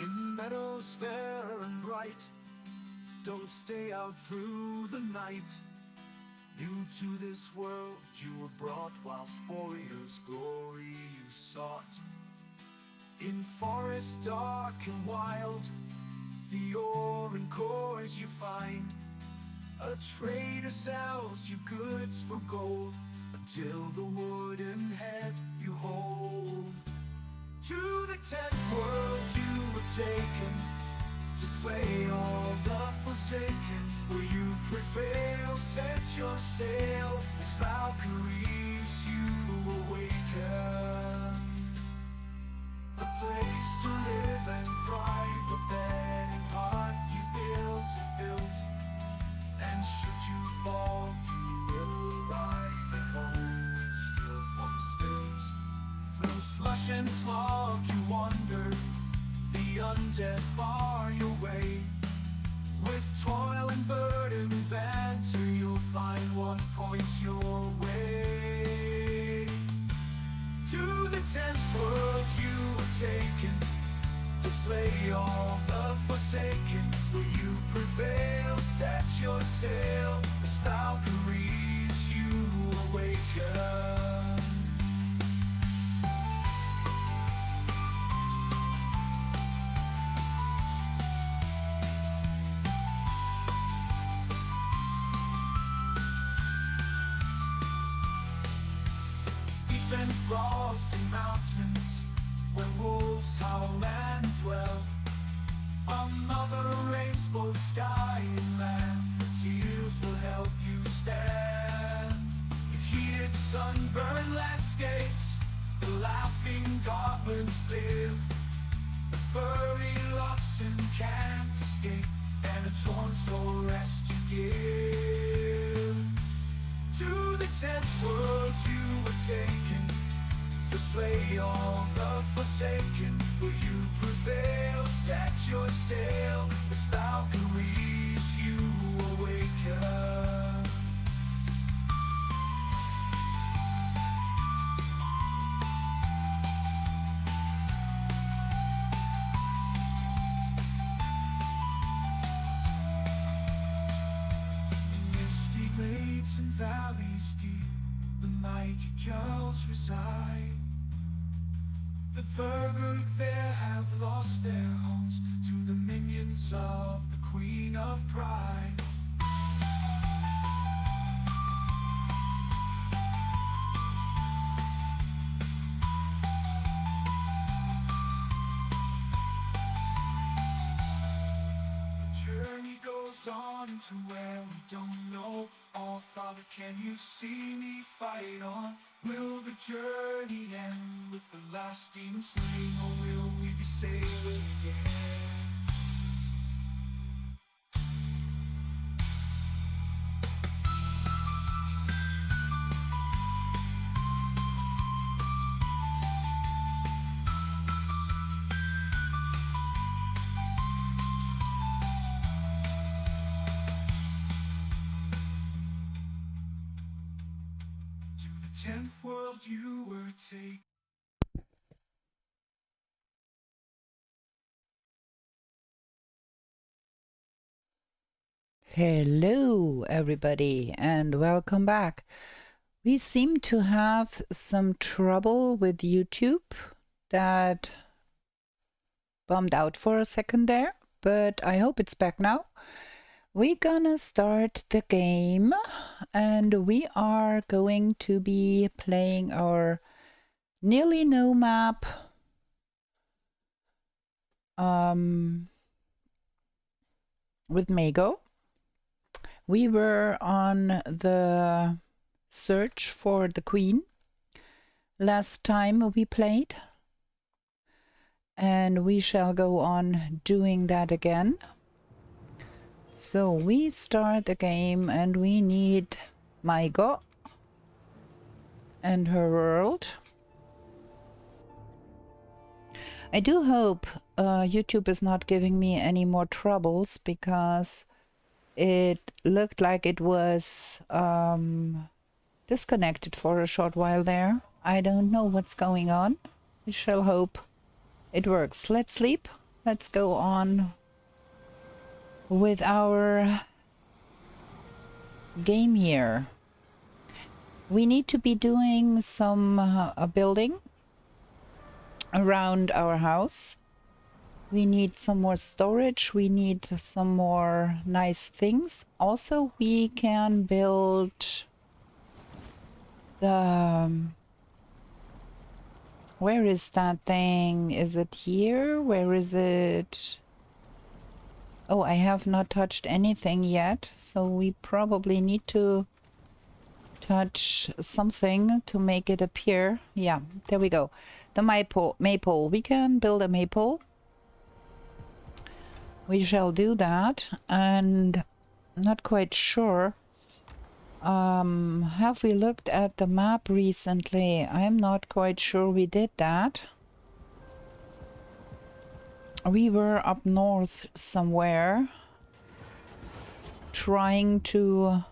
In meadows fair and bright, don't stay out through the night. New to this world you were brought, whilst warriors' glory you sought. In forests dark and wild, the ore and cores you find. A trader sells you goods for gold, until the wooden head you hold. To the 10th world you were taken, to slay all the forsaken. Will you prevail? Set your sail, as Valkyries you awaken. A place to live and thrive, a bed and hearth you built. And should you fall, you will arrive at home with steel pumps built. Through slush and slog you wander, the undead bar your way. With toil and burden banter, you'll find what points your way. To the 10th world you were taken, to slay all the forsaken. Will you prevail? Set your sail, as Valkyries you awaken. Steep and frosty mountains, where wolves howl and dwell. A mother rains both sky and land, her tears will help you stand. In heated sunburned landscapes, the laughing goblins live. The furry oxen can't escape, and a torn soul rest you give. To the 10th world you were taken, to slay all the forsaken. Will you prevail? Set your sail, as Valkyries you awaken. Misty glades and valleys deep, the mighty Jarls reside. The Thurgood there have lost their homes to the minions of the Queen of Pride. The journey goes on to where we don't know. Oh, Father, can you see me fight on? Will the journey end with the last demon slain, or will we be sailing again? To the 10th world you were taken. Hello, everybody, and welcome back. We seem to have some trouble with YouTube. That bummed out for a second there, but I hope it's back now. We're gonna start the game, and we are going to be playing our nearly no map with Mago. We were on the search for the Queen last time we played, and we shall go on doing that again. So we start the game, and we need Mago and her world. I do hope YouTube is not giving me any more troubles, because it looked like it was disconnected for a short while there. I don't know what's going on. We shall hope it works. Let's sleep. let's go on with our game here. We need to be doing some building around our house. We need some more storage. We need some more nice things. Also, we can build the... where is that thing? Is it here? Where is it? Oh, I have not touched anything yet, so we probably need to touch something to make it appear. Yeah, there we go. The maple. We can build a maple. We shall do that. And I'm not quite sure. Have we looked at the map recently? I'm not quite sure we did that. We were up north somewhere trying to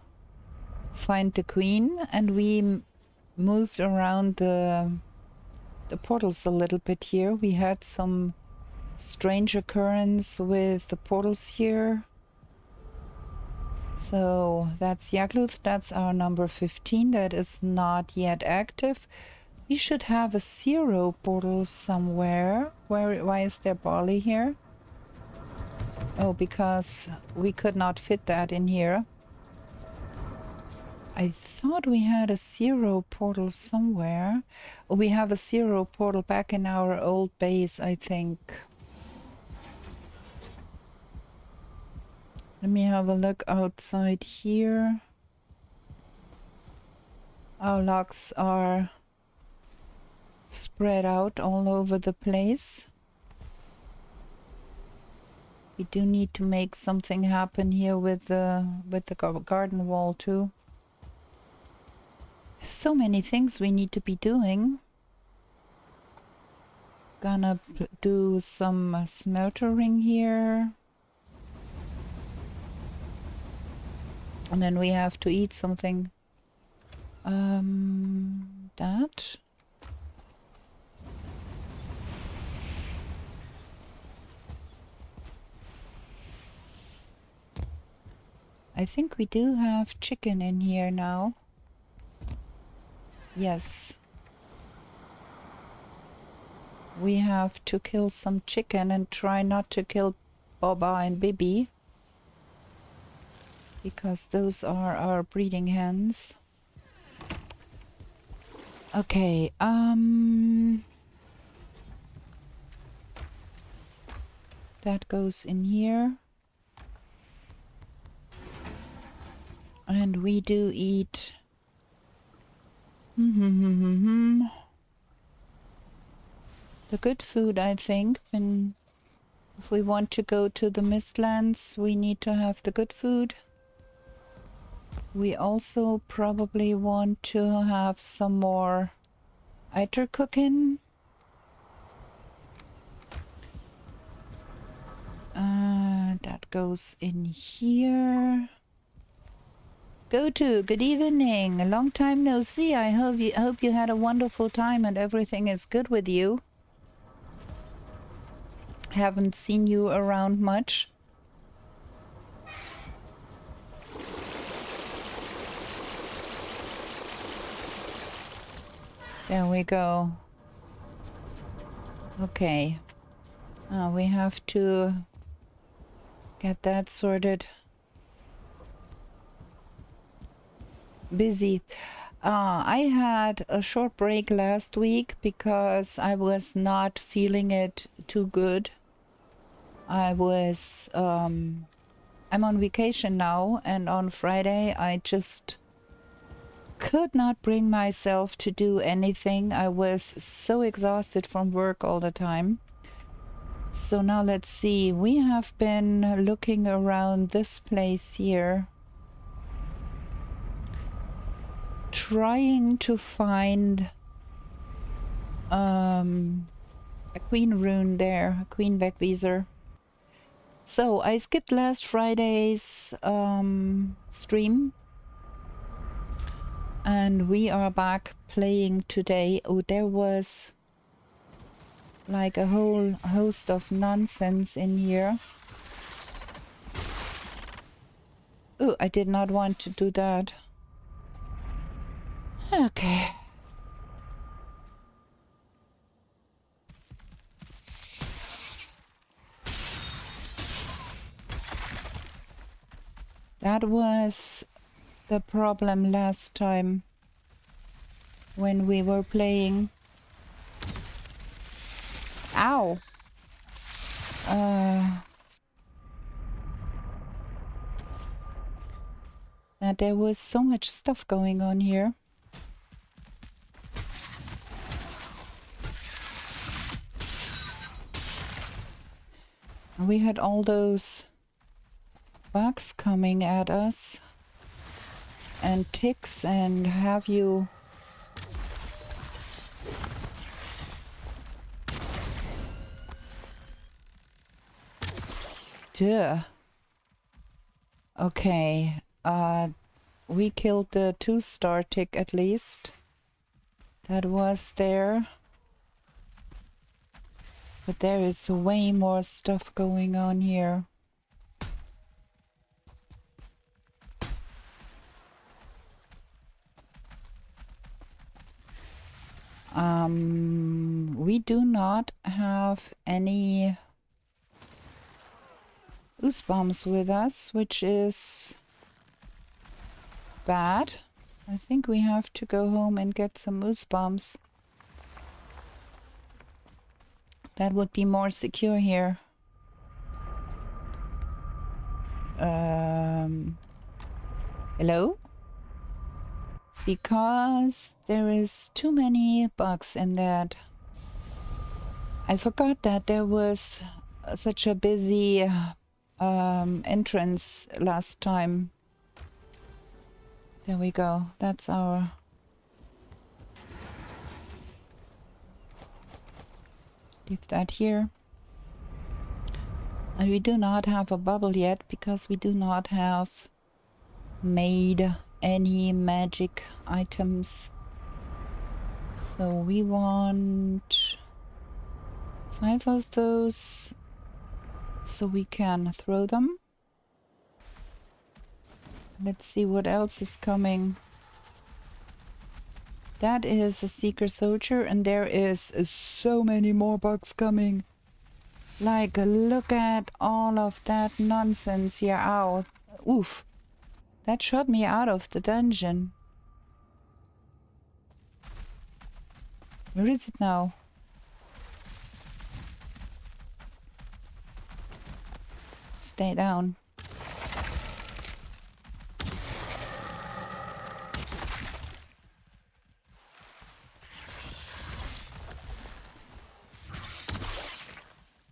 find the queen, and we moved around the portals a little bit here. We had some strange occurrence with the portals here. So that's Yakluth, that's our number 15, that is not yet active. We should have a 0 portal somewhere. Why is there barley here? Oh, because we could not fit that in here. I thought we had a 0 portal somewhere. Oh, we have a 0 portal back in our old base, I think. Let me have a look outside here. Our logs are spread out all over the place. We do need to make something happen here with the garden wall too. So many things we need to be doing. Gonna do some smeltering here. And then we have to eat something. That. I think we do have chicken in here now. Yes. We have to kill some chicken and try not to kill Boba and Bibi, because those are our breeding hens. Okay, that goes in here. And we do eat the good food, I think. When if we want to go to the Mistlands, we need to have the good food. We also probably want to have some more Eiter cooking. That goes in here. Good evening. A long time no see. I hope you had a wonderful time and everything is good with you. Haven't seen you around much. There we go. Okay. We have to get that sorted. Busy. I had a short break last week because I was not feeling it too good. I'm on vacation now, and on Friday I just could not bring myself to do anything. I was so exhausted from work all the time. So now let's see. We have been looking around this place here, trying to find a queen rune there, a queen Wegwieser. So I skipped last Friday's stream, and we are back playing today. Oh, there was like a whole host of nonsense in here. Oh, I did not want to do that. Okay. That was the problem last time when we were playing. Ow! That there was so much stuff going on here. We had all those bugs coming at us and ticks and have you. Duh. Okay, we killed the 2-star tick at least. That was there. But there is way more stuff going on here. We do not have any ooze bombs with us, which is bad. I think we have to go home and get some ooze bombs. That would be more secure here. Hello? Because there is too many bugs in that. I forgot that there was such a busy entrance last time. There we go. That's our... Leave that here. And we do not have a bubble yet because we do not have made any magic items. So we want 5 of those so we can throw them. Let's see what else is coming. That is a Seeker Soldier, and there is so many more bugs coming. Like, look at all of that nonsense here. Ow. Oof. That shot me out of the dungeon. Where is it now? Stay down.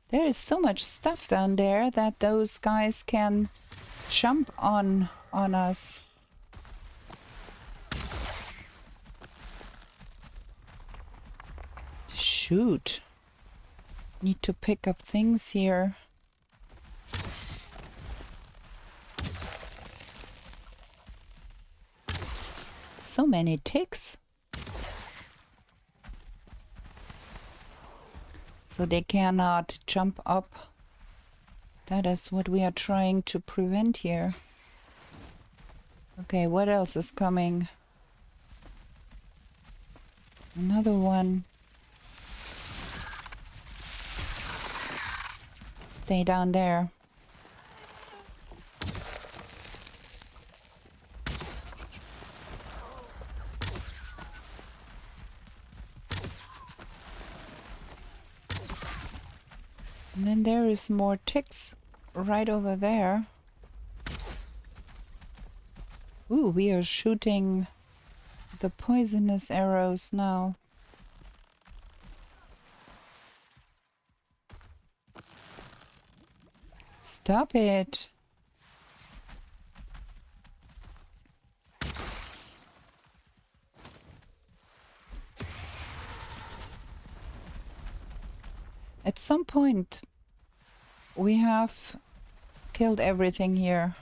There is so much stuff down there that those guys can jump on us. Shoot. Need to pick up things here. So many ticks. So they cannot jump up. That is what we are trying to prevent here. Okay, what else is coming? Another one. Stay down there. And then there is more ticks right over there. Ooh, we are shooting the poisonous arrows now. Stop it. At some point, we have killed everything here.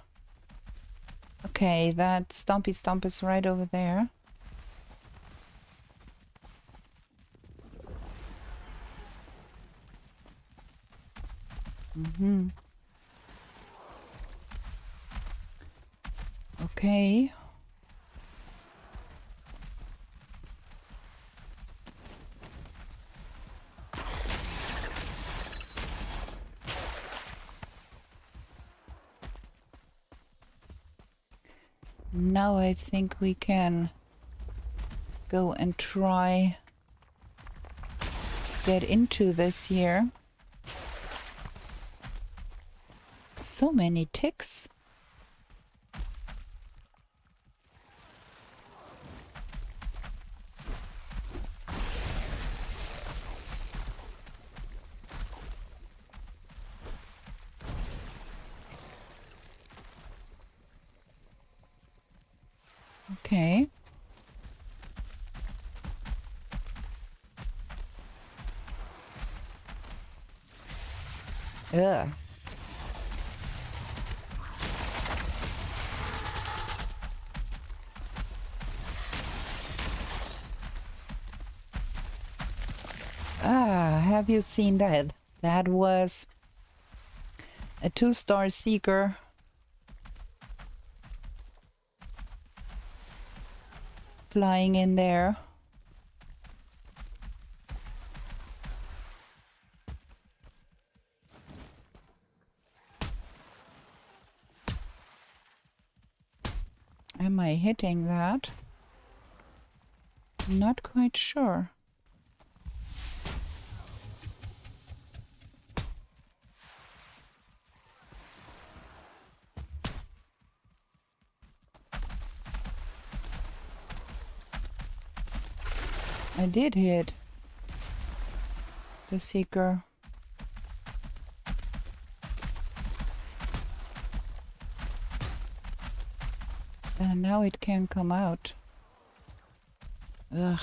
Okay, that Stompy Stomp is right over there. Mm-hmm. Okay. Now I think we can go and try get into this here. So many ticks. Okay. Ugh. Ah, have you seen that? That was a 2-star seeker. Flying in there. Am I hitting that? Not quite sure. I did hit the seeker. And now it can come out. Ugh.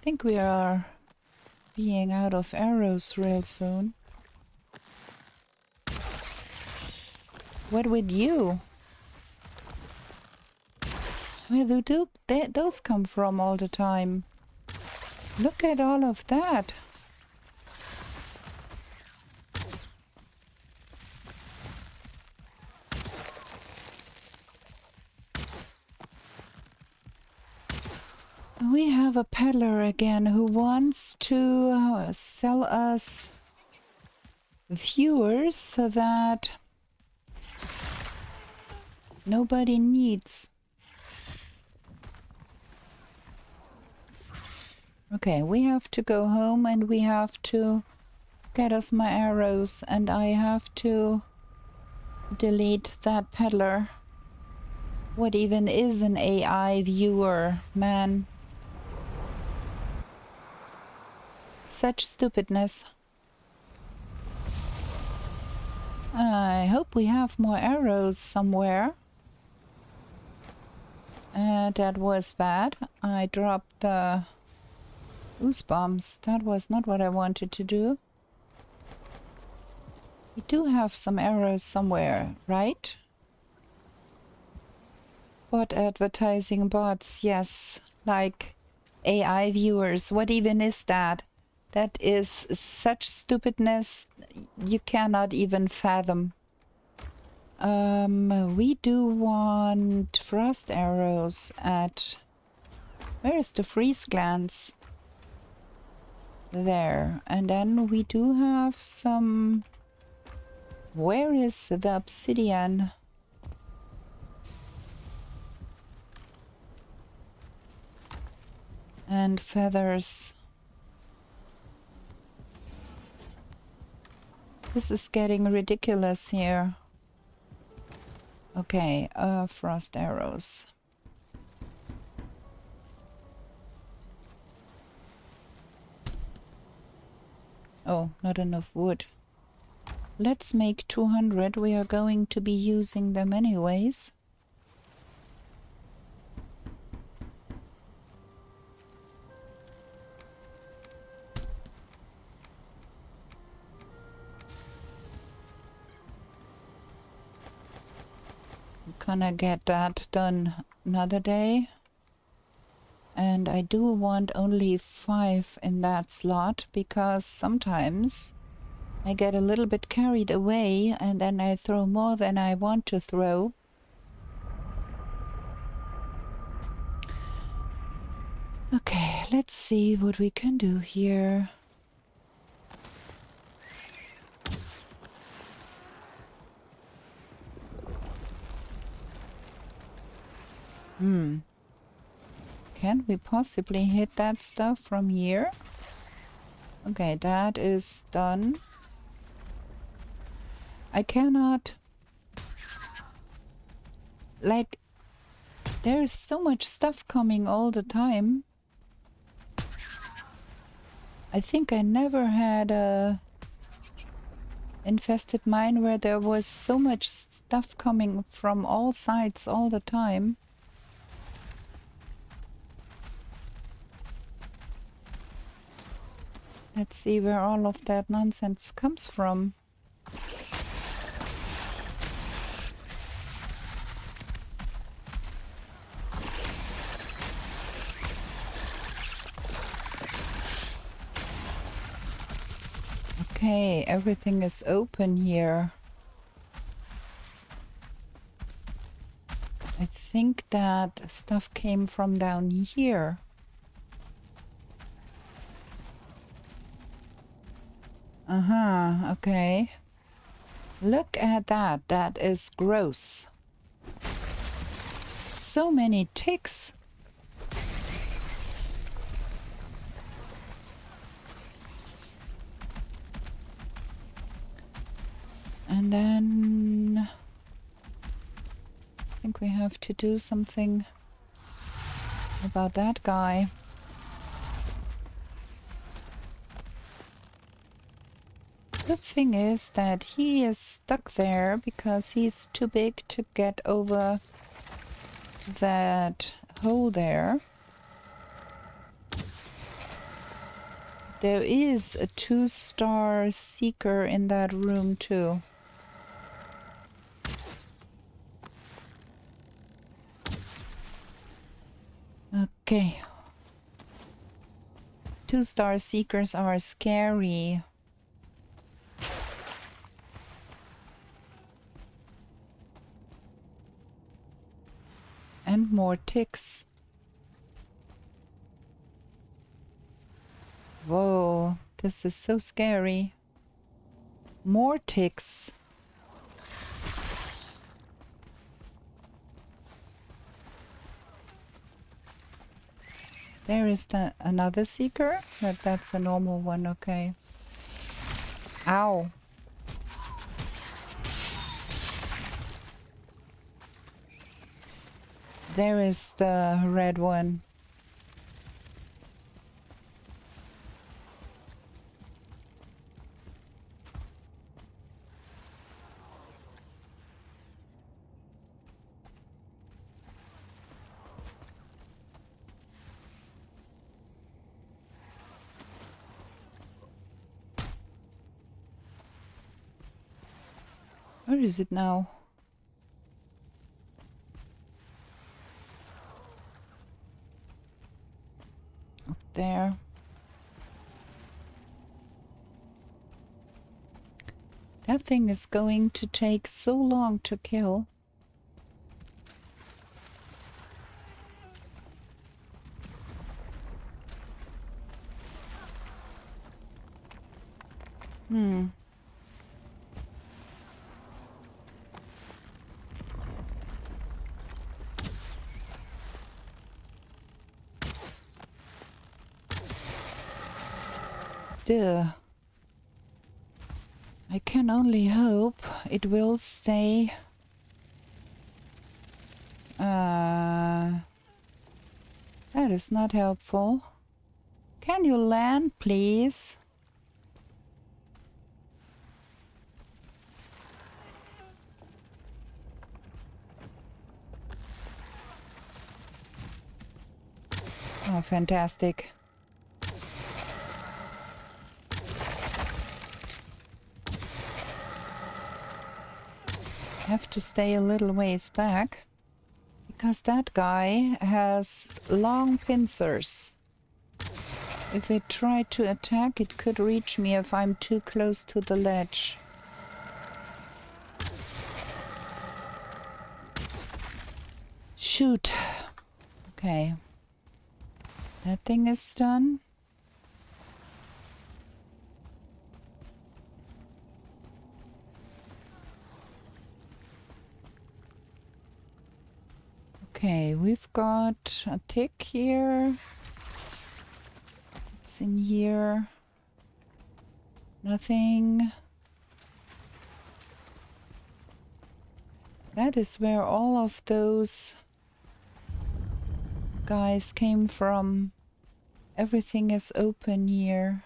I think we are being out of arrows real soon. What with you? Where do those come from all the time? Look at all of that. We have a peddler again who wants to sell us viewers so that nobody needs. Okay, we have to go home and we have to get us my arrows and I have to delete that peddler. What even is an AI viewer, man? Such stupidness. I hope we have more arrows somewhere. That was bad. I dropped the ooze bombs. That was not what I wanted to do. We do have some arrows somewhere, right? Bot advertising bots, yes. Like AI viewers. What even is that? That is such stupidness you cannot even fathom. We do want frost arrows at... Where's the freeze glands? There. And then we do have some... Where is the obsidian? And feathers. This is getting ridiculous here. Okay, frost arrows. Oh, not enough wood. Let's make 200. We are going to be using them anyways. gonna get that done another day. And I do want only 5 in that slot, because sometimes I get a little bit carried away and then I throw more than I want to throw. Okay, let's see what we can do here. Can we possibly hit that stuff from here? Okay, that is done. I cannot... Like, there is so much stuff coming all the time. I think I never had a infested mine where there was so much stuff coming from all sides all the time. Let's see where all of that nonsense comes from. Okay, everything is open here. I think that stuff came from down here. Okay. Look at that. That is gross. So many ticks. And then I think we have to do something about that guy. The thing is that he is stuck there because he's too big to get over that hole there. There is a 2-star seeker in that room too. Okay. 2-star seekers are scary. And more ticks. Whoa, this is so scary. More ticks. There is another seeker. That's a normal one, okay. Ow. There is the red one. Where is it now? Up there. That thing is going to take so long to kill. Duh. I can only hope it will stay. That is not helpful. Can you land, please? Oh, fantastic. have to stay a little ways back because that guy has long pincers. If it tried to attack, it could reach me if I'm too close to the ledge. Shoot. Okay. That thing is done. Okay, we've got a tick here. What's in here? Nothing. That is where all of those guys came from. Everything is open here.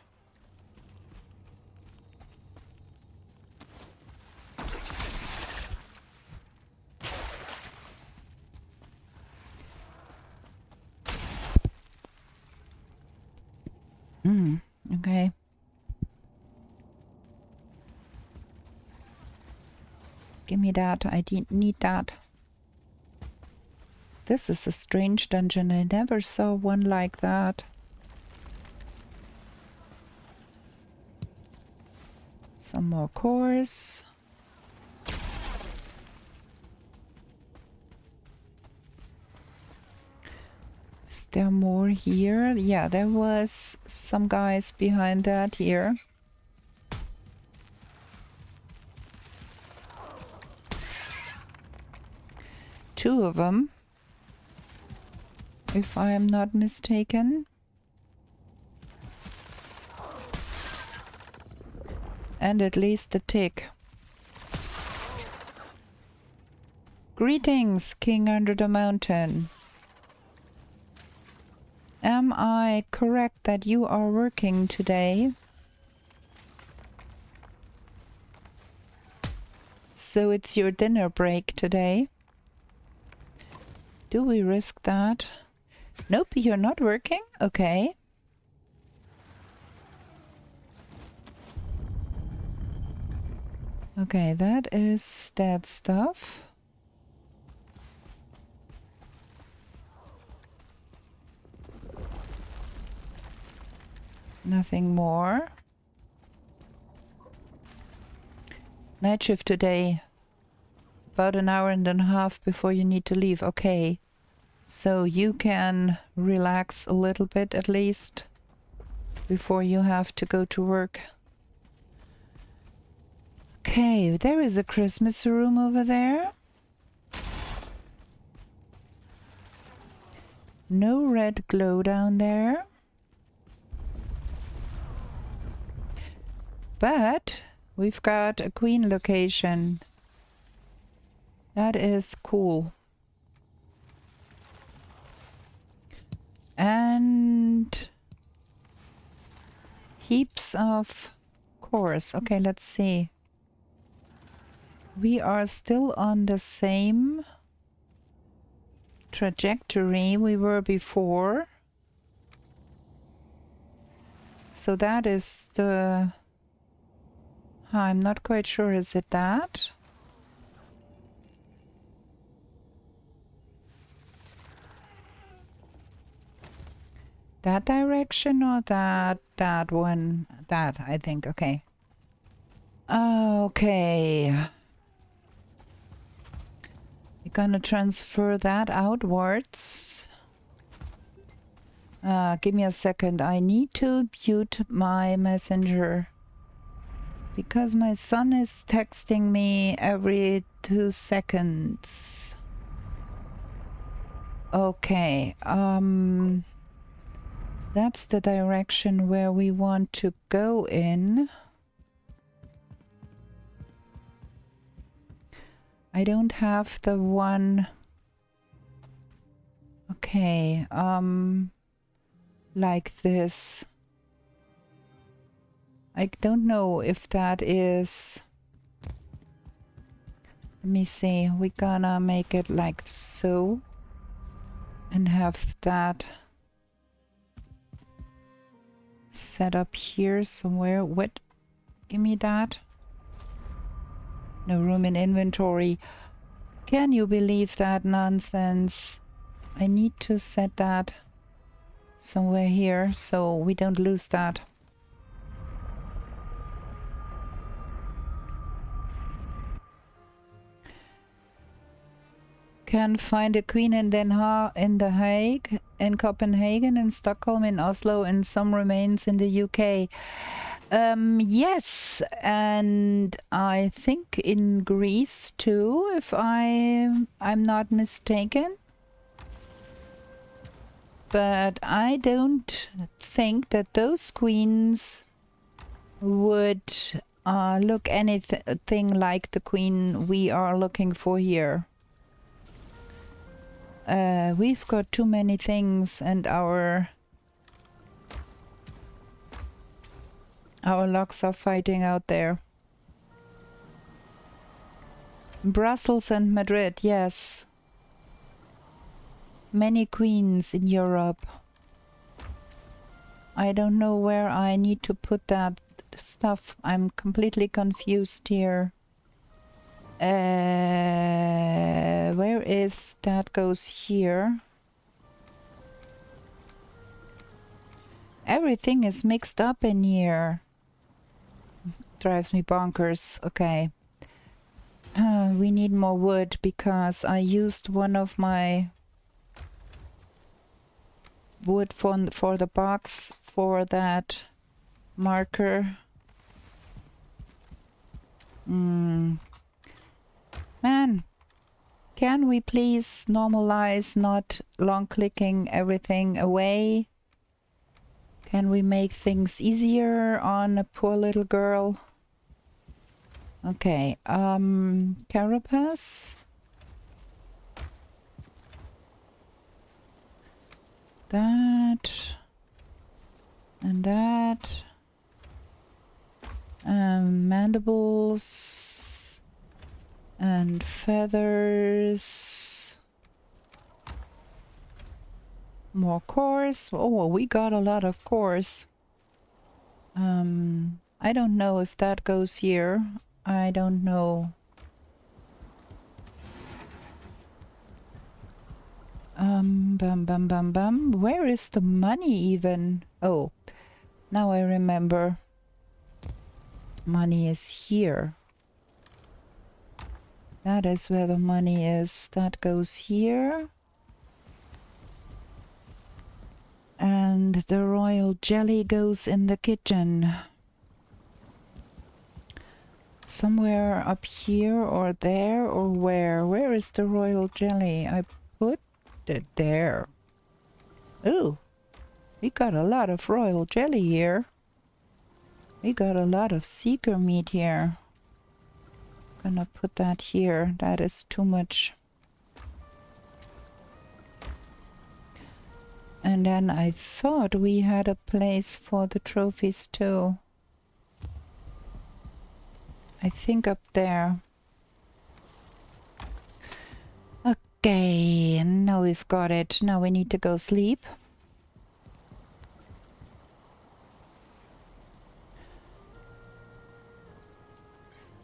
Okay. Give me that. I need that. This is a strange dungeon. I never saw one like that. Some more cores. Is there more here? Yeah, there was some guys behind that here. Two of them, if I am not mistaken. And at least a tick. Greetings, King under the mountain. Am I correct that you are working today? So it's your dinner break today? Do we risk that? Nope, you're not working? Okay. Okay, that is dead stuff. Nothing more. Night shift today. About an hour and a half before you need to leave. Okay. So you can relax a little bit at least before you have to go to work. Okay, there is a Christmas room over there. No red glow down there. But we've got a queen location. That is cool. And heaps of cores. Okay, let's see. We are still on the same trajectory we were before. So that is the... I'm not quite sure, is it that? That direction or that one? That, I think, okay. Okay. We're gonna transfer that outwards. Give me a second. I need to mute my messenger. Because my son is texting me every 2 seconds. Okay, that's the direction where we want to go in. I don't have the one... Okay, like this. I don't know if that is... Let me see, we're gonna make it like so. And have that set up here somewhere. What? Give me that. No room in inventory. Can you believe that nonsense? I need to set that somewhere here so we don't lose that. Can find a queen in Den Haag, in The Hague, in Copenhagen, in Stockholm, in Oslo, and some remains in the UK. Yes, and I think in Greece too, if I'm not mistaken. But I don't think that those queens would look anything like the queen we are looking for here. We've got too many things, and our locks are fighting out there. Brussels and Madrid, yes. Many queens in Europe. I don't know where I need to put that stuff. I'm completely confused here. Where is that? Goes here. Everything is mixed up in here. Drives me bonkers. Okay. We need more wood because I used one of my wood for the box for that marker. Man, can we please normalize not long clicking everything away? Can we make things easier on a poor little girl? Okay, carapace. That and that. Mandibles and feathers. More cores. Oh, we got a lot of cores. I don't know if that goes here. I don't know. Bum. Where is the money even? Oh, now I remember. Money is here. That is where the money is. That goes here. And the royal jelly goes in the kitchen. Somewhere up here or there or where? Where is the royal jelly? I put it there. Ooh, we got a lot of royal jelly here. We got a lot of seeker meat here. Gonna put that here. That is too much. And then I thought we had a place for the trophies too. I think up there. Okay, now we've got it. Now we need to go sleep.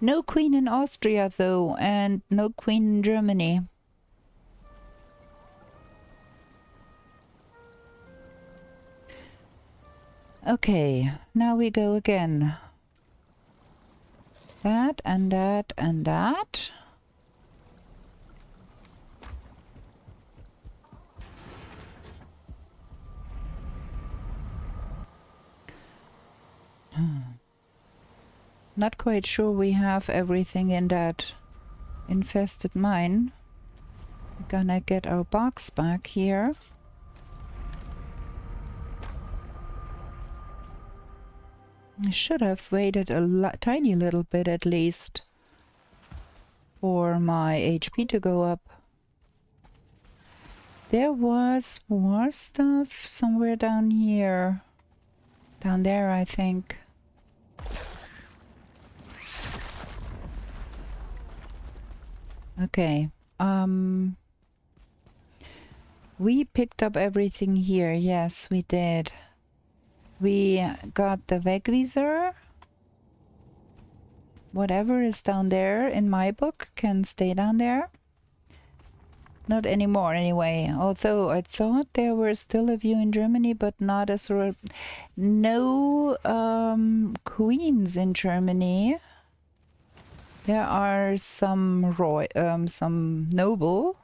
No queen in Austria though, and no queen in Germany. Okay, now we go again. That and that and that. Not quite sure we have everything in that infested mine. We're gonna get our box back here. I should have waited a tiny little bit at least for my HP to go up. There was more stuff somewhere down here. Down there, I think. Okay. We picked up everything here. Yes, we did. We got the Wegweiser. whatever is down there in my book can stay down there. Not anymore anyway, although I thought there were still a few in Germany, but not as no queens in Germany. There are some some noble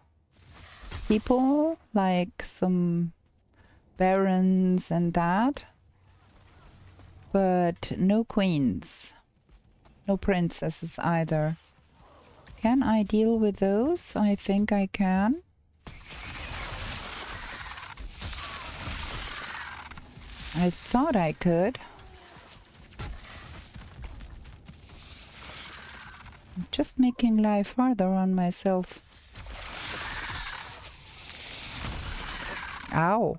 people, like some barons and that, but no queens, no princesses either. Can I deal with those? I think I can. I thought I could. I'm just making life harder on myself. Ow.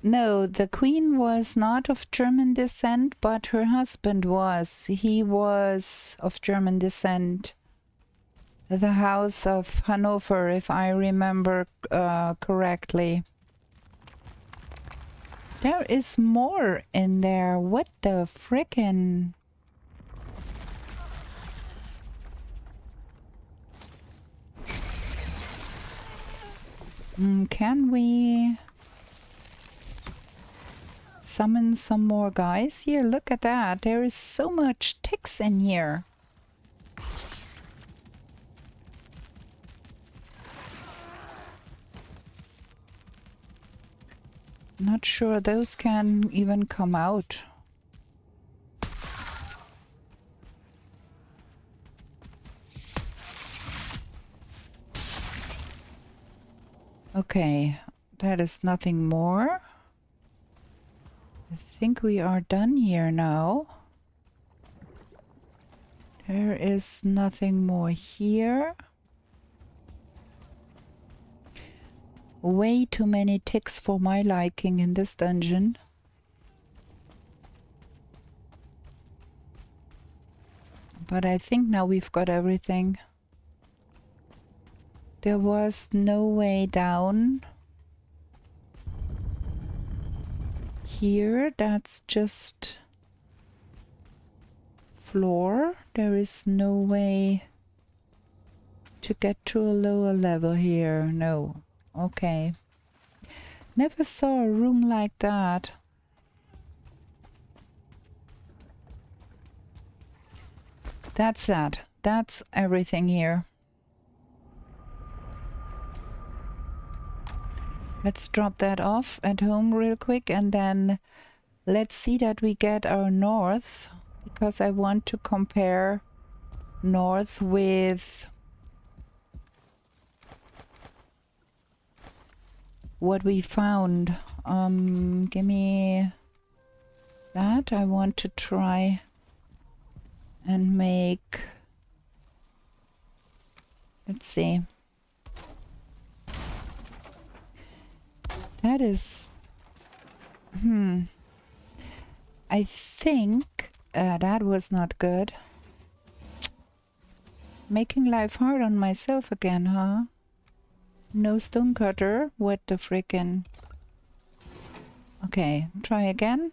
No, the queen was not of German descent, but her husband was. He was of German descent. The House of Hanover, if I remember correctly. There is more in there. What the frickin'? Can we summon some more guys here? Look at that. There is so much ticks in here. Not sure those can even come out. Okay, that is nothing more. I think we are done here now. There is nothing more here. Way too many ticks for my liking in this dungeon. But I think now we've got everything. There was no way down here. That's just floor. There is no way to get to a lower level here. No. Okay. Never saw a room like that. That's that. That's everything here. Let's drop that off at home real quick and then let's see that we get our north, because I want to compare north with what we found. Give me that. I want to try and make, let's see. That is, I think that was not good. Making life hard on myself again, huh? No stonecutter. What the frickin'? Okay, try again.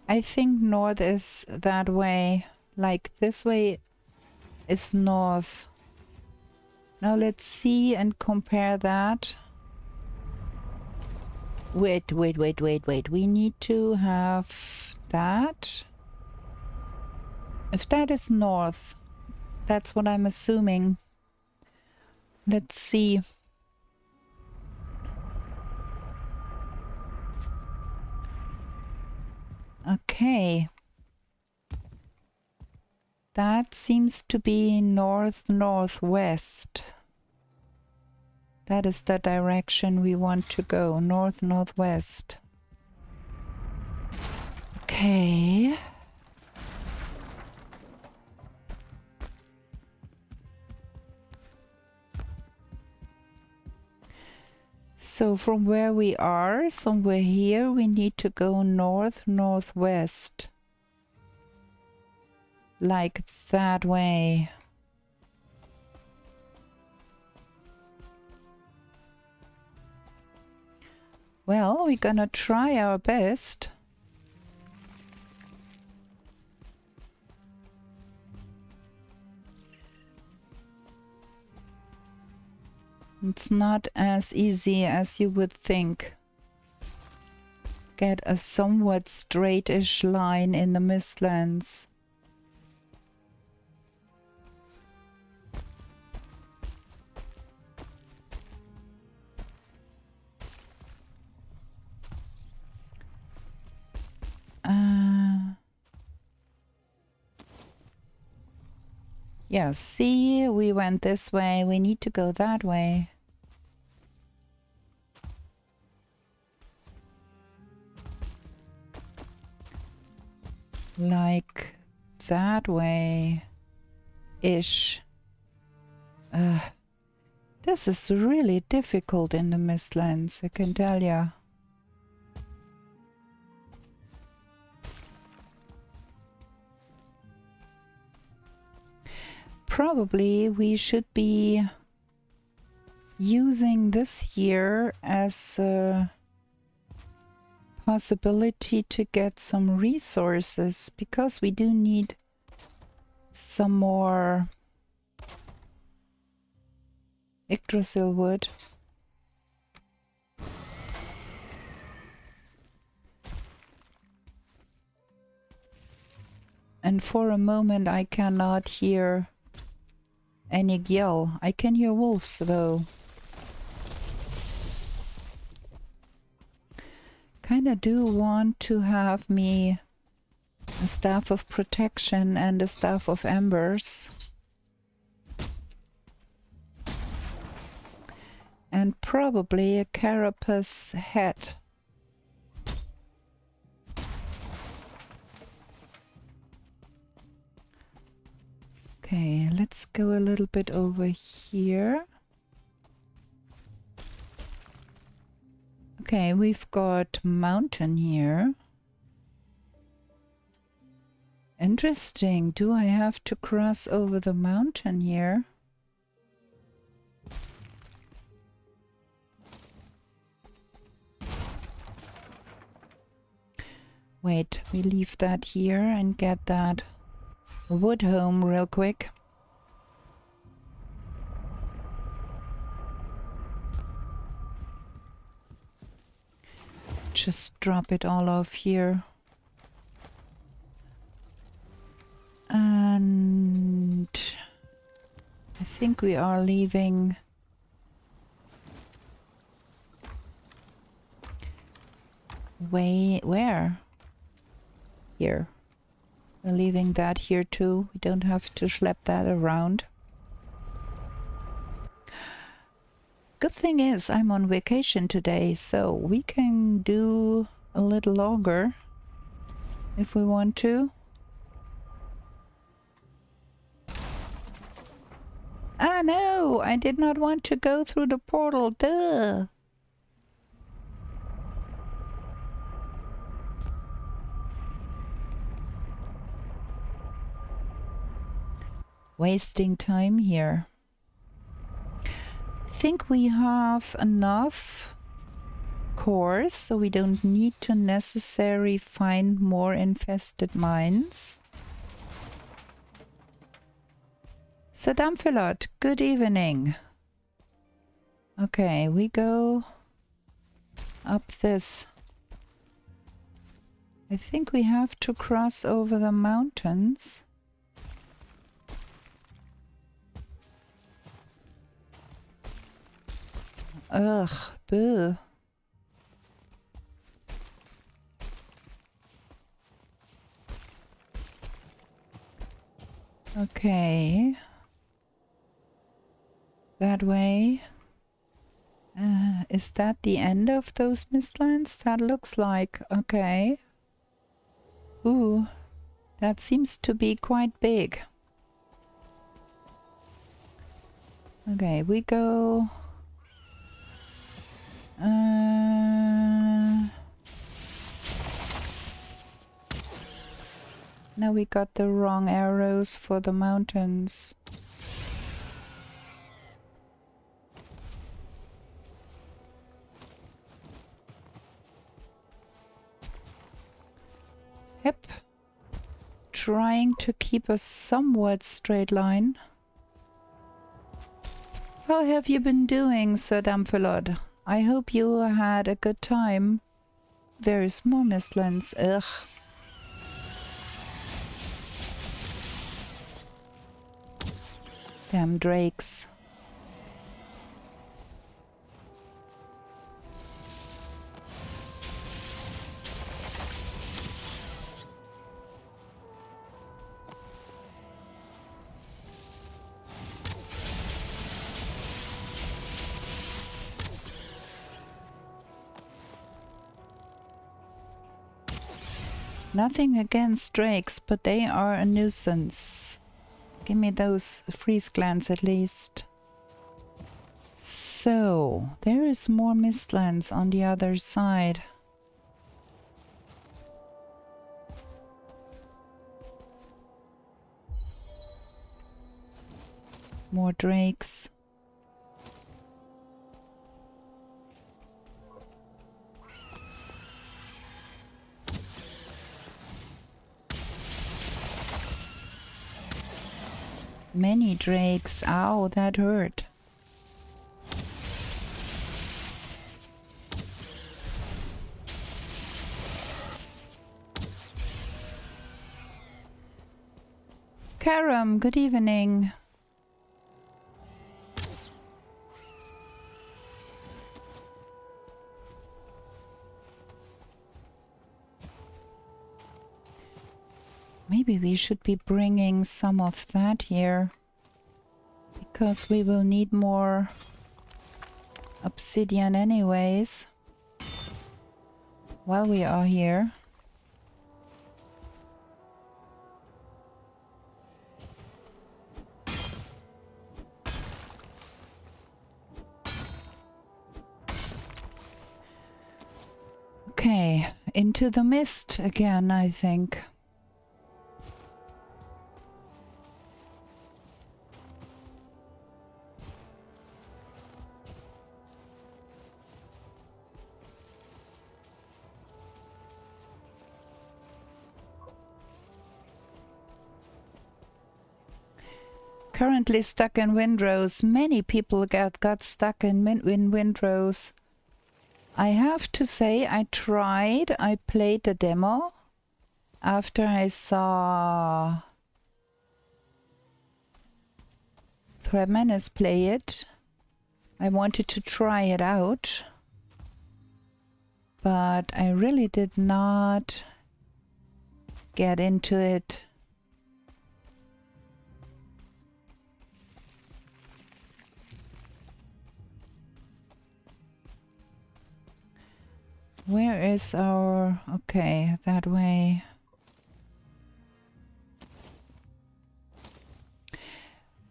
I think north is that way. Like this way is north. Now let's see and compare that. Wait. We need to have that. If that is north, that's what I'm assuming. Let's see. Okay. That seems to be north-northwest. That is the direction we want to go, north-northwest. Okay. So from where we are, somewhere here, we need to go north-northwest. like that way. Well, we're gonna try our best. It's not as easy as you would think. Get a somewhat straightish line in the Mistlands. Yeah, see, we went this way. We need to go that way. Like that way-ish. This is really difficult in the Mistlands, I can tell ya. Probably we should be using this year as a possibility to get some resources, because we do need some more Yggdrasil wood. And for a moment I cannot hear any yell. I can hear wolves though. Kinda do want to have me a staff of protection and a staff of embers. And probably a carapace head. Okay, let's go a little bit over here. Okay, we've got mountain here. Interesting. Do I have to cross over the mountain here? Wait, we leave that here and get that wood home real quick. Just drop it all off here. And I think we are leaving where? Here. We're leaving that here too. We don't have to schlep that around. Good thing is I'm on vacation today, so we can do a little longer if we want to. Ah no, I did not want to go through the portal, duh! Wasting time here. I think we have enough cores, so we don't need to necessarily find more infested mines. Sadamphilot, good evening. Okay, we go up this. I think we have to cross over the mountains. Ugh, boo. Okay. That way. Is that the end of those Mistlands? That looks like. Okay. Ooh, that seems to be quite big. Okay, we go. Now we got the wrong arrows for the mountains. Yep. Trying to keep a somewhat straight line. How have you been doing, Sir Damphelot? I hope you had a good time. There is more mistlands. Ugh. Damn drakes. Nothing against drakes, but they are a nuisance. Give me those freeze glands at least. So, there is more mistlands on the other side. More drakes. Many drakes. Ow, that hurt. Karam, good evening. Maybe we should be bringing some of that here, because we will need more obsidian anyways while we are here. Okay, into the mist again, I think. Currently stuck in Windrose. Many people got stuck in Windrose. I have to say, I played the demo after I saw Threadmenace play it. I wanted to try it out, but I really did not get into it. Where is our... Okay, that way.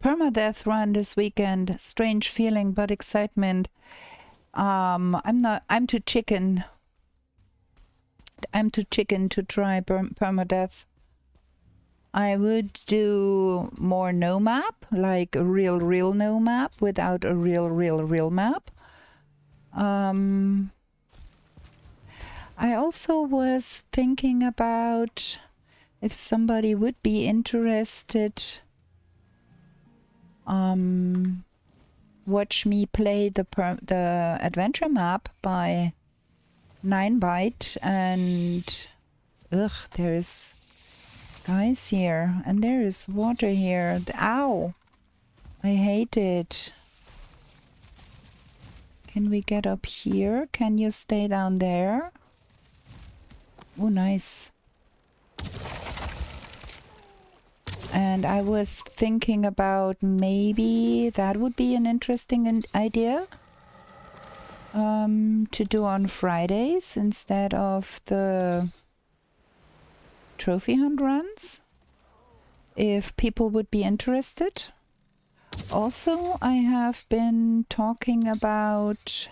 Permadeath run this weekend. Strange feeling, but excitement. I'm too chicken. I'm too chicken to try permadeath. I would do more no map, like a real no map without a real map. I also was thinking about if somebody would be interested, watch me play the adventure map by 9byte, and there is guys here and there is water here. Ow! I hate it. Can we get up here? Can you stay down there? Oh, nice. And I was thinking about maybe that would be an interesting idea to do on Fridays instead of the trophy hunt runs, if people would be interested. Also, I have been talking about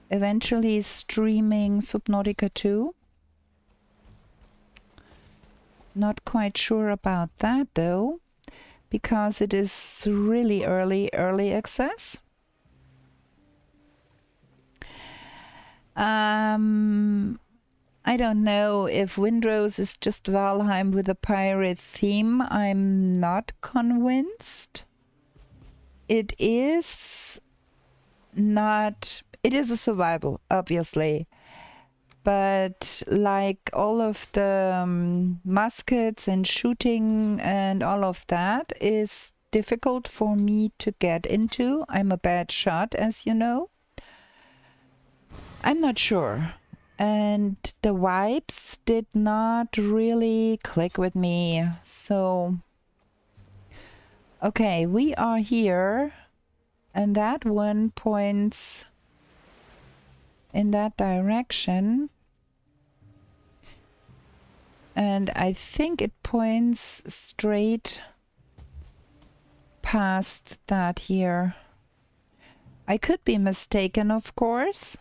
eventually streaming Subnautica 2. Not quite sure about that though, because it is really early access. I don't know if Windrose is just Valheim with a pirate theme. I'm not convinced. It is not. It is a survival, obviously. But like all of the muskets and shooting and all of that is difficult for me to get into. I'm a bad shot, as you know. I'm not sure. And the vibes did not really click with me. So, okay, we are here. And that one points in that direction. And I think it points straight past that here. I could be mistaken, of course.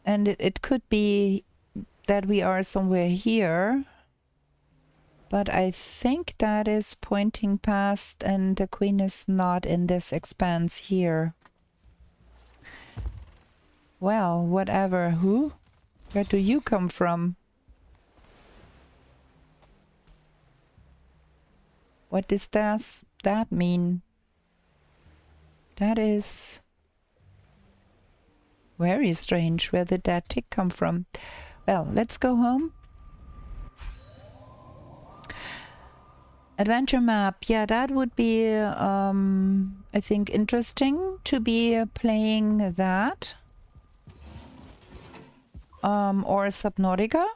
And it could be that we are somewhere here. But I think that is pointing past, and the queen is not in this expanse here. Well, whatever. Who? Where do you come from? What does that mean? That is very strange. Where did that tick come from? Well, let's go home. Adventure map, yeah, that would be, I think, interesting to be playing that. Or Subnautica.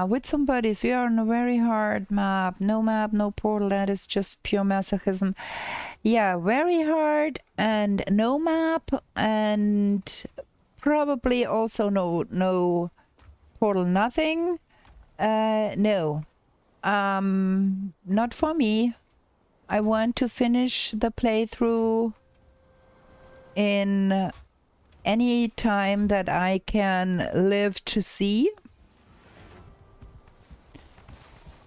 With some buddies, we are on a very hard map. No map, no portal, that is just pure masochism. Yeah, very hard and no map, and probably also no portal, nothing. No. Not for me. I want to finish the playthrough in any time that I can live to see.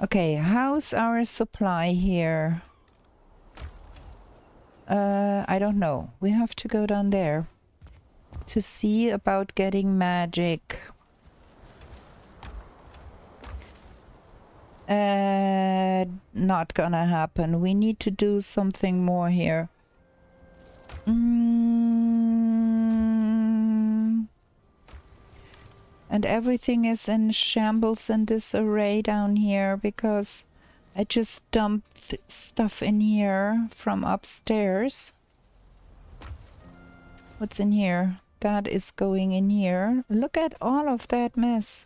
Okay, how's our supply here? I don't know. We have to go down there to see about getting magic. Not gonna happen. We need to do something more here. And everything is in shambles and disarray down here because I just dumped stuff in here from upstairs. What's in here? That is going in here. Look at all of that mess.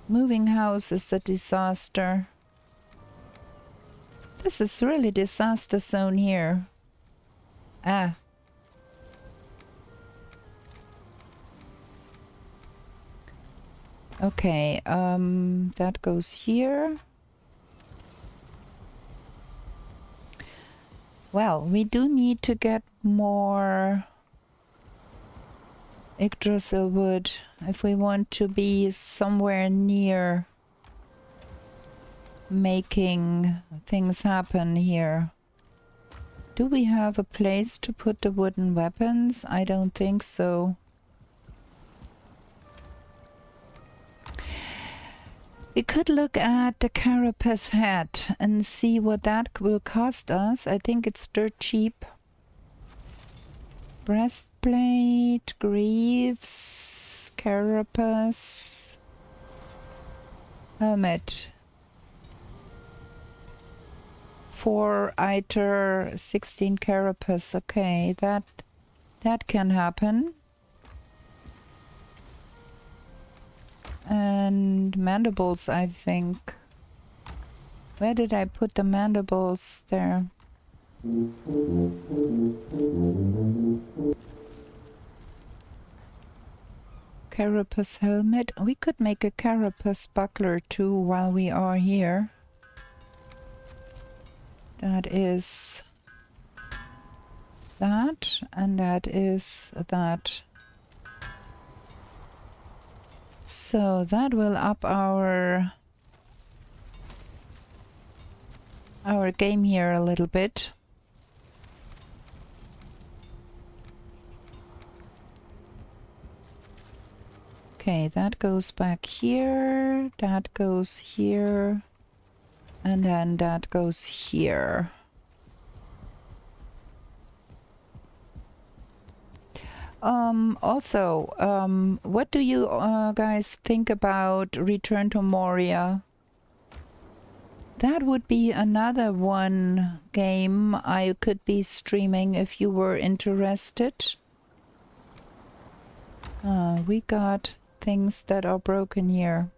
Moving house is a disaster. This is really disaster zone here. Ah. Okay, that goes here. Well, we do need to get more Yggdrasil wood if we want to be somewhere near making things happen here. Do we have a place to put the wooden weapons? I don't think so. We could look at the carapace hat and see what that will cost us. I think it's dirt cheap. Breastplate, greaves, carapace, helmet. 4 iter, 16 carapace. Okay, that can happen. And mandibles, I think. Where did I put the mandibles? There. Carapace helmet. We could make a carapace buckler too while we are here. That is that, and that is that. So that will up our game here a little bit. Okay, that goes back here, that goes here, and then that goes here. Also, what do you guys think about Return to Moria? That would be another one game I could be streaming if you were interested. We got things that are broken here.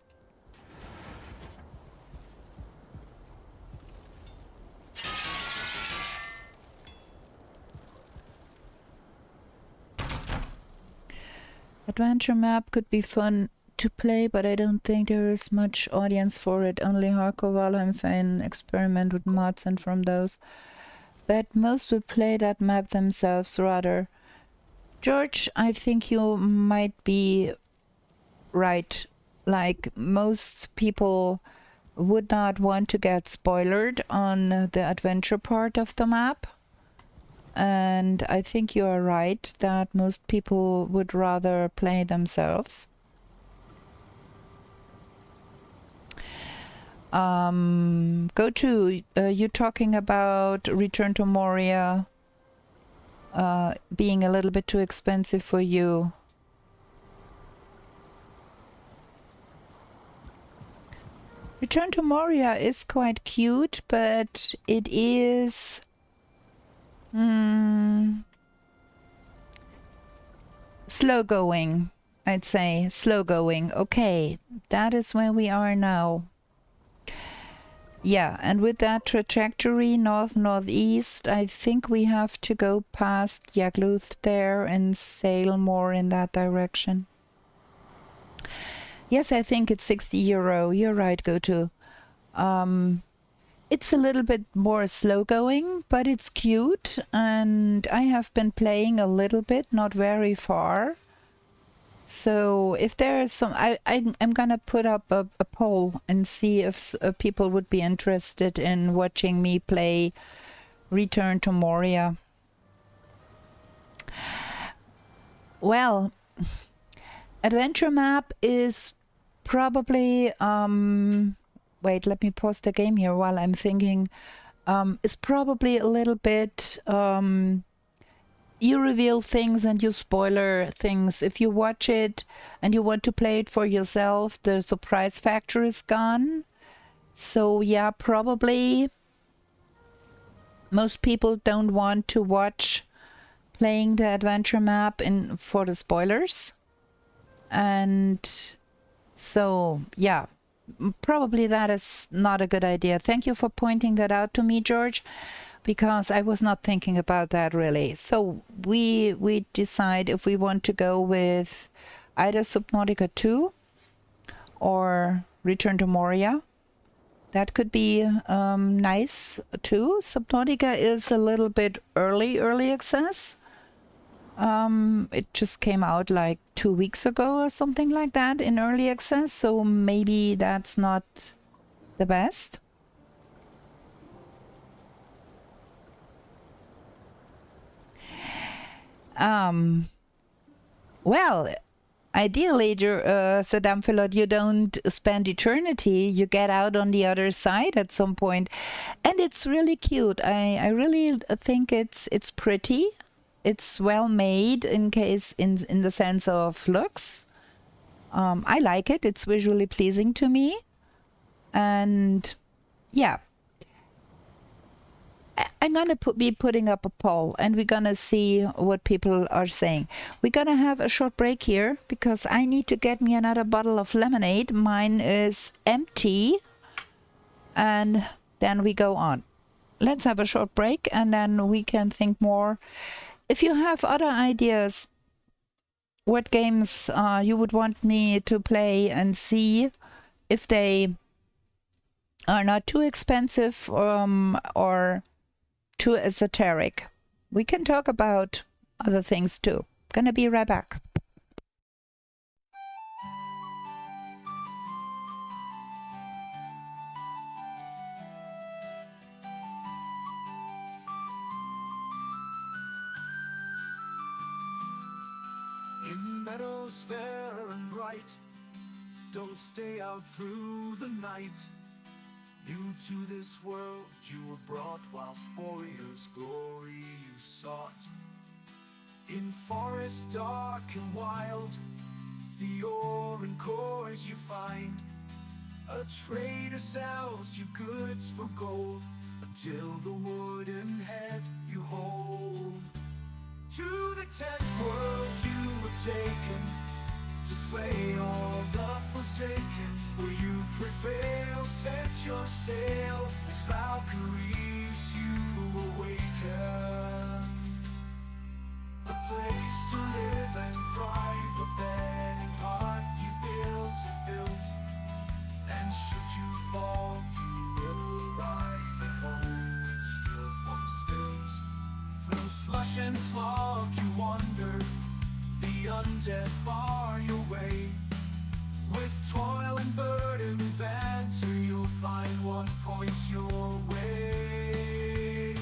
Adventure map could be fun to play, but I don't think there is much audience for it. Only hardcore Valheim fan experiment with mods and from those. But most would play that map themselves rather. George, I think you might be right. Like, most people would not want to get spoiled on the adventure part of the map. And I think you are right that most people would rather play themselves. Go to, you talking about Return to Moria being a little bit too expensive for you. Return to Moria is quite cute, but it is slow going, I'd say. Slow going. Okay, that is where we are now. Yeah, and with that trajectory north-northeast, I think we have to go past Yagluth there and sail more in that direction. Yes, I think it's 60 euro. You're right, GoTo. It's a little bit more slow going, but it's cute, and I have been playing a little bit, not very far. So if there is some, I'm gonna put up a poll and see if people would be interested in watching me play Return to Moria. Well, adventure map is probably wait, let me pause the game here while I'm thinking. Is probably a little bit you reveal things and you spoiler things. If you watch it and you want to play it for yourself, the surprise factor is gone. So yeah, probably most people don't want to watch playing the adventure map for the spoilers. And so yeah, probably that is not a good idea. Thank you for pointing that out to me, George, because I was not thinking about that really. So we decide if we want to go with either Subnautica 2 or Return to Moria. That could be nice too. Subnautica is a little bit early access. It just came out like 2 weeks ago or something like that in early access, so maybe that's not the best. Well, ideally, Saddam you don't spend eternity. You get out on the other side at some point, and it's really cute. I really think it's pretty. It's well made in the sense of looks. I like it. It's visually pleasing to me, and yeah. I'm gonna be putting up a poll, and we're gonna see what people are saying. We're gonna have a short break here because I need to get me another bottle of lemonade. Mine is empty, and then we go on. Let's have a short break, and then we can think more. If you have other ideas, what games you would want me to play and see if they are not too expensive or too esoteric, we can talk about other things too. Gonna be right back. In meadows fair and bright, don't stay out through the night. New to this world you were brought, whilst warriors' glory you sought. In forests dark and wild, the ore and cores you find. A trader sells you goods for gold, until the wooden head you hold. To the 10th world you were taken, to slay all the forsaken. Will you prevail? Set your sail, as Valkyries you awaken. A place to live and thrive, a bed and hearth you built. And should you fall, you will arrive at home with skill upon spilt. Through slush and slog you wander, the undead bar your way. With toil and burden banter, you'll find what points your way.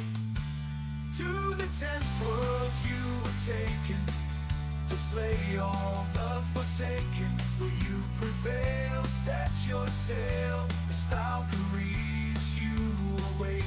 To the 10th world you were taken, to slay all the forsaken. Will you prevail? Set your sail, as Valkyries you awaken.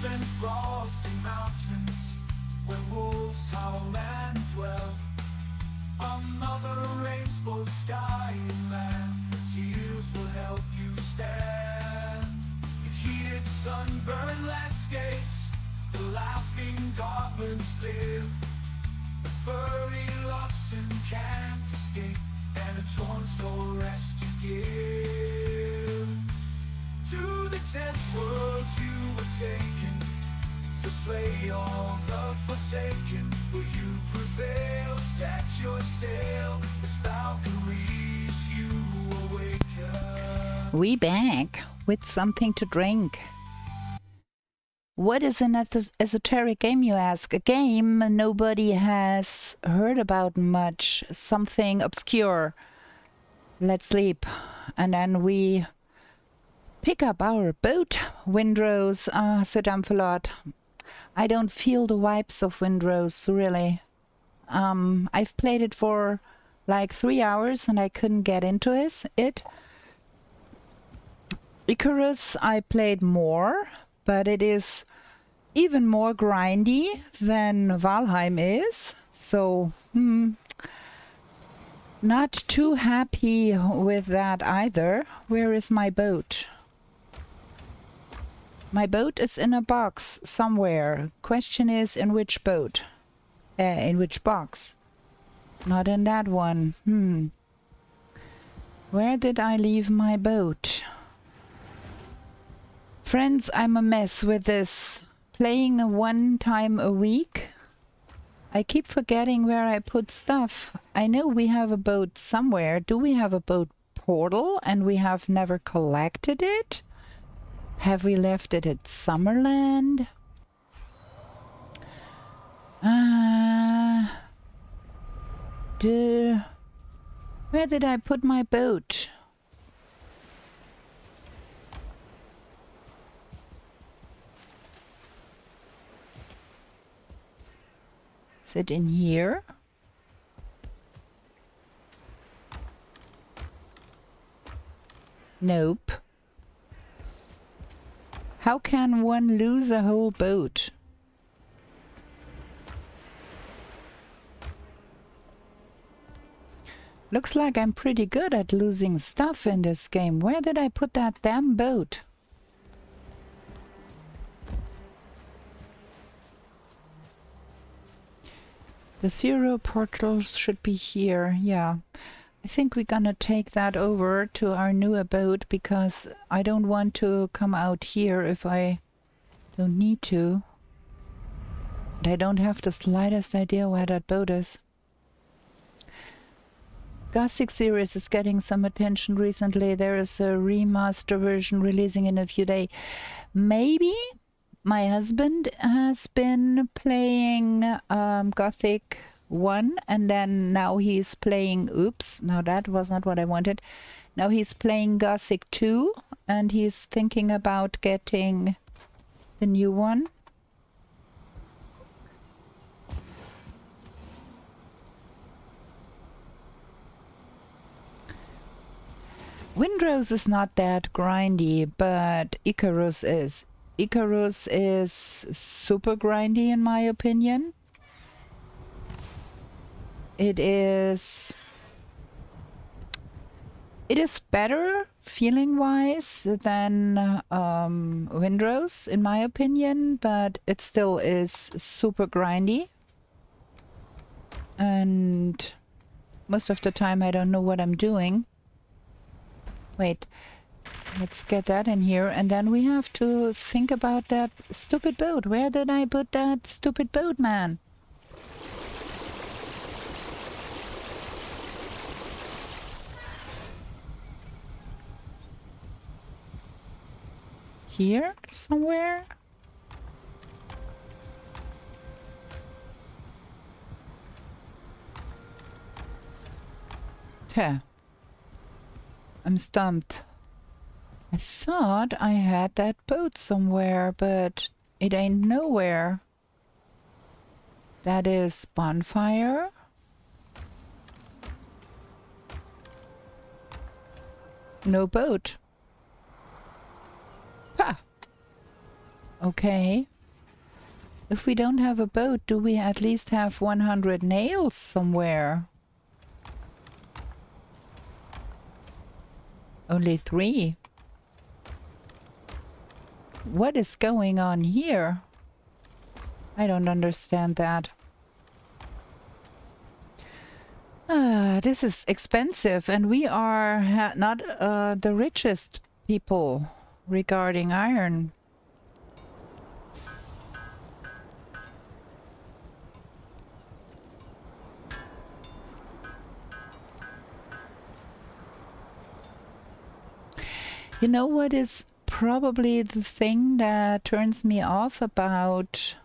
And frosty mountains, where wolves howl and dwell. Another rains both sky and land, the tears will help you stand. In heated sunburned landscapes, the laughing goblins live. The furry oxen can't escape, and a torn soul rest you give. To the 10th world you were taken, to slay all the forsaken. Will you prevail? Set your sail, as Valkyries you awaken. We back with something to drink. What is an esoteric game, you ask? A game nobody has heard about much. Something obscure. Let's sleep. And then we pick up our boat. Windrose, so damn a lot. I don't feel the vibes of Windrose, really. I've played it for like 3 hours and I couldn't get into it. Icarus I played more, but it is even more grindy than Valheim is. So, not too happy with that either. Where is my boat? My boat is in a box somewhere. Question is, in which boat? In which box? Not in that one. Where did I leave my boat? Friends, I'm a mess with this. Playing 1 time a week. I keep forgetting where I put stuff. I know we have a boat somewhere. Do we have a boat portal and we have never collected it? Have we left it at Summerland? Where did I put my boat? Is it in here? Nope. How can one lose a whole boat? Looks like I'm pretty good at losing stuff in this game. Where did I put that damn boat? The 0 portal should be here, yeah. I think we're gonna take that over to our new abode because I don't want to come out here if I don't need to. but I don't have the slightest idea where that boat is. Gothic series is getting some attention recently. There is a remaster version releasing in a few days. Maybe my husband has been playing Gothic 1, and then now he's playing, oops, no, that was not what I wanted. Now he's playing Gothic 2, and he's thinking about getting the new one. Windrose is not that grindy, but Icarus is. Icarus is super grindy in my opinion. It is better feeling-wise than Windrose in my opinion, but it still is super grindy. And most of the time I don't know what I'm doing. Wait, let's get that in here, and then we have to think about that stupid boat. Where did I put that stupid boat, man? Here somewhere? Huh. I'm stumped. I thought I had that boat somewhere, but it ain't nowhere. That is bonfire. No boat. Ha! Okay. If we don't have a boat, do we at least have 100 nails somewhere? Only 3. What is going on here? I don't understand that. This is expensive, and we are not the richest people regarding iron. You know what is probably the thing that turns me off about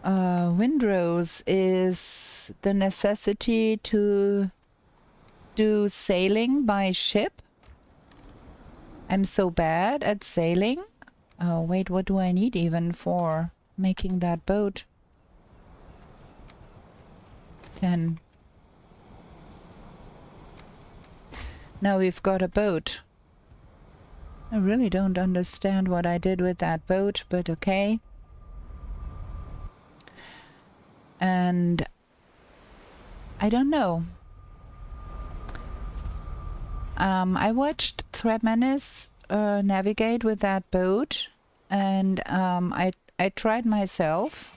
Windrose is the necessity to do sailing by ship. I'm so bad at sailing. Oh wait, what do I need even for making that boat? 10. Now we've got a boat. I really don't understand what I did with that boat, but okay. And I don't know. I watched Thread Menace navigate with that boat, and I tried myself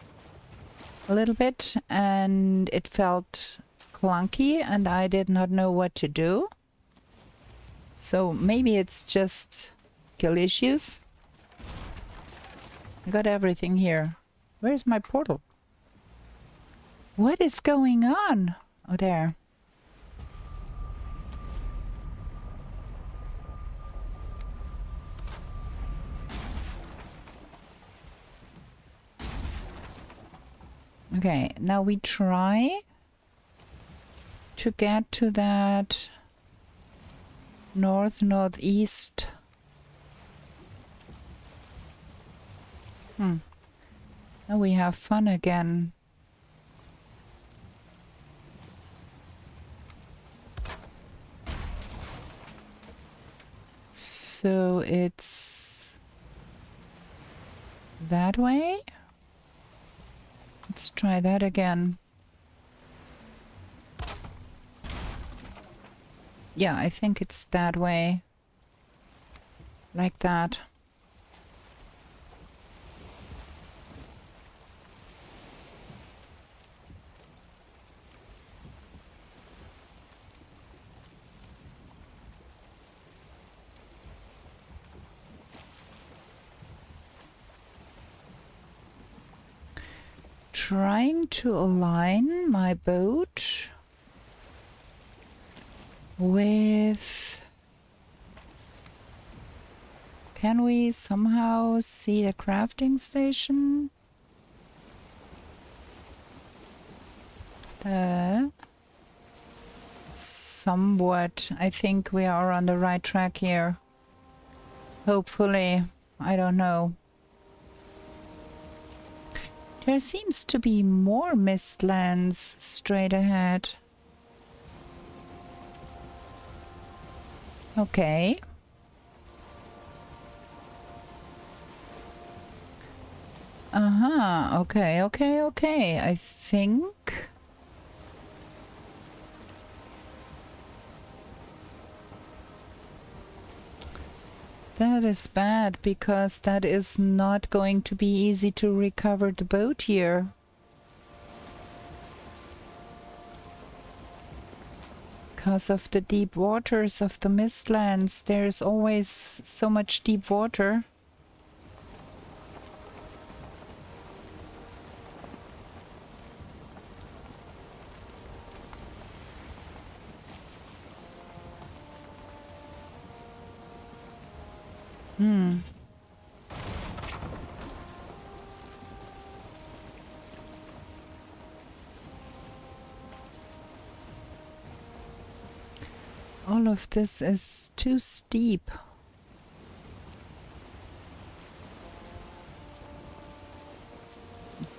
a little bit, and it felt clunky, and I did not know what to do. So maybe it's just skill issues. I got everything here. Where's my portal? What is going on? Oh, there. Okay, now we try to get to that northeast. Now we have fun again. So it's that way. Let's try that again. Yeah, I think it's that way. Like that. trying to align my boat with... Can we somehow see the crafting station? Somewhat. I think we are on the right track here. Hopefully. I don't know. There seems to be more mistlands straight ahead. Okay. Uh-huh. Okay, okay, okay. I think... That is bad, because that is not going to be easy to recover the boat here. Because of the deep waters of the mistlands, there's always so much deep water. All of this is too steep.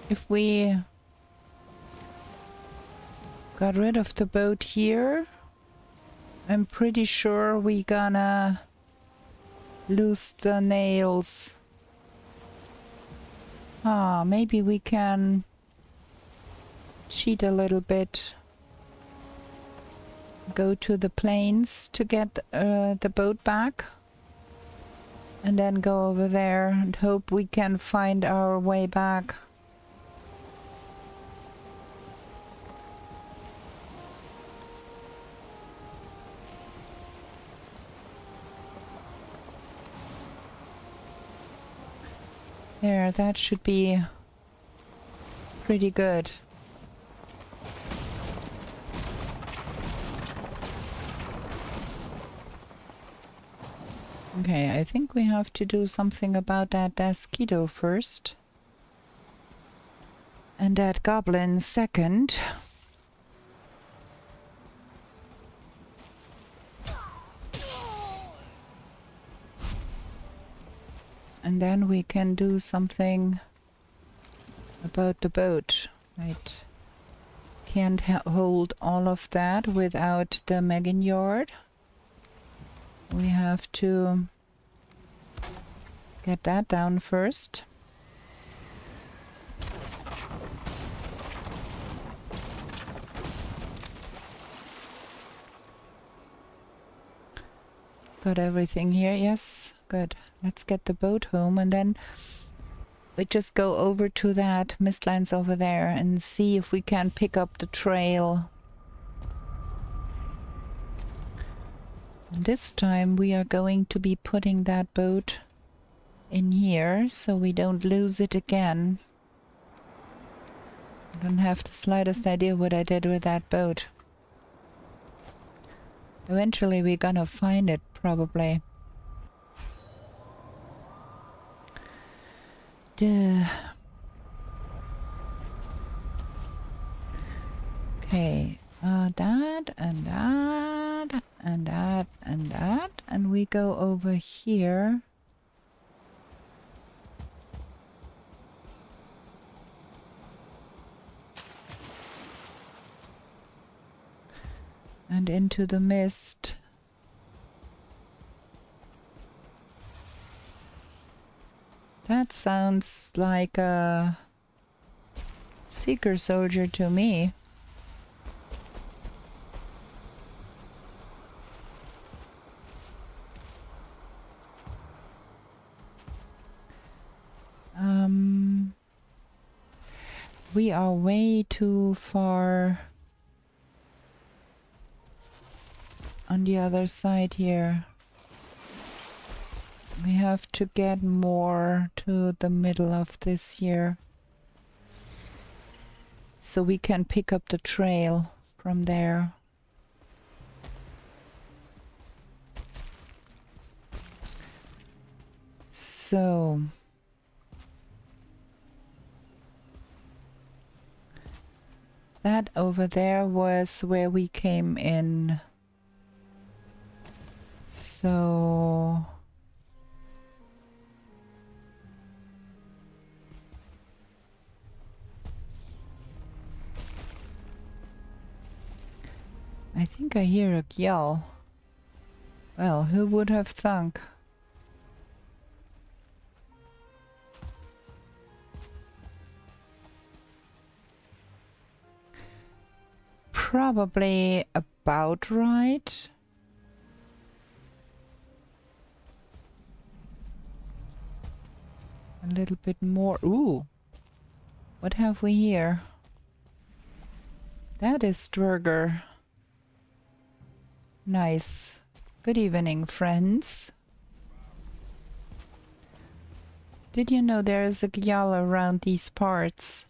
If we got rid of the boat here, I'm pretty sure we gonna lose the nails. Ah, maybe we can cheat a little bit. Go to the plains to get the boat back. And then go over there and hope we can find our way back. There, that should be pretty good. Okay, I think we have to do something about that mosquito first. And that goblin second. And then we can do something about the boat. Right. Can't hold all of that without the Megan yard. We have to get that down first. Got everything here, yes, good. Let's get the boat home and then we just go over to that mistlands over there and see if we can pick up the trail. And this time we are going to be putting that boat in here so we don't lose it again. I don't have the slightest idea what I did with that boat. Eventually we're gonna find it, probably. Okay, that and that and that and that, and we go over here. And into the mist. That sounds like a seeker soldier to me. We are way too far on the other side here. We have to get more to the middle of this here. so we can pick up the trail from there. So that over there was where we came in. So I think I hear a yell. Well, who would have thunk? Probably about right. A little bit more. Ooh. What have we here? That is Dwerger. Nice. Good evening, friends. Did you know there is a gyal around these parts?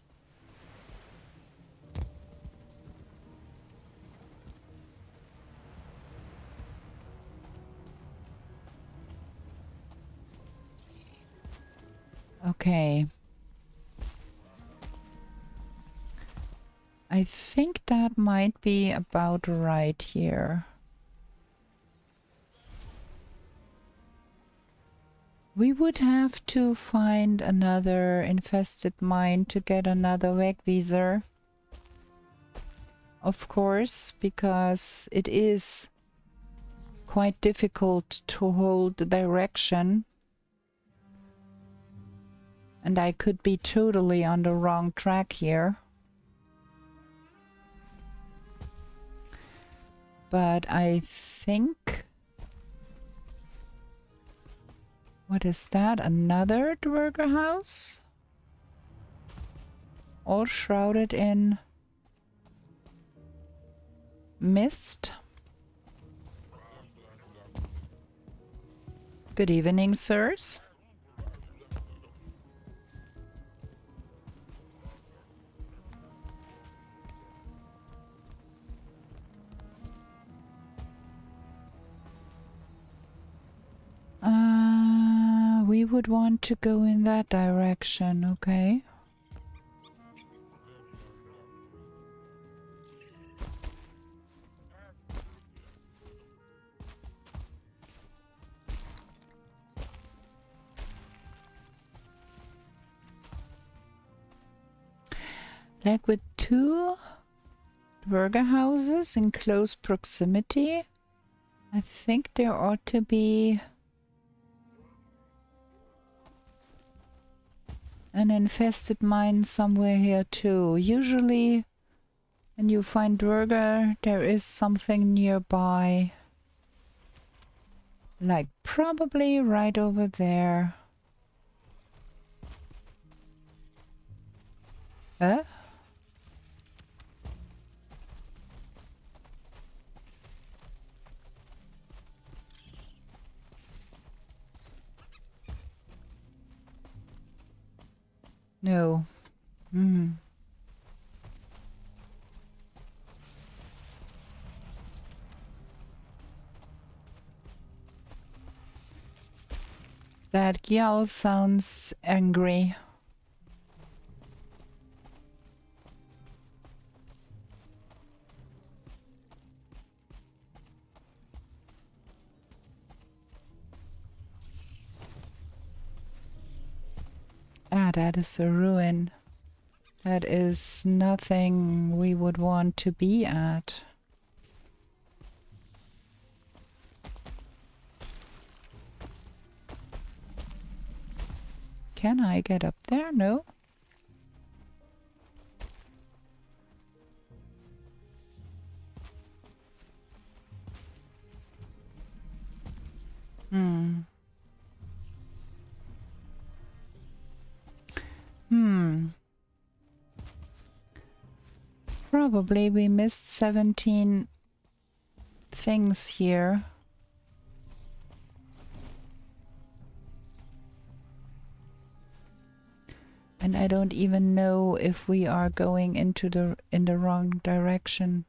Okay. I think that might be about right here. We would have to find another infested mine to get another Wegweiser. Of course, because it is quite difficult to hold the direction. And I could be totally on the wrong track here. But I think... What is that? Another Dwerger house? All shrouded in mist. Good evening, sirs. We would want to go in that direction, okay? Like with two Dwerger houses in close proximity, I think there ought to be an infested mine somewhere here too. Usually when you find Dwerger, there is something nearby. Like probably right over there. Huh? No. Hmm. That gyal sounds angry. Ah, that is a ruin. That is nothing we would want to be at. Can I get up there? No. Hmm. Probably we missed 17 things here. And I don't even know if we are going in the wrong direction.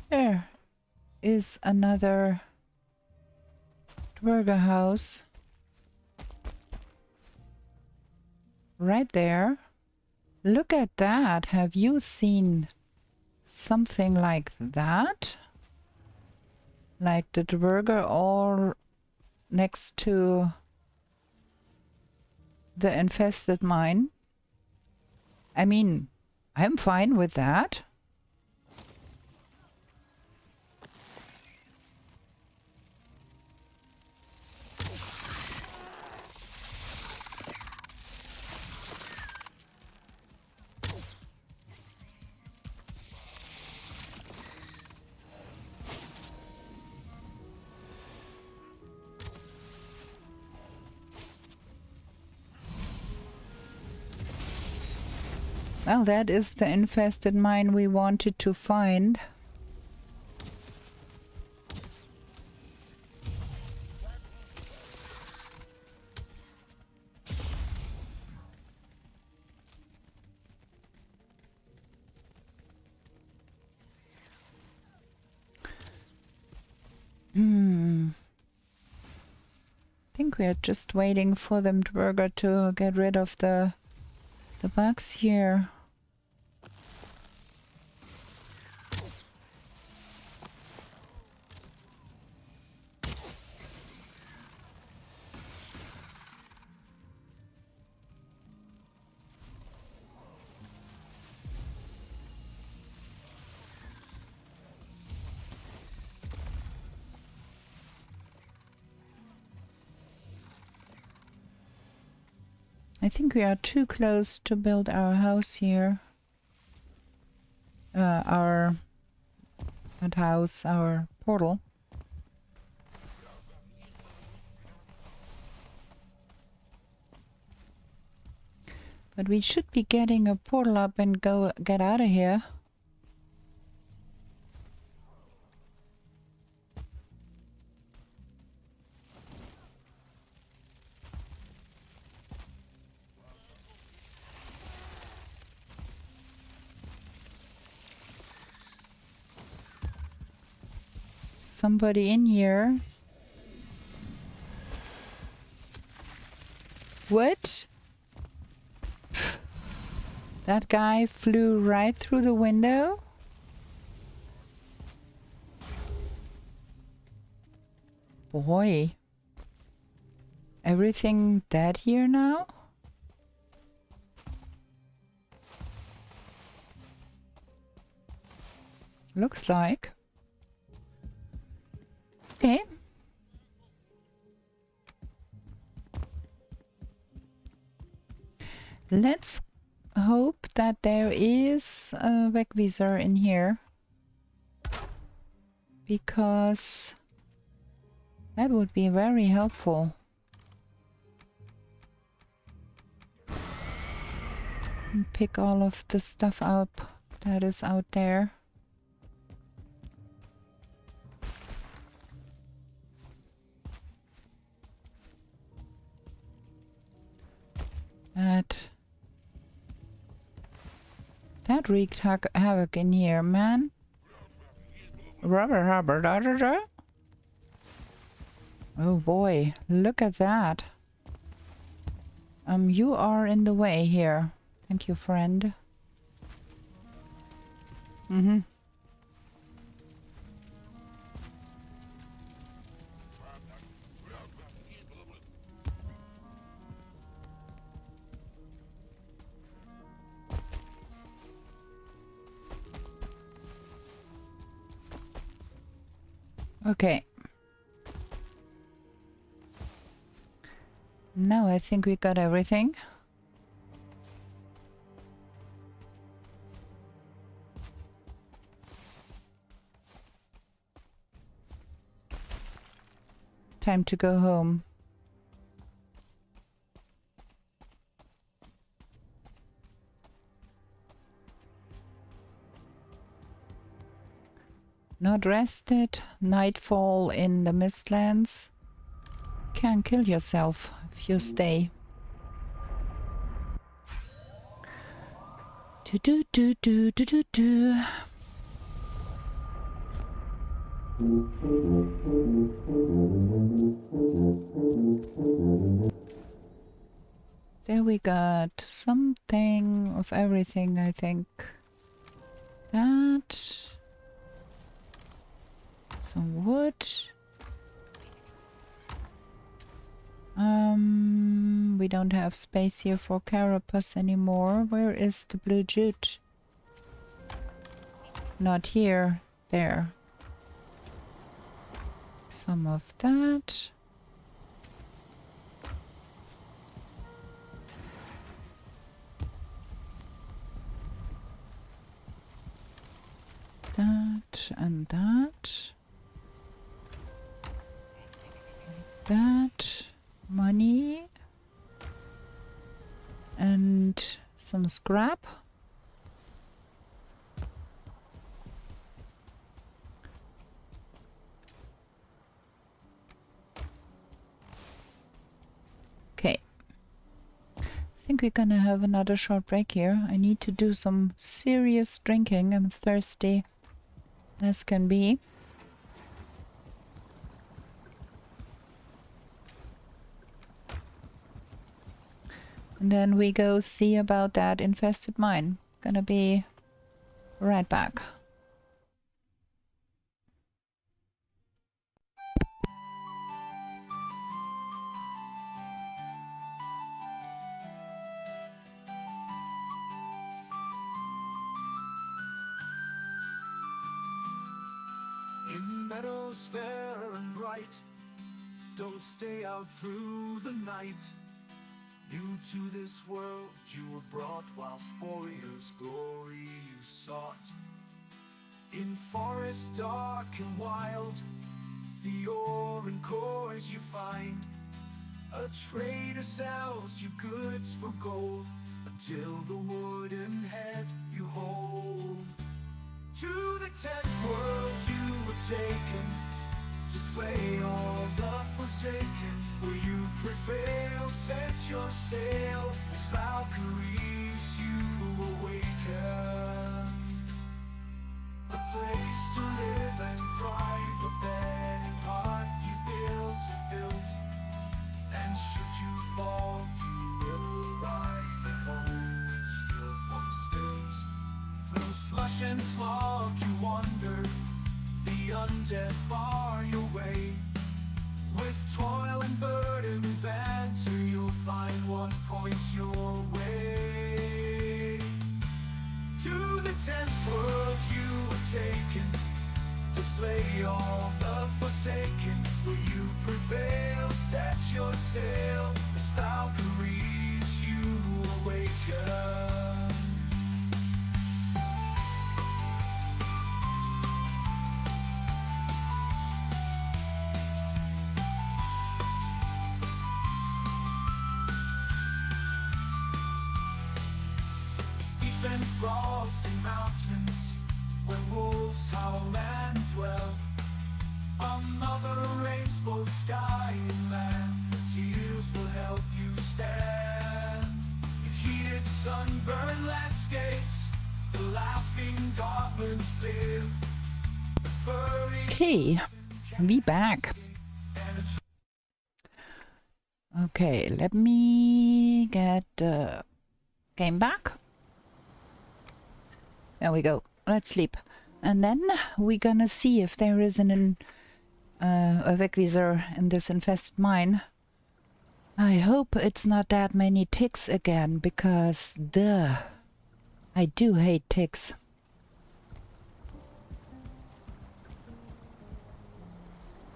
There is another burger house. Right there. Look at that. Have you seen something like that? Like the burger all next to the infested mine? I mean, I'm fine with that. Well, that is the infested mine we wanted to find. I think we are just waiting for the burger to get rid of the bugs here. I think we are too close to build our house here. Our portal. But we should be getting a portal up and get out of here. Somebody in here. What? That guy flew right through the window? Boy. Everything dead here now? Looks like. Okay. Let's hope that there is a Wegweiser in here, because that would be very helpful. And pick all of the stuff up that is out there. That wreaked havoc in here, man. Oh boy, look at that. You are in the way here. Thank you, friend. Okay. Now I think we got everything. Time to go home. Not rested, nightfall in the Mistlands. Can kill yourself if you stay. Do do do do do do do. There we got something of everything, I think. That. Some wood. We don't have space here for carapace anymore. Where is the blue jute? Not here. There. Some of that. That and that. That. Money. And some scrap. Okay. I think we're gonna have another short break here. I need to do some serious drinking. I'm thirsty as can be. And then we go see about that infested mine. Gonna be right back. In meadows fair and bright, don't stay out through the night. New to this world you were brought, whilst warriors' glory you sought. In forests dark and wild, the ore and cores you find. A trader sells you goods for gold, until the wooden head you hold. To the 10th world you were taken, to slay all the forsaken. Will you prevail? Set your sail, as Valkyries you awaken. A place to live and thrive, a bed and hearth you built. And should you fall, you will arrive at home with skill upon skills. Through slush and slog you wander, the undead bar your way. With toil and burden and banter, you'll find what points your way. To the 10th world you were taken, to slay all the forsaken. Will you prevail? Set your sail, as Valkyries you awaken. And frosty mountains, where wolves howl and dwell. Another rains both sky and land. Tears will help you stand. In heated sunburned landscapes, the laughing goblins live. Okay, we back. Okay, let me get the game back. There we go. Let's sleep. And then we're gonna see if there is a Wegweiser in this infested mine. I hope it's not that many ticks again, because duh, I do hate ticks.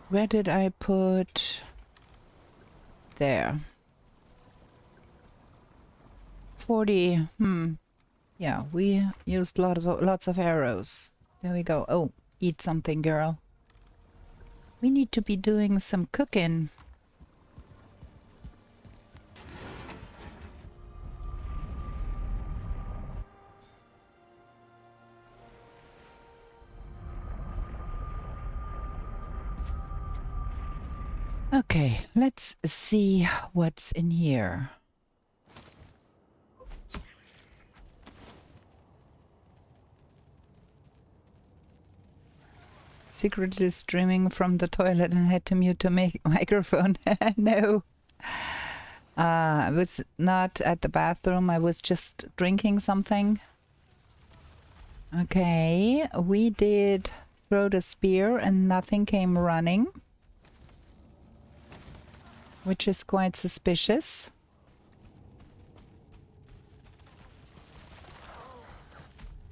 Where did I put? There. 40. Yeah, we used lots of arrows. There we go. Oh, eat something, girl. We need to be doing some cooking. Okay, let's see what's in here. Secretly streaming from the toilet and had to mute the microphone. No. I was not at the bathroom. I was just drinking something. Okay, we did throw the spear and nothing came running, which is quite suspicious.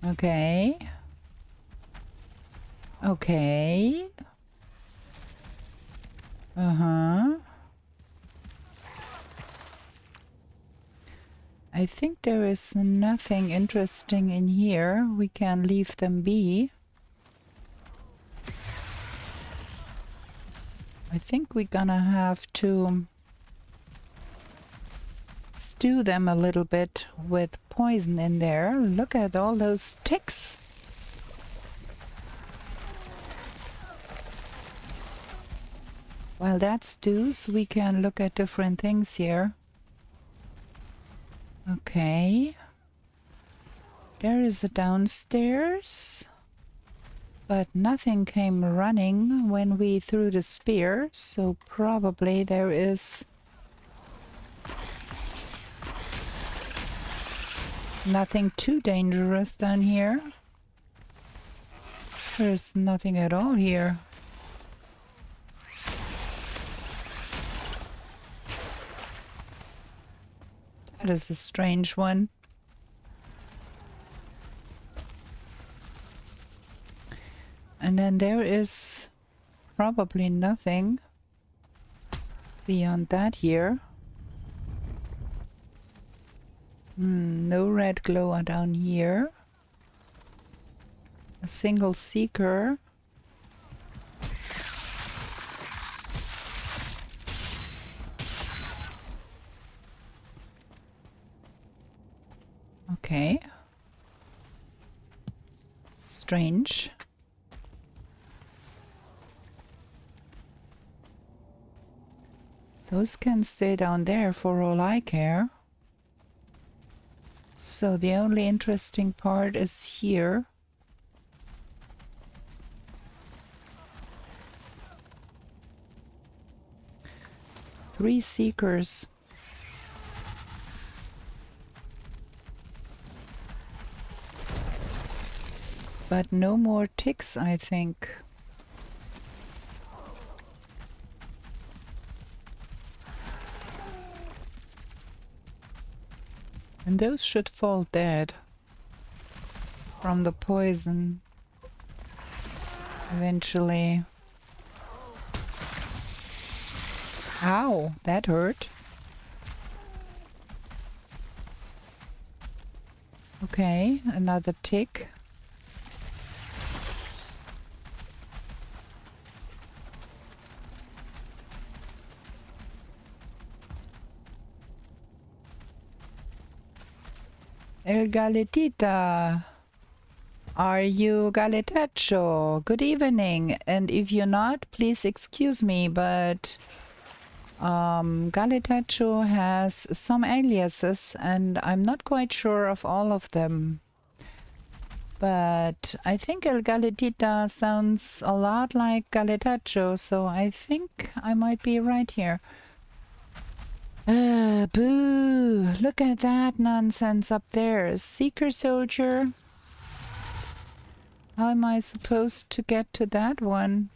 Okay. Okay. Uh-huh. I think there is nothing interesting in here. We can leave them be. I think we're gonna have to stew them a little bit with poison in there. Look at all those ticks. While that stews, we can look at different things here. Okay. There is a downstairs, but nothing came running when we threw the spear, so probably there is nothing too dangerous down here. There's nothing at all here. That is a strange one. And then there is probably nothing beyond that here. No red glow down here. A single seeker. Okay. Strange. Those can stay down there for all I care. So the only interesting part is here. Three seekers. But no more ticks, I think. And those should fall dead from the poison eventually. Ow, that hurt. Okay, another tick. El Galetita, are you Galetacho? Good evening, and if you're not, please excuse me, but Galetacho has some aliases, and I'm not quite sure of all of them. But I think El Galetita sounds a lot like Galetacho, so I think I might be right here. Boo! Look at that nonsense up there. Seeker soldier. How am I supposed to get to that one?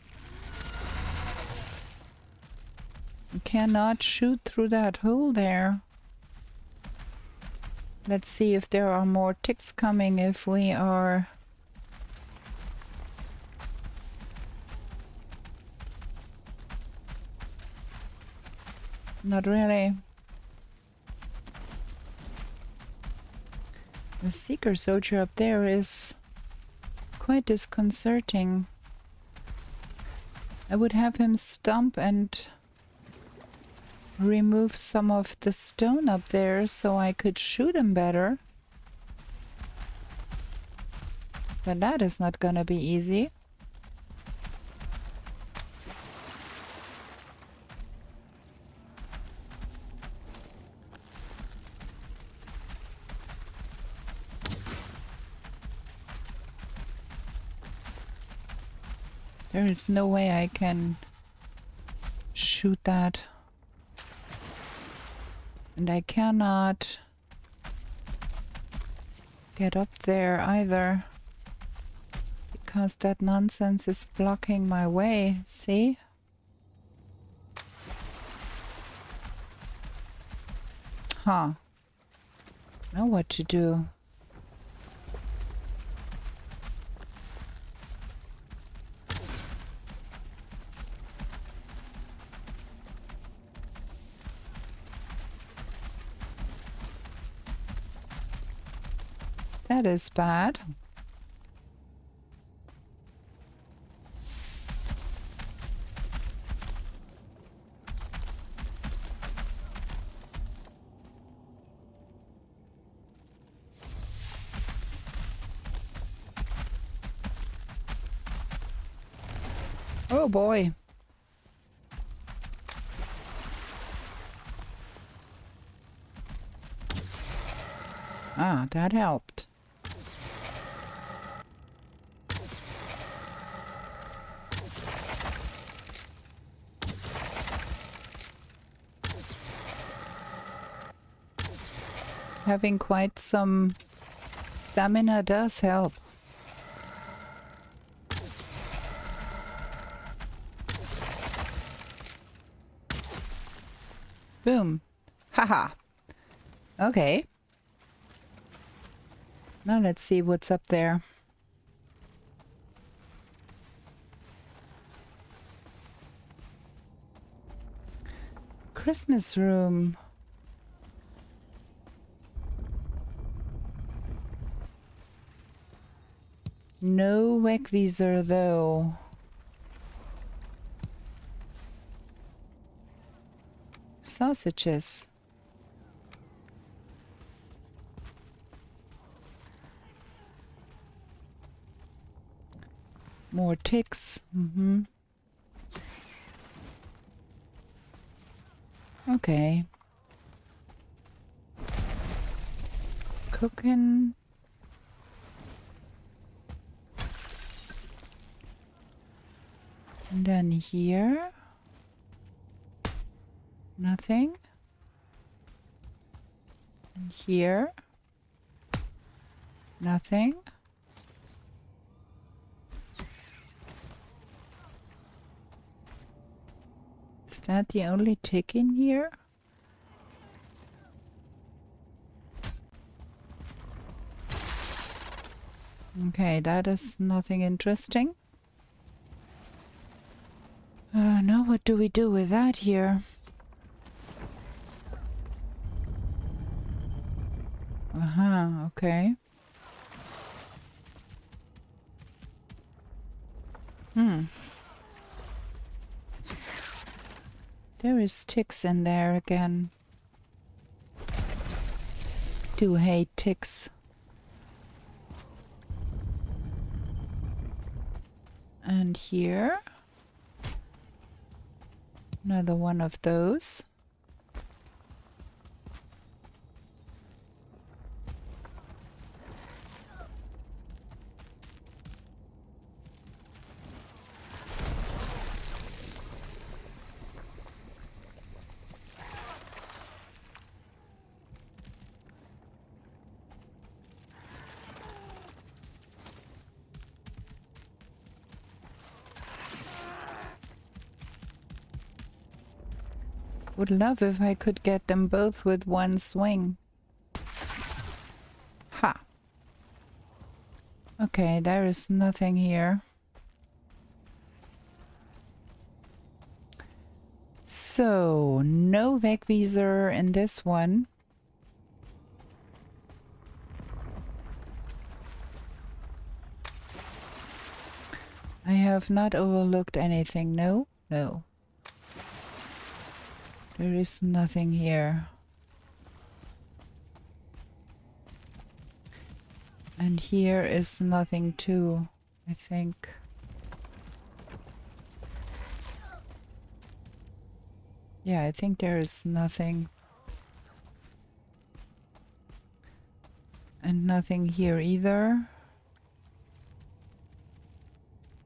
I cannot shoot through that hole there. Let's see if there are more ticks coming if we are... Not really. The seeker soldier up there is quite disconcerting. I would have him stomp and remove some of the stone up there so I could shoot him better. But that is not gonna be easy. There is no way I can shoot that. And I cannot get up there either, because that nonsense is blocking my way, see? Huh. Know what to do. That is bad. Oh boy. Ah, that helped. Having quite some stamina does help. Boom. Haha. Okay. Now let's see what's up there. Christmas room. No Wegweiser though. Sausages. More ticks. Okay. Cooking. And then here. Nothing. And here. Nothing. Is that the only tick in here? Okay, that is nothing interesting. Now what do we do with that here? Okay. There is ticks in there again. Do hate ticks. And here, another one of those. Would love if I could get them both with one swing. Ha! Okay, there is nothing here. So, no Wegweiser in this one. I have not overlooked anything, no? No. There is nothing here. And here is nothing too, I think. Yeah, I think there is nothing. And nothing here either.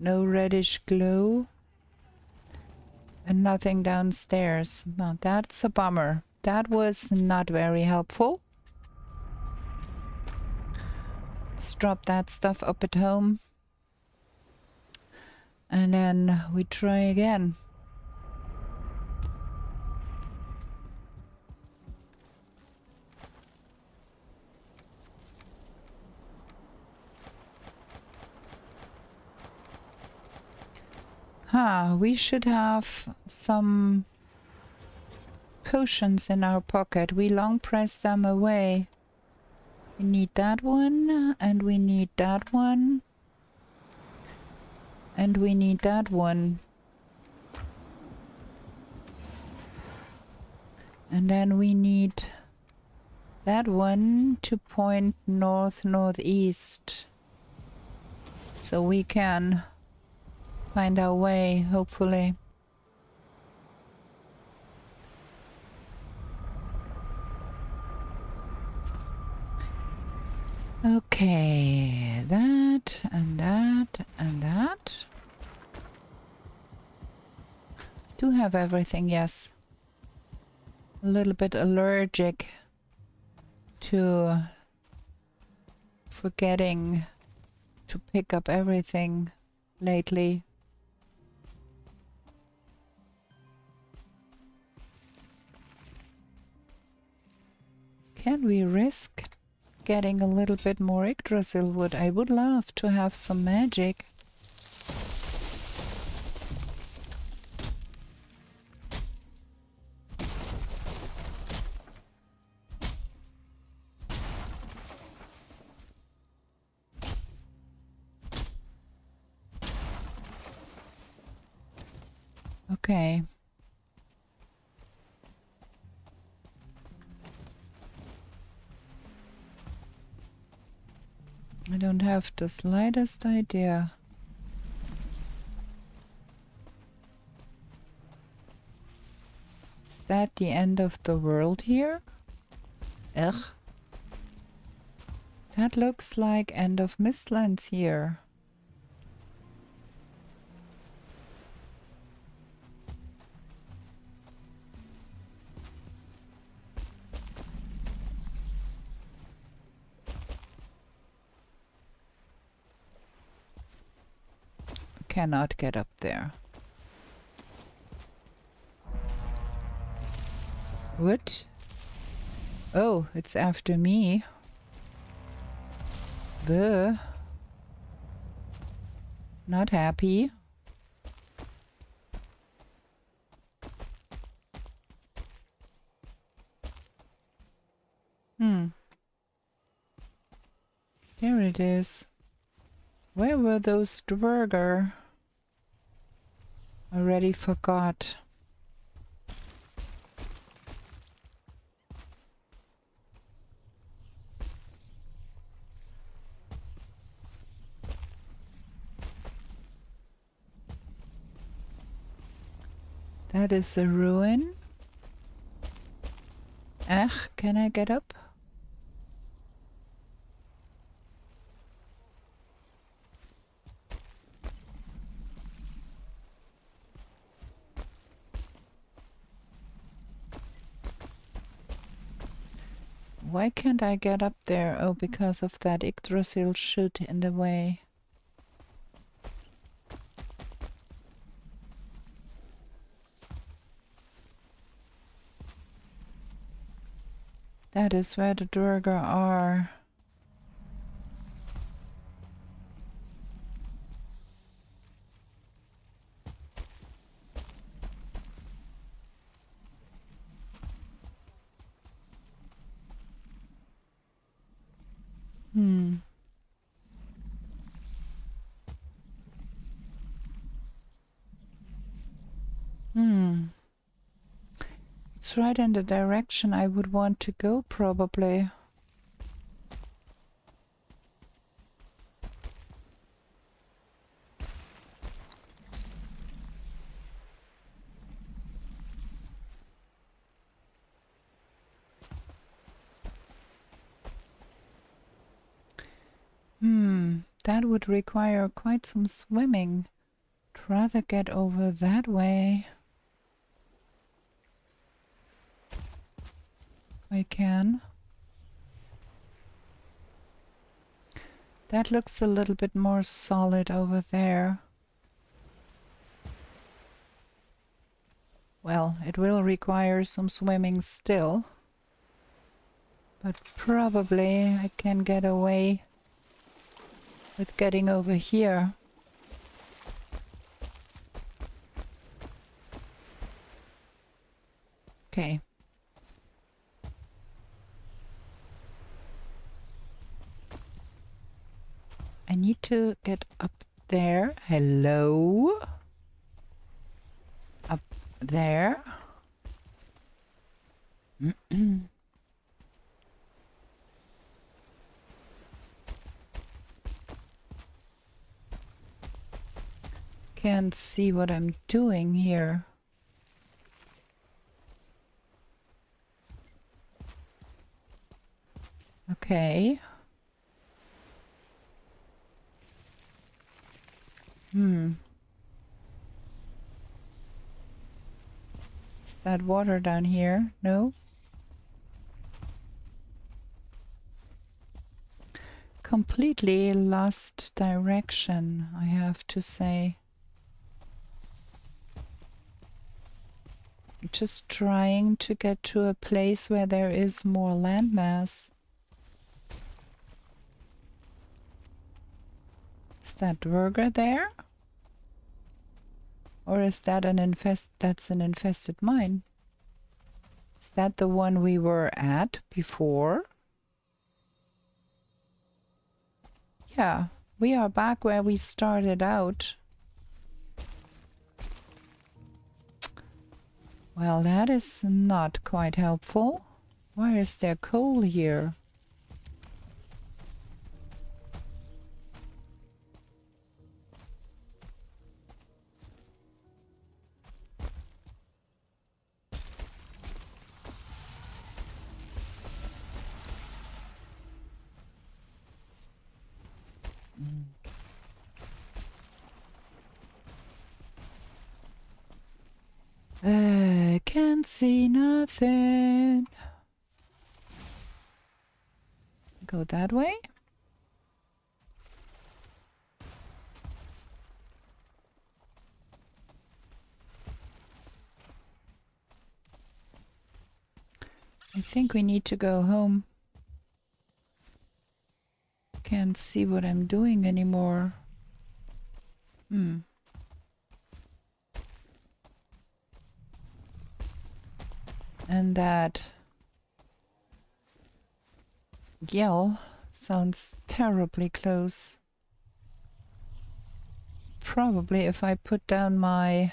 No reddish glow. And nothing downstairs. Now that's a bummer. That was not very helpful. Let's drop that stuff up at home. And then we try again. We should have some potions in our pocket. We long pressed them away. We need that one, and we need that one. And we need that one. And then we need that one to point north-northeast. So we can find our way, hopefully. Okay, that and that and that. Do have everything, yes. A little bit allergic to forgetting to pick up everything lately. Can we risk getting a little bit more Yggdrasil wood? I would love to have some magic. Okay. I don't have the slightest idea. Is that the end of the world here? Ugh. That looks like end of Mistlands here. Cannot get up there. What? Oh, it's after me. Buh. Not happy. There it is. Where were those Dwerger? Already forgot. That is a ruin. Can I get up? Why can't I get up there? Oh, because of that Yggdrasil shoot in the way. That is where the Dwerger are. It's right in the direction I would want to go, probably. that would require quite some swimming. I'd rather get over that way. If I can. That looks a little bit more solid over there. Well, it will require some swimming still. But probably I can get away with getting over here. Okay. I need to get up there. Hello? Up there. Can't see what I'm doing here. Okay. Is that water down here? No? Completely lost direction, I have to say. Just trying to get to a place where there is more landmass. Is that Dwerger there? Or is that that's an infested mine? Is that the one we were at before? Yeah, we are back where we started out. Well, that is not quite helpful. Why is there coal here? I can't see nothing. Go that way? I think we need to go home. Can't see what I'm doing anymore. And that yell sounds terribly close. Probably if I put down my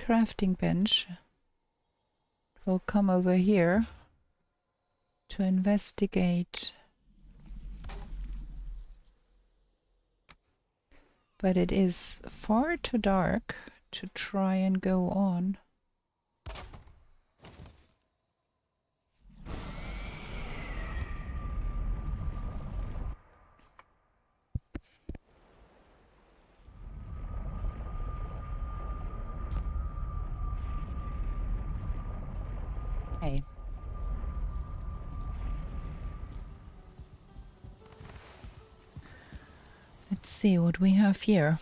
crafting bench, it will come over here to investigate. But it is far too dark to try and go on. Okay. Let's see what we have here.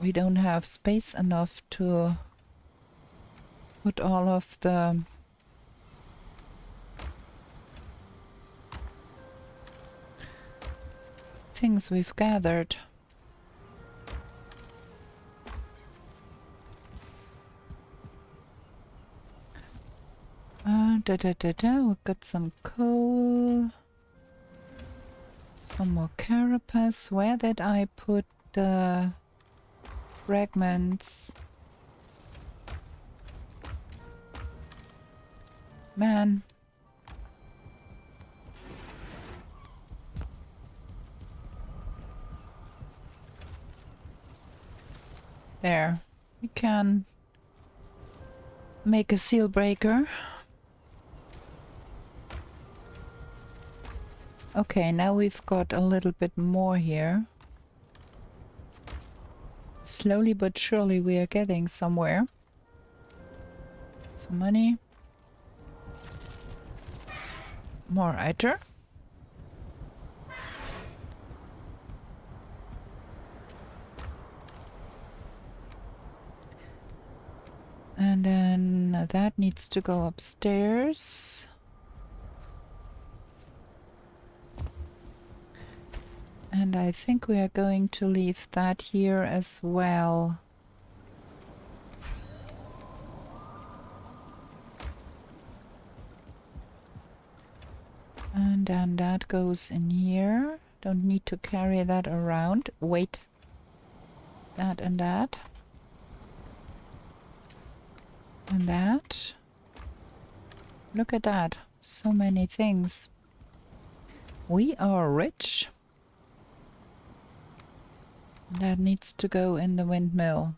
We don't have space enough to put all of the things we've gathered. We've got some coal. Some more carapace. Where did I put the fragments? Man. There. We can make a seal breaker. Okay, now we've got a little bit more here. Slowly but surely we are getting somewhere. Some money. More Eiter. And then that needs to go upstairs. And I think we are going to leave that here as well. And then that goes in here. Don't need to carry that around. Wait. That and that. And that. Look at that. So many things. We are rich. That needs to go in the windmill.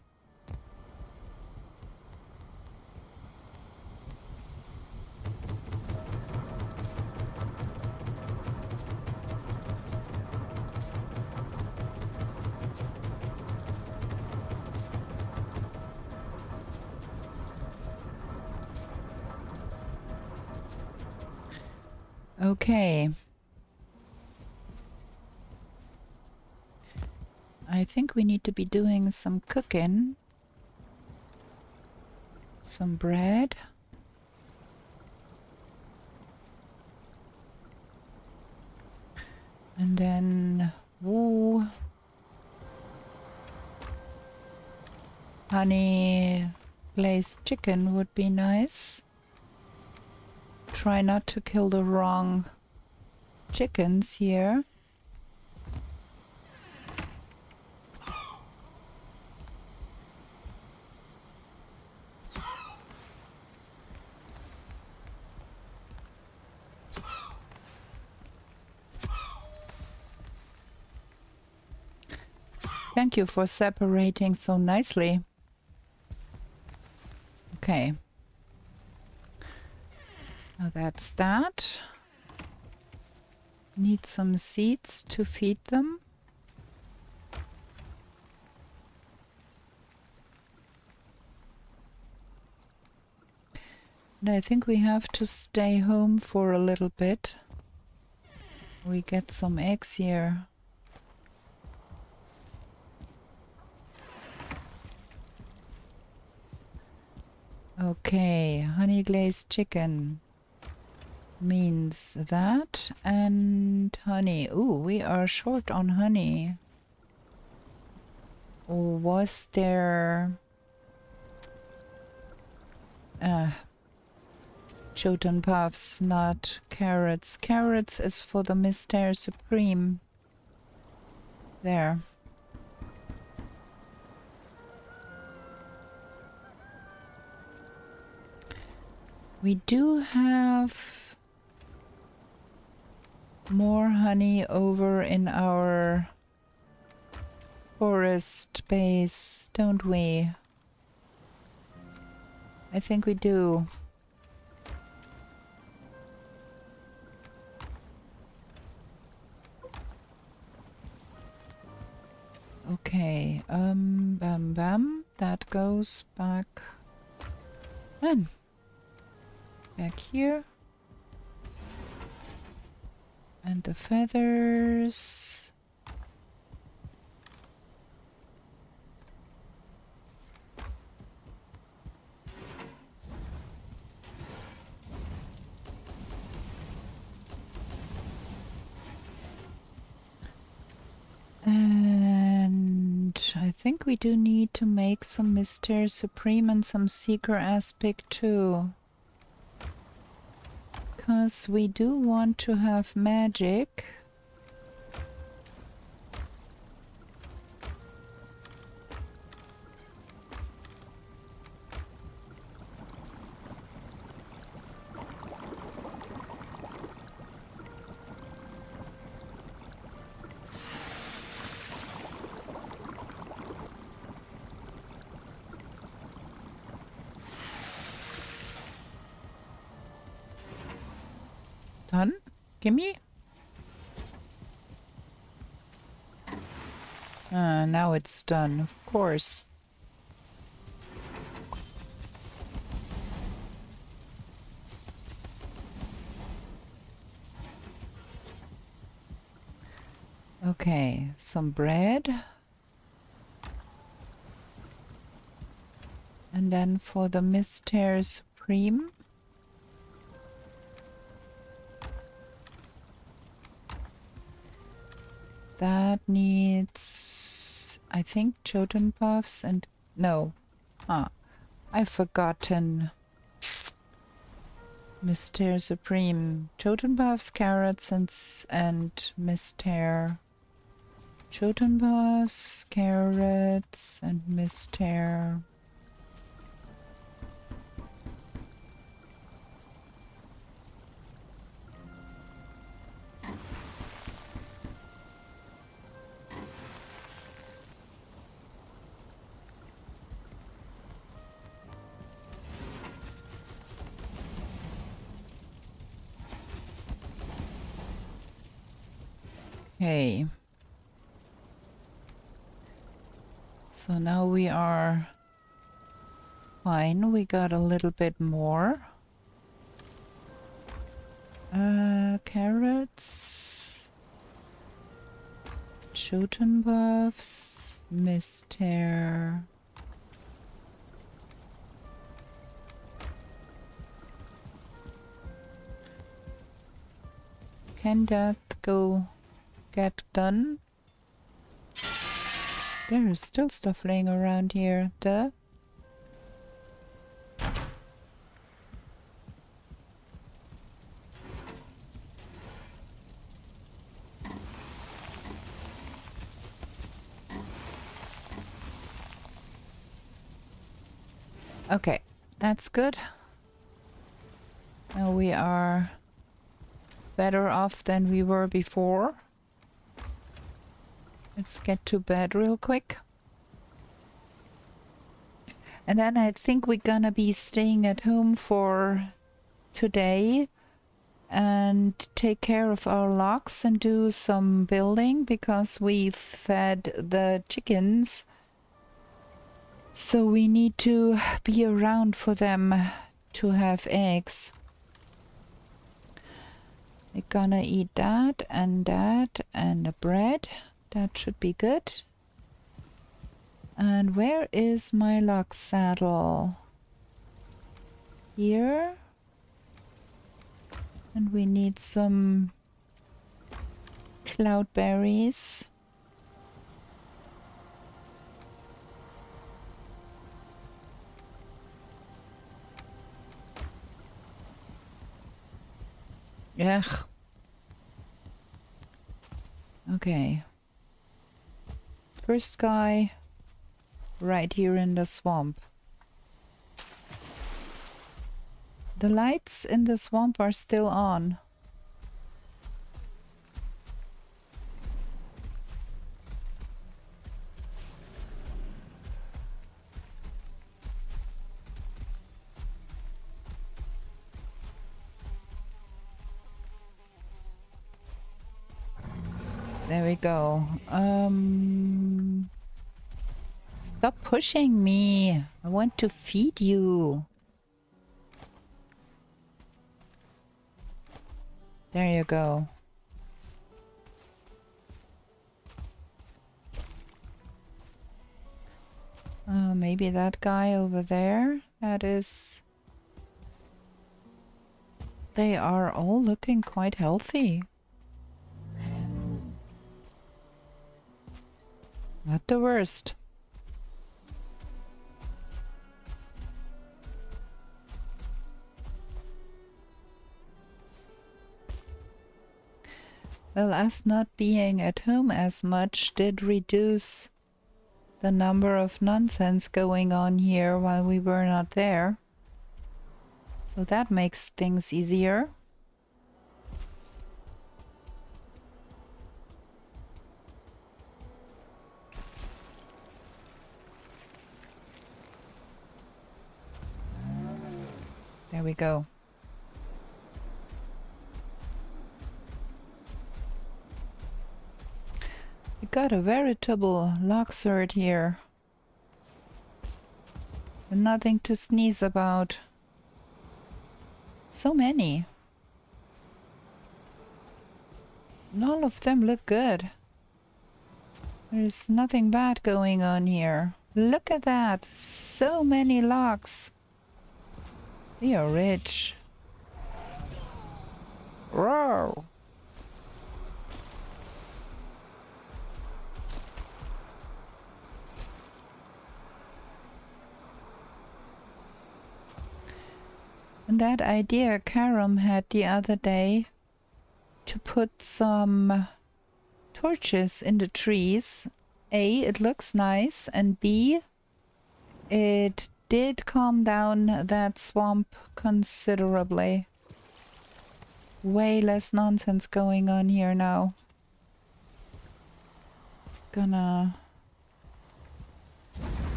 Okay. I think we need to be doing some cooking. Some bread. And then, ooh, honey glazed chicken would be nice. Try not to kill the wrong chickens here. Thank you for separating so nicely. Okay. Now that's that. Need some seeds to feed them. And I think we have to stay home for a little bit. We get some eggs here. Okay, honey glazed chicken means that, and honey. Ooh, we are short on honey. Or was there Jotun puffs, not carrots. Carrots is for the Mystère Supreme. There. We do have more honey over in our forest base, don't we? I think we do. Okay, bam bam, that goes back in. Back here. And the feathers. And I think we do need to make some Mystère Supreme and some Seeker Aspect too. Because we do want to have magic. Done? Gimme? Now it's done, of course. Okay, some bread. And then for the Mystère Supreme. That needs, I think, Jotun buffs and... No. I've forgotten. Mystère Supreme. Jotun buffs, carrots, and Mystère. Jotun buffs, carrots, and Mystère. Okay. So now we are fine. We got a little bit more. Carrots. Jotun buffs. Mystère. Can that get done? There is still stuff laying around here. Duh. Okay, that's good. Now we are better off than we were before. Let's get to bed real quick. And then I think we're gonna be staying at home for today and take care of our logs and do some building because we fed the chickens. So we need to be around for them to have eggs. We're gonna eat that and the bread. That should be good. And where is my log saddle? Here. And we need some cloudberries. Ugh. Okay. First guy right here in the swamp. The lights in the swamp are still on. There we go. Stop pushing me. I want to feed you. There you go. Maybe that guy over there. That is... They are all looking quite healthy. Not the worst. Well, us not being at home as much did reduce the number of nonsense going on here while we were not there. So that makes things easier. There we go. We got a veritable locksword here. And nothing to sneeze about. So many. And all of them look good. There's nothing bad going on here. Look at that! So many locks! We are rich. Roar! And that idea Karam had the other day to put some torches in the trees. A, it looks nice, and B, it did calm down that swamp considerably. Way less nonsense going on here now. Gonna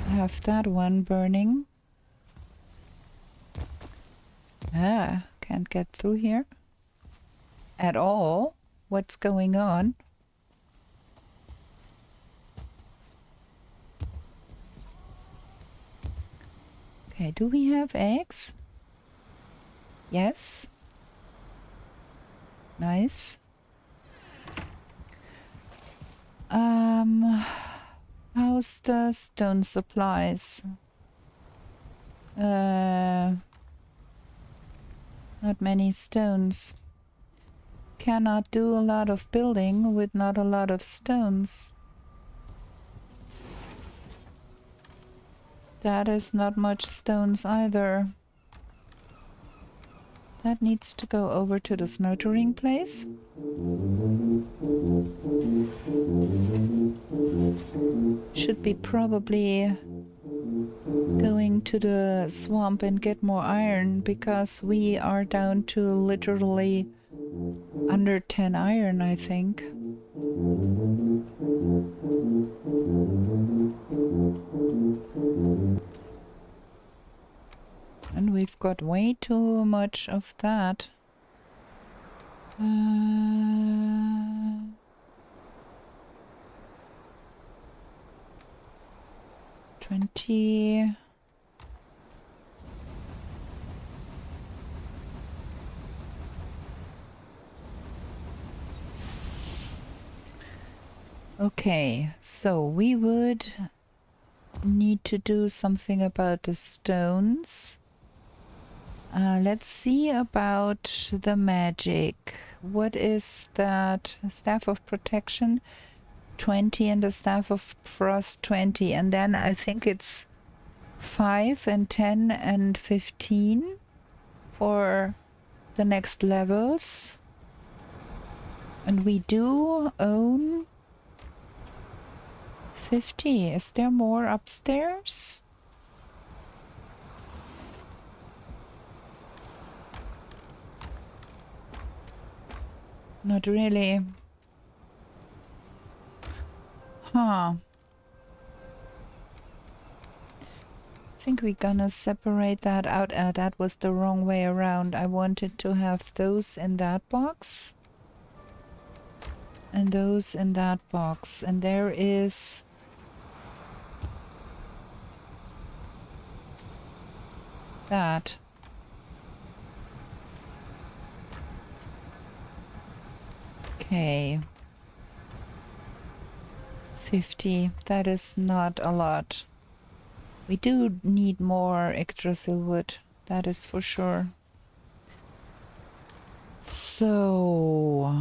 have that one burning. Ah, can't get through here at all. What's going on? Okay, do we have eggs? Yes. Nice. How's the stone supplies? Not many stones. Cannot do a lot of building with not a lot of stones. That is not much stones either. That needs to go over to the smeltering place. Should be probably going to the swamp and get more iron, because we are down to literally under 10 iron, I think. And we've got way too much of that. 20. Okay, so we would need to do something about the stones. Let's see about the magic. What is that? Staff of Protection 20 and the Staff of Frost 20. And then I think it's 5 and 10 and 15 for the next levels. And we do own 50. Is there more upstairs? Not really. Huh. I think we're gonna separate that out. That was the wrong way around. I wanted to have those in that box. And those in that box. And there is... that. Okay. 50. That is not a lot. We do need more Yggdrasil wood. That is for sure. So...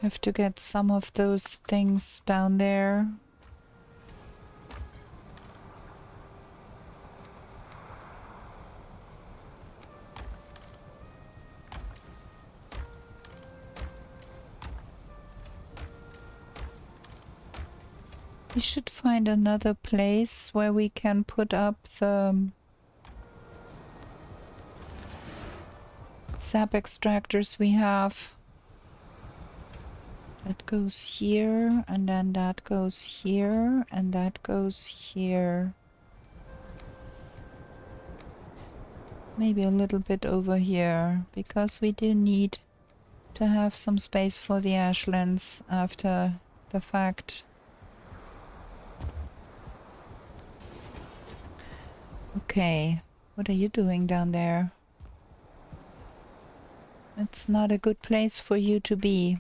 have to get some of those things down there. We should find another place where we can put up the sap extractors we have. That goes here, and then that goes here, and that goes here. Maybe a little bit over here, because we do need to have some space for the ashlands after the fact. Okay, what are you doing down there? It's not a good place for you to be.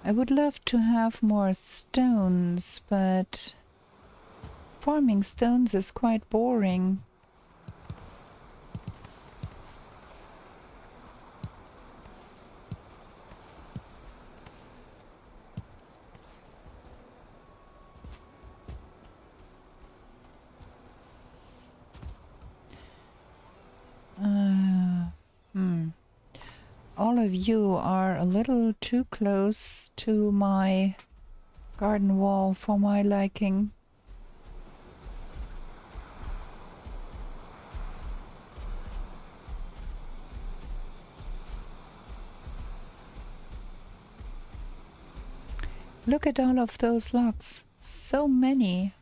I would love to have more stones, but farming stones is quite boring. All of you are a little too close to my garden wall for my liking. Look at all of those logs. So many.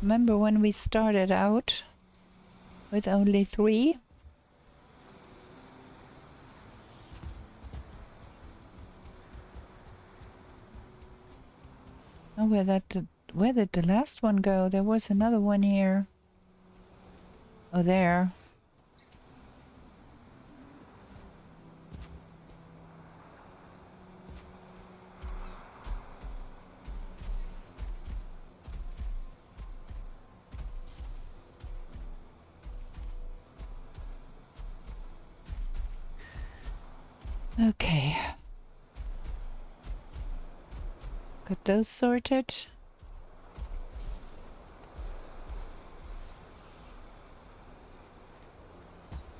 Remember when we started out with only 3? Oh, where did the last one go? There was another one here. Oh, there. Okay. Got those sorted.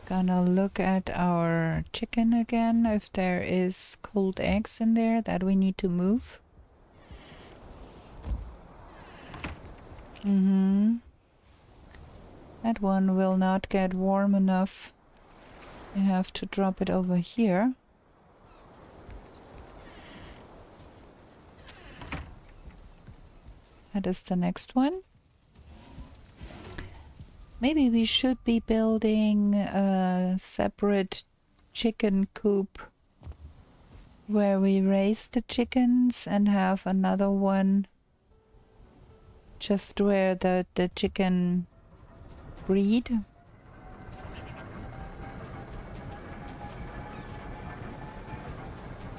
Gonna look at our chicken again, if there is cold eggs in there that we need to move. That one will not get warm enough. You have to drop it over here. That is the next one. Maybe we should be building a separate chicken coop where we raise the chickens and have another one just where the chicken breed.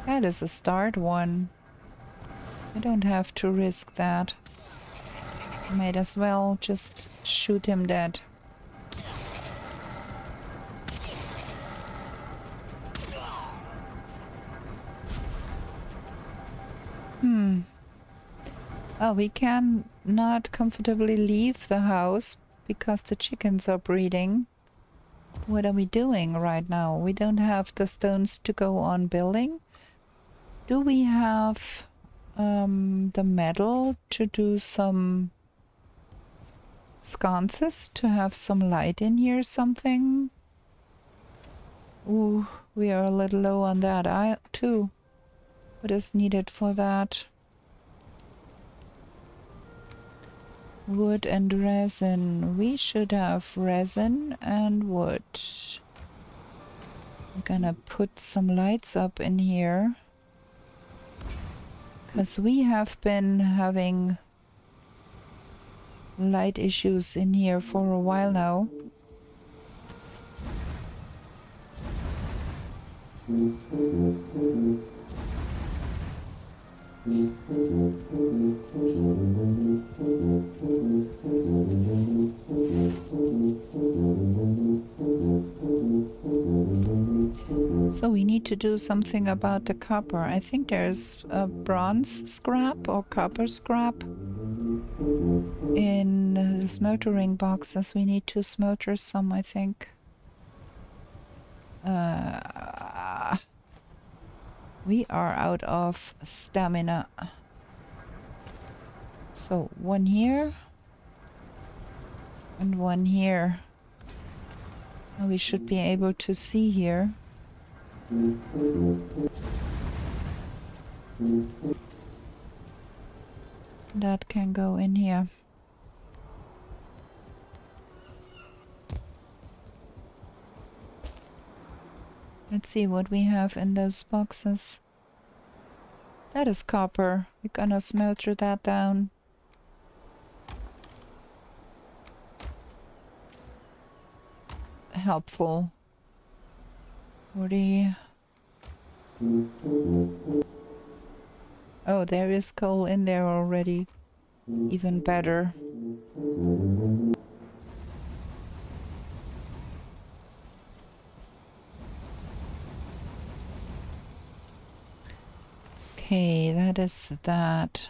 That is a start one. I don't have to risk that. Might as well just shoot him dead. Oh, we can not comfortably leave the house because the chickens are breeding. What are we doing right now? We don't have the stones to go on building. Do we have the metal to do some sconces, to have some light in here or something? Ooh, we are a little low on that too. What is needed for that? Wood and resin. We should have resin and wood. I'm gonna put some lights up in here, because we have been having light issues in here for a while now. So we need to do something about the copper. I think there's a bronze scrap or copper scrap in the smeltering boxes. We need to smelter some, I think. We are out of stamina. So one here and one here. Now we should be able to see here. That can go in here. Let's see what we have in those boxes. That is copper. We're gonna smelter that down. Helpful. 40. Oh, there is coal in there already. Even better. Okay, that is that.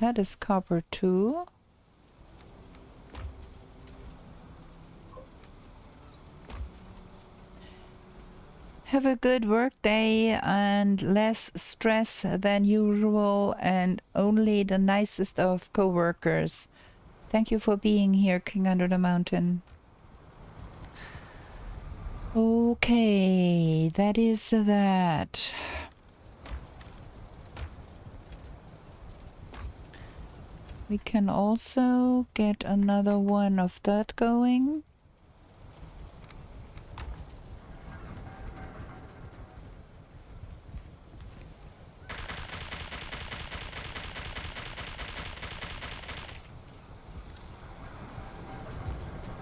That is copper too. Have a good work day and less stress than usual and only the nicest of co-workers. Thank you for being here, King Under the Mountain. Okay, that is that. We can also get another one of that going.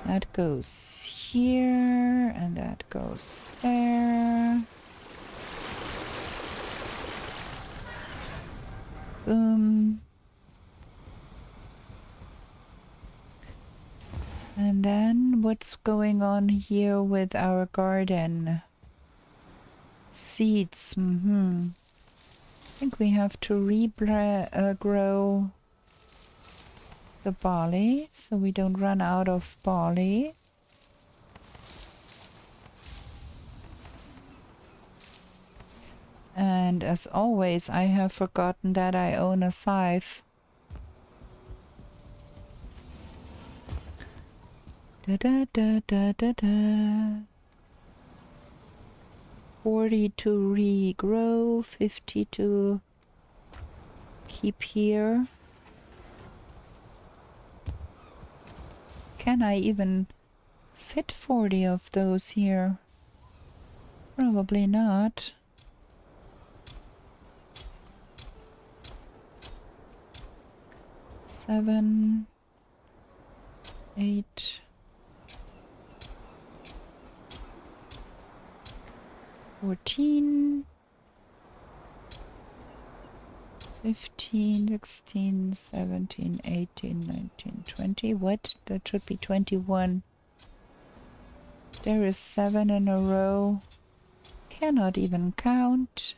That goes here, and that goes there. Boom. And then what's going on here with our garden? Seeds. I think we have to regrow the barley so we don't run out of barley. And as always, I have forgotten that I own a scythe. Da da da da da da. 40 to regrow, 50 to keep here. Can I even fit 40 of those here? Probably not. Seven, 8, 14, 15, 16, 17, 18, 19, 20. What? That should be 21. There is 7 in a row. Cannot even count.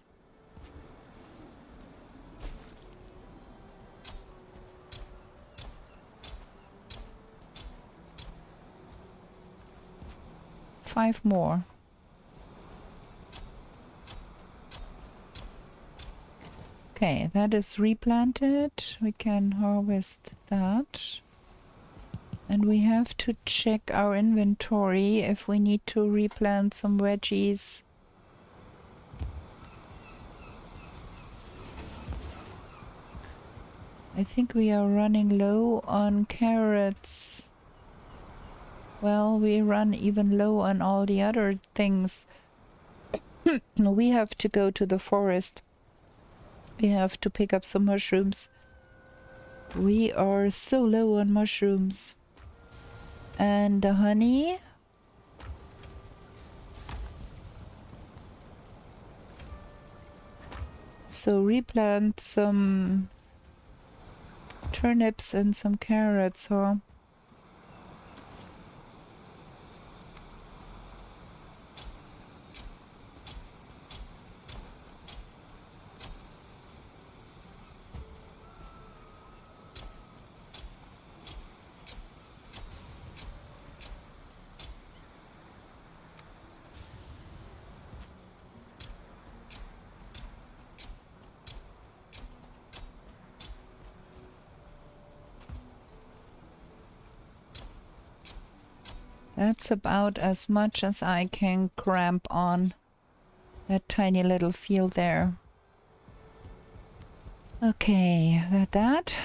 Five more. Okay, that is replanted. We can harvest that. And we have to check our inventory if we need to replant some veggies. I think we are running low on carrots. Well, we run even low on all the other things. We have to go to the forest. We have to pick up some mushrooms. We are so low on mushrooms. And the honey. So replant some turnips and some carrots, huh? That's about as much as I can cramp on that tiny little field there. Okay, that.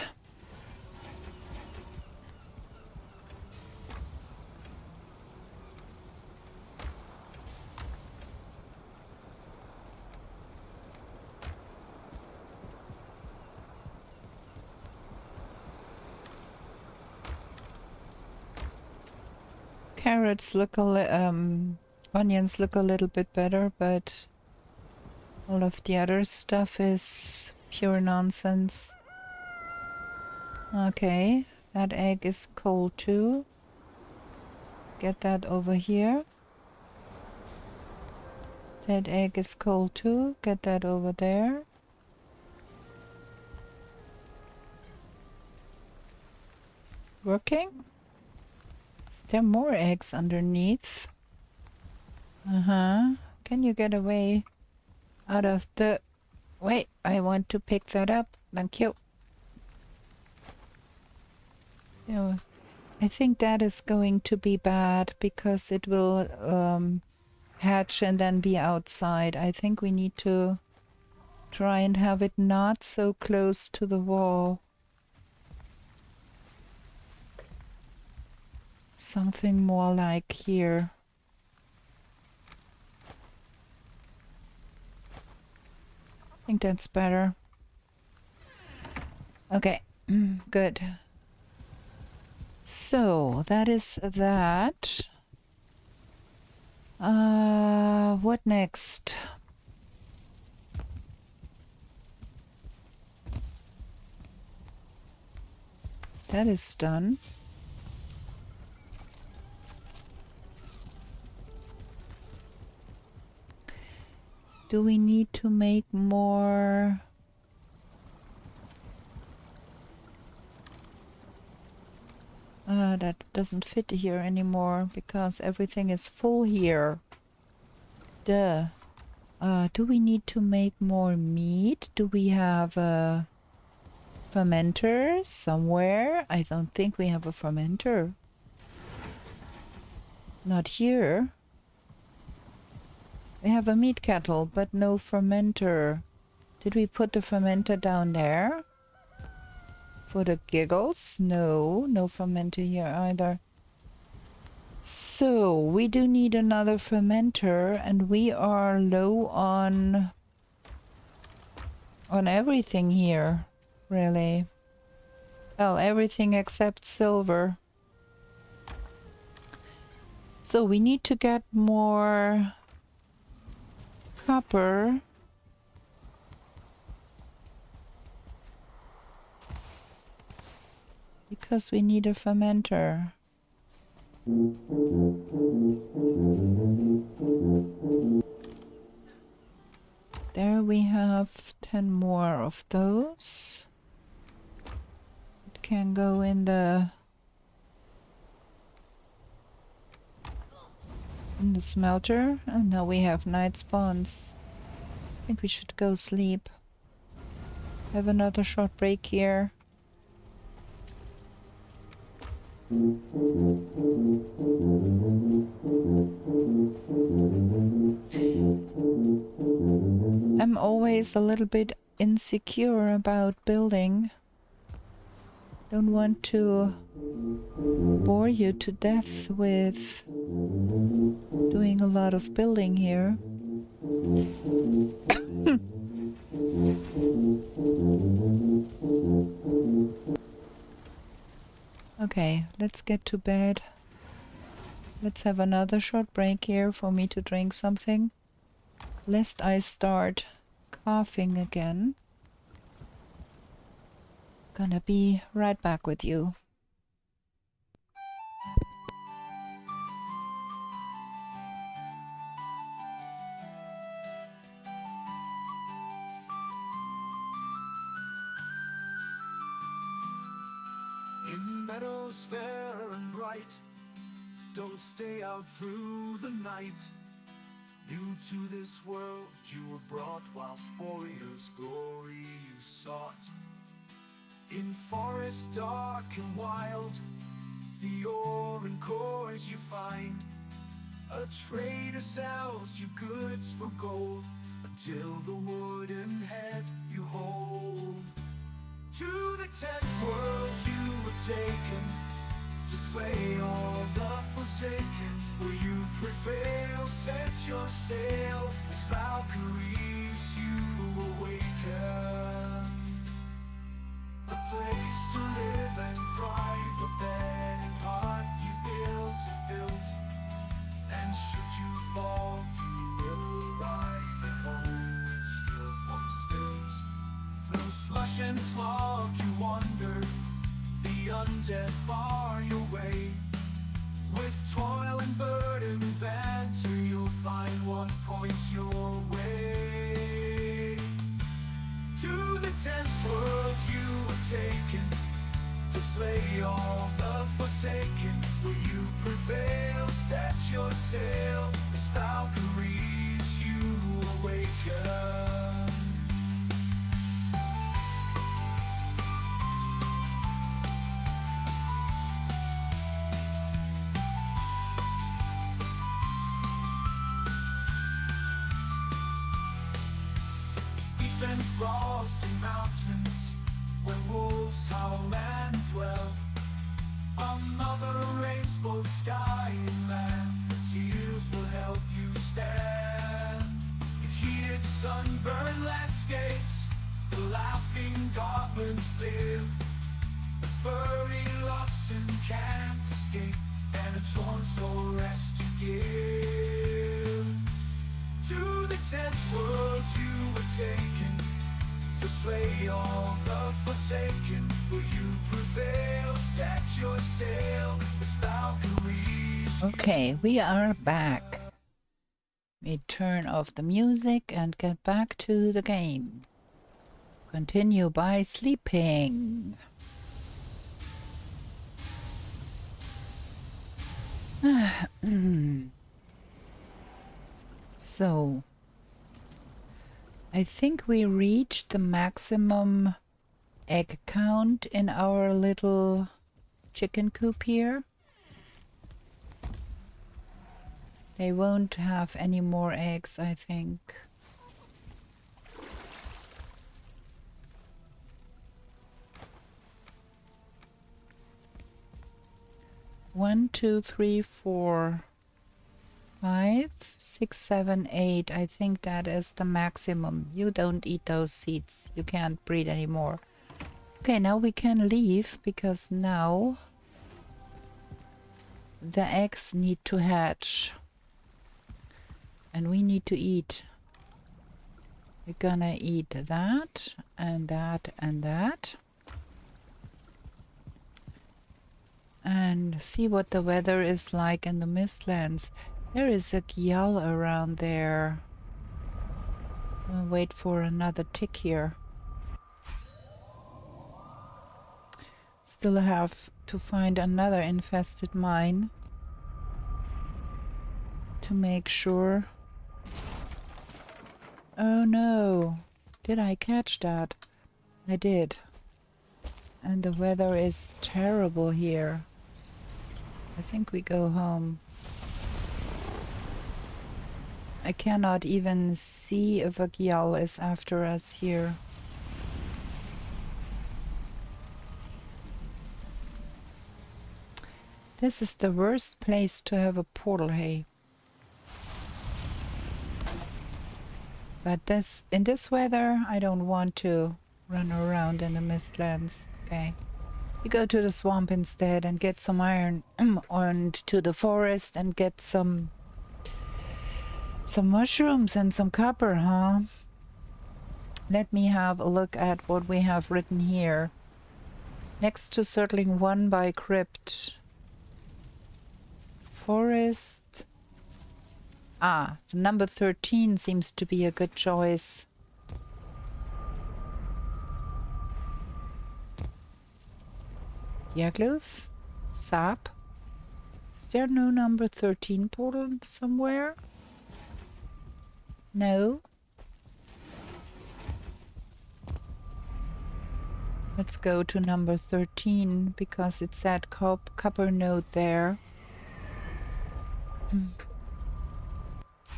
Carrots look onions look a little bit better, but all of the other stuff is pure nonsense. Okay, that egg is cold too. Get that over here. That egg is cold too. Get that over there. Working? Is there more eggs underneath? Can you get away out of the... Wait, I want to pick that up. Thank you. I think that is going to be bad because it will hatch and then be outside. I think we need to try and have it not so close to the wall. Something more like here. I think that's better. Okay, good. So that is that. What next? That is done. Do we need to make more? That doesn't fit here anymore because everything is full here. Duh. Do we need to make more meat? Do we have a fermenter somewhere? I don't think we have a fermenter. Not here. We have a meat kettle, but no fermenter. Did we put the fermenter down there? For the giggles? No, no fermenter here either. So, we do need another fermenter, and we are low on everything here, really. Well, everything except silver. So, we need to get more copper. Because we need a fermenter. There we have 10 more of those. It can go in the smelter. And now we have night spawns. I think we should go sleep. Have another short break here. I'm always a little bit insecure about building. Don't want to bore you to death with doing a lot of building here. Okay, let's get to bed. Let's have another short break here for me to drink something, lest I start coughing again. Gonna be right back with you. In meadows fair and bright, don't stay out through the night. New to this world you were brought, whilst warriors' glory you sought. In forests dark and wild, the ore and cores you find. A trader sells you goods for gold until the wooden head you hold. To the 10th world you were taken to slay all the forsaken. Will you prevail? Set your sail as Valkyries you awaken. A place to live and thrive, a bed and hearth you built. And should you fall, you will arrive at home with skill upon skills. Through slush and slog you wander, the undead bar your way. With toil and burden banter, you'll find what points your way. To the 10th world you were taken to slay all the forsaken. Will you prevail? Set your sail as Valkyries you awaken. Steep and frosty mountains where wolves howl and dwell. Another rains both sky and land. Tears will help you stand. In heated sunburned landscapes, the laughing goblins live. The furry oxen can't escape, and a torn soul rest you give. To the 10th world you were taken to slay all the forsaken. Will you prevail? Set your sail as Valkyries. Okay, we are back. We turn off the music and get back to the game. Continue by sleeping. So, I think we reached the maximum egg count in our little chicken coop here. They won't have any more eggs, I think. One, two, three, 4, 5, 6, 7, 8. I think that is the maximum. You don't eat those seeds. You can't breed anymore. Okay, now we can leave because now the eggs need to hatch. And we need to eat. We're gonna eat that and that and that. And see what the weather is like in the Mistlands. There is a gyal around there. I'll wait for another tick here. Still have to find another infested mine to make sure. Oh no! Did I catch that? I did. And the weather is terrible here. I think we go home. I cannot even see if a gyal is after us here. This is the worst place to have a portal, hey. But in this weather, I don't want to run around in the Mistlands. Okay. We go to the swamp instead and get some iron, and to the forest and get some mushrooms and some copper, huh? Let me have a look at what we have written here. Next to circling 1 by crypt. Forest. Ah, the number 13 seems to be a good choice. Yagluth? Sap? Is there no number 13 portal somewhere? No? Let's go to number 13 because it's that copper node there.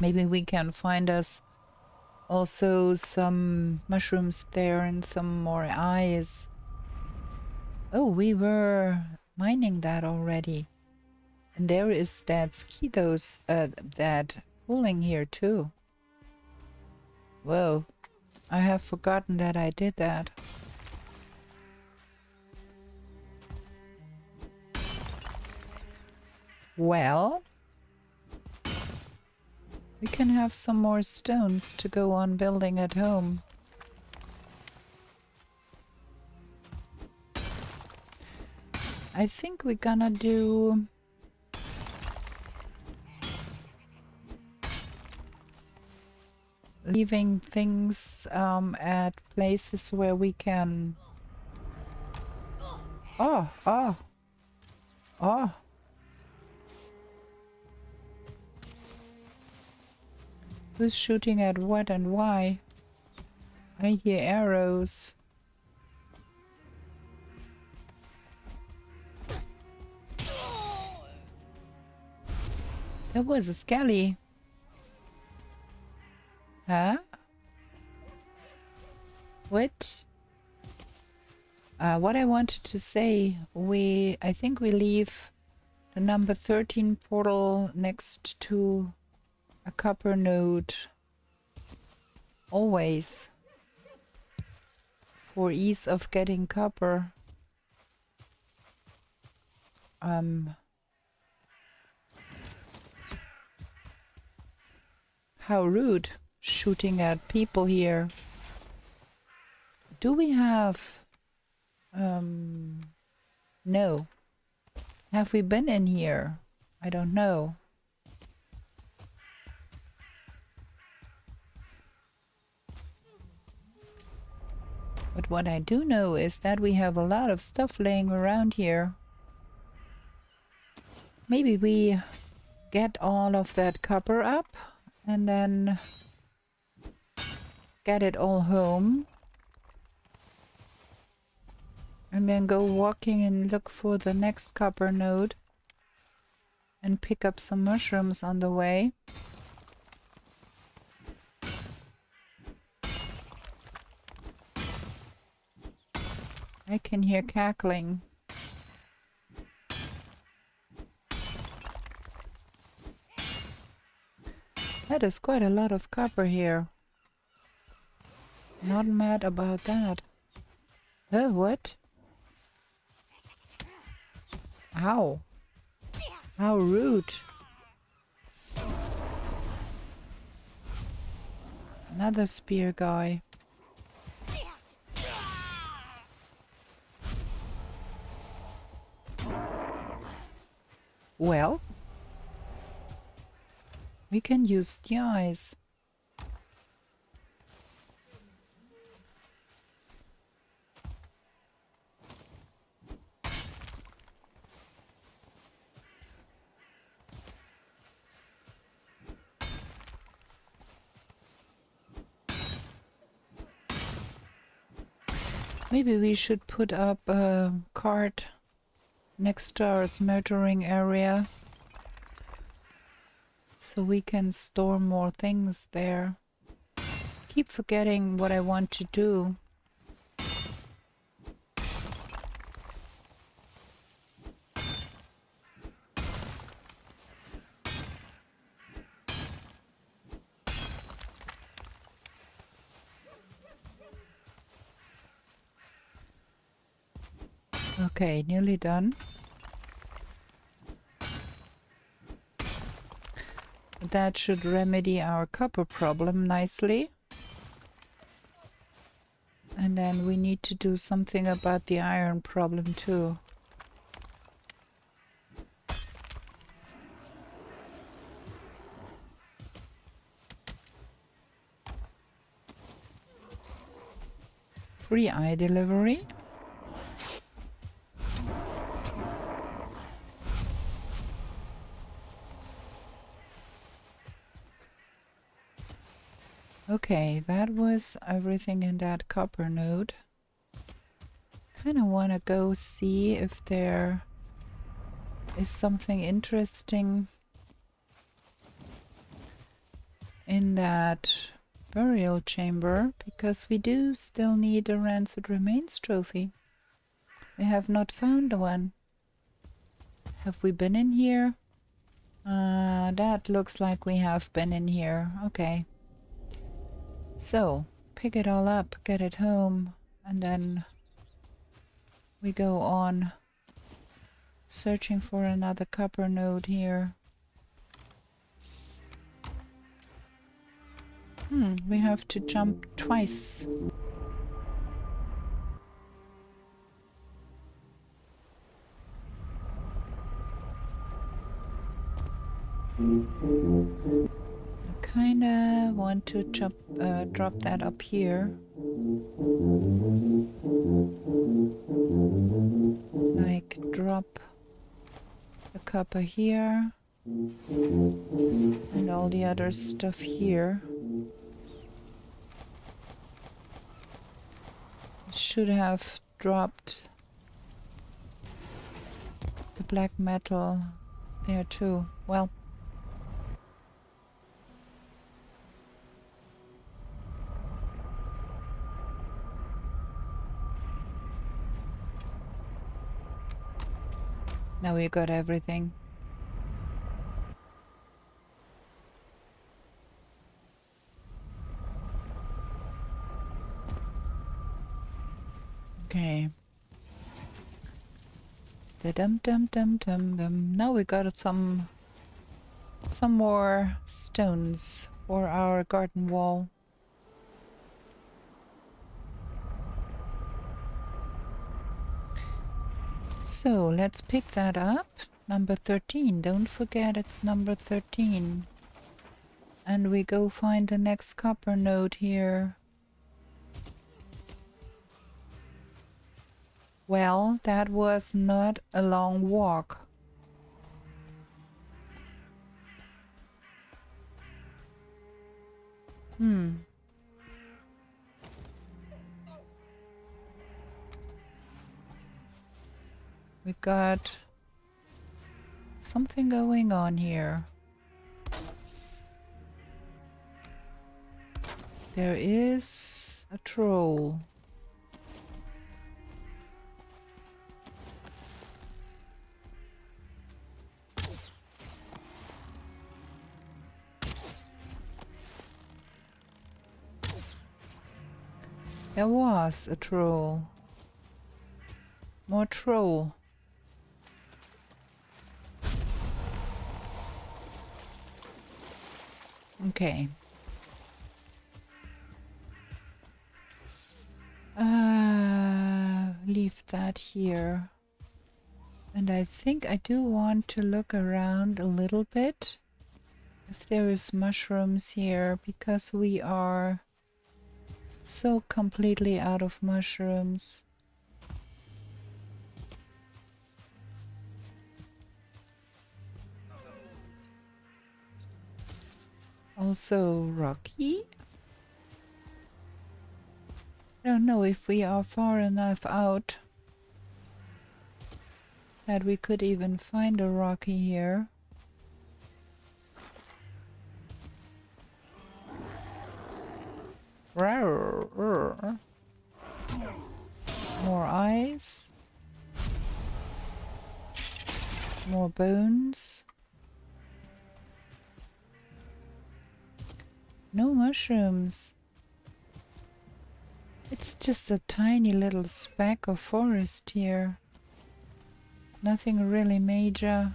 Maybe we can find us also some mushrooms there and some more eyes. Oh, we were mining that already. And there is that Skidos, that fooling here too. Whoa, I have forgotten that I did that. Well, we can have some more stones to go on building at home. I think we're gonna do leaving things at places where we can. Oh. Who's shooting at what and why? I hear arrows. There was a skelly. Huh? What? What I wanted to say, I think we leave the number 13 portal next to a copper node always for ease of getting copper. How rude, shooting at people here. Do we have... no. Have we been in here? I don't know. But what I do know is that we have a lot of stuff laying around here. Maybe we get all of that copper up and then get it all home. And then go walking and look for the next copper node and pick up some mushrooms on the way. I can hear cackling. That is quite a lot of copper here. Not mad about that. Oh, what? Ow. How rude. Another spear guy. Well, we can use the eyes. Maybe we should put up a cart next to our smeltering area so we can store more things there. Keep forgetting what I want to do. Okay, nearly done. That should remedy our copper problem nicely. And then we need to do something about the iron problem too. Free eye delivery. Okay, that was everything in that copper node. Kinda wanna go see if there is something interesting in that burial chamber, because we do still need a rancid remains trophy. We have not found one. Have we been in here? That looks like we have been in here. Okay. So, pick it all up, get it home, and then we go on searching for another copper node here. We have to jump twice. I kinda want to drop that up here. Like drop the copper here and all the other stuff here. Should have dropped the black metal there too. Well, now we got everything. Okay. Dum dum dum dum dum. Now we got some more stones for our garden wall. So let's pick that up. Number 13. Don't forget it's number 13. And we go find the next copper node here. Well, that was not a long walk. We got something going on here. There is a troll. There was a troll. More troll. Okay. Leave that here. And I think I do want to look around a little bit if there is mushrooms here, because we are so completely out of mushrooms. Also rocky. I don't know if we are far enough out that we could even find a rocky here. More eyes. More bones. No mushrooms. It's just a tiny little speck of forest here. Nothing really major.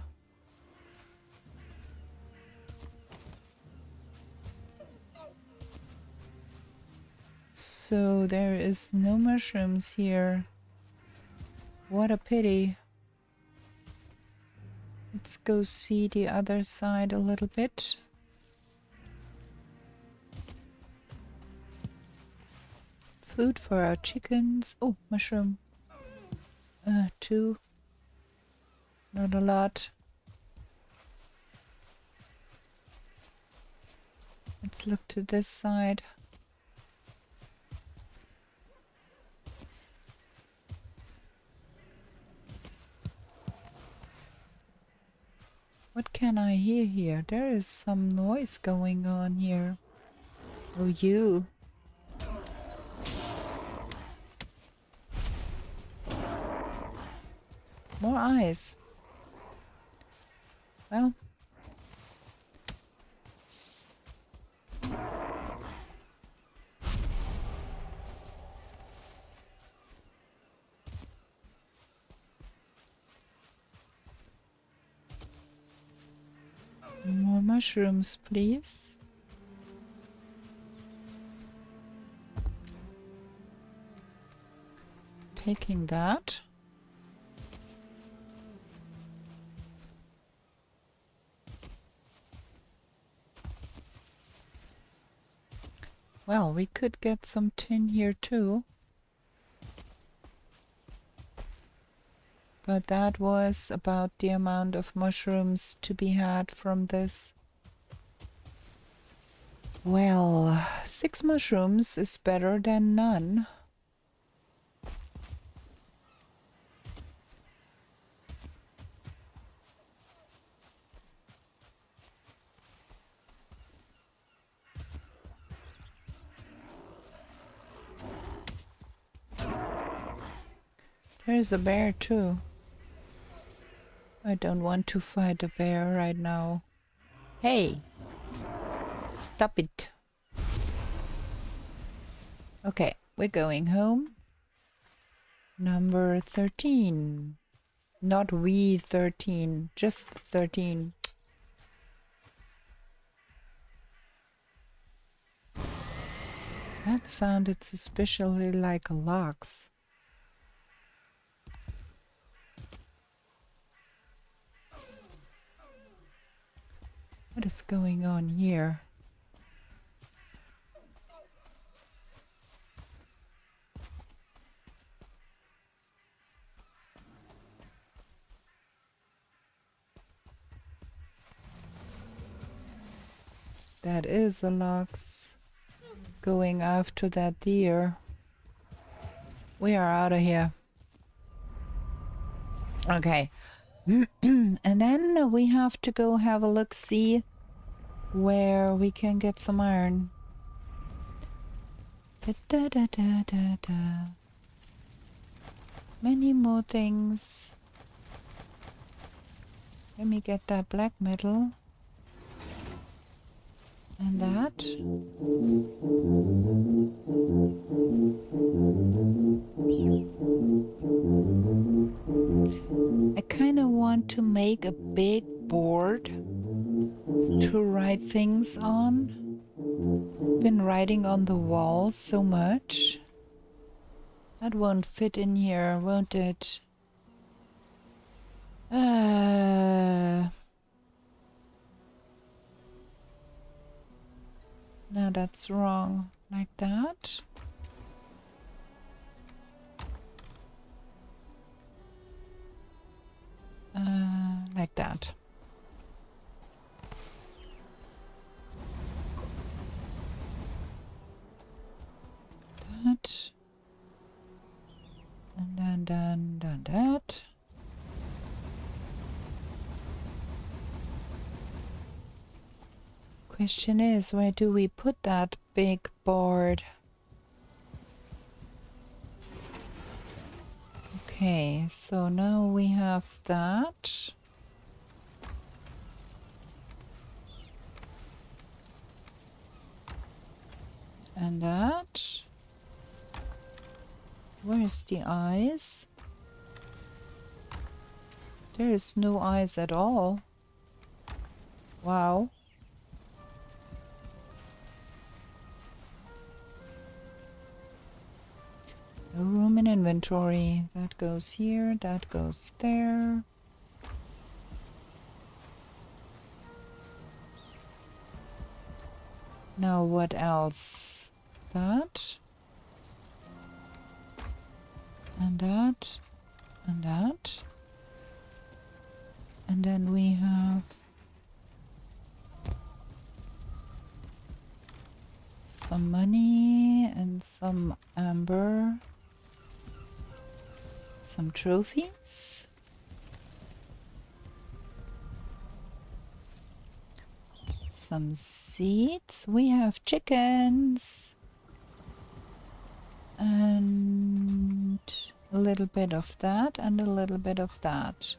So there is no mushrooms here. What a pity. Let's go see the other side a little bit. Food for our chickens. Oh, mushroom. 2. Not a lot. Let's look to this side. What can I hear here? There is some noise going on here. Oh, you. More eyes. Well. More mushrooms, please. Taking that. Well, we could get some tin here too. But that was about the amount of mushrooms to be had from this. Well, 6 mushrooms is better than none. There's a bear too. I don't want to fight a bear right now. Hey! Stop it. Okay, we're going home. Number 13. Not we 13, just 13. That sounded suspiciously like a lox. What is going on here? That is a lox going after that deer. We are out of here. Okay. And then we have to go have a look, see where we can get some iron. Da, da, da, da, da. Many more things. Let me get that black metal. And that. I kind of want to make a big board to write things on. Been writing on the walls so much. That won't fit in here, won't it? No, that's wrong. Like that. Like that. That. And then that. Question is, where do we put that big board? Okay, so now we have that. And that. Where's the eyes? There is no eyes at all. Wow. No room in inventory. That goes here, that goes there. Now what else? That. And that. And that. And then we have some money and some amber. Some trophies. some seeds. We have chickens. And a little bit of that and a little bit of that.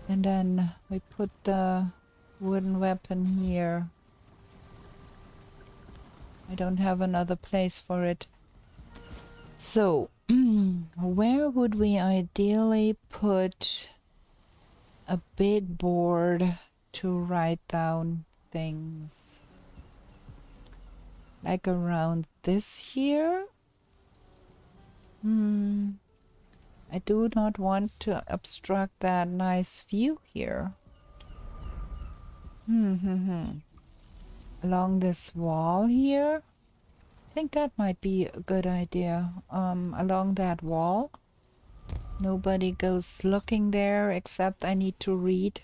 And then we put the wooden weapon here. I don't have another place for it. So, where would we ideally put a big board to write down things? Like around this here? I do not want to obstruct that nice view here. Along this wall here? I think that might be a good idea. Along that wall. Nobody goes looking there except I need to read.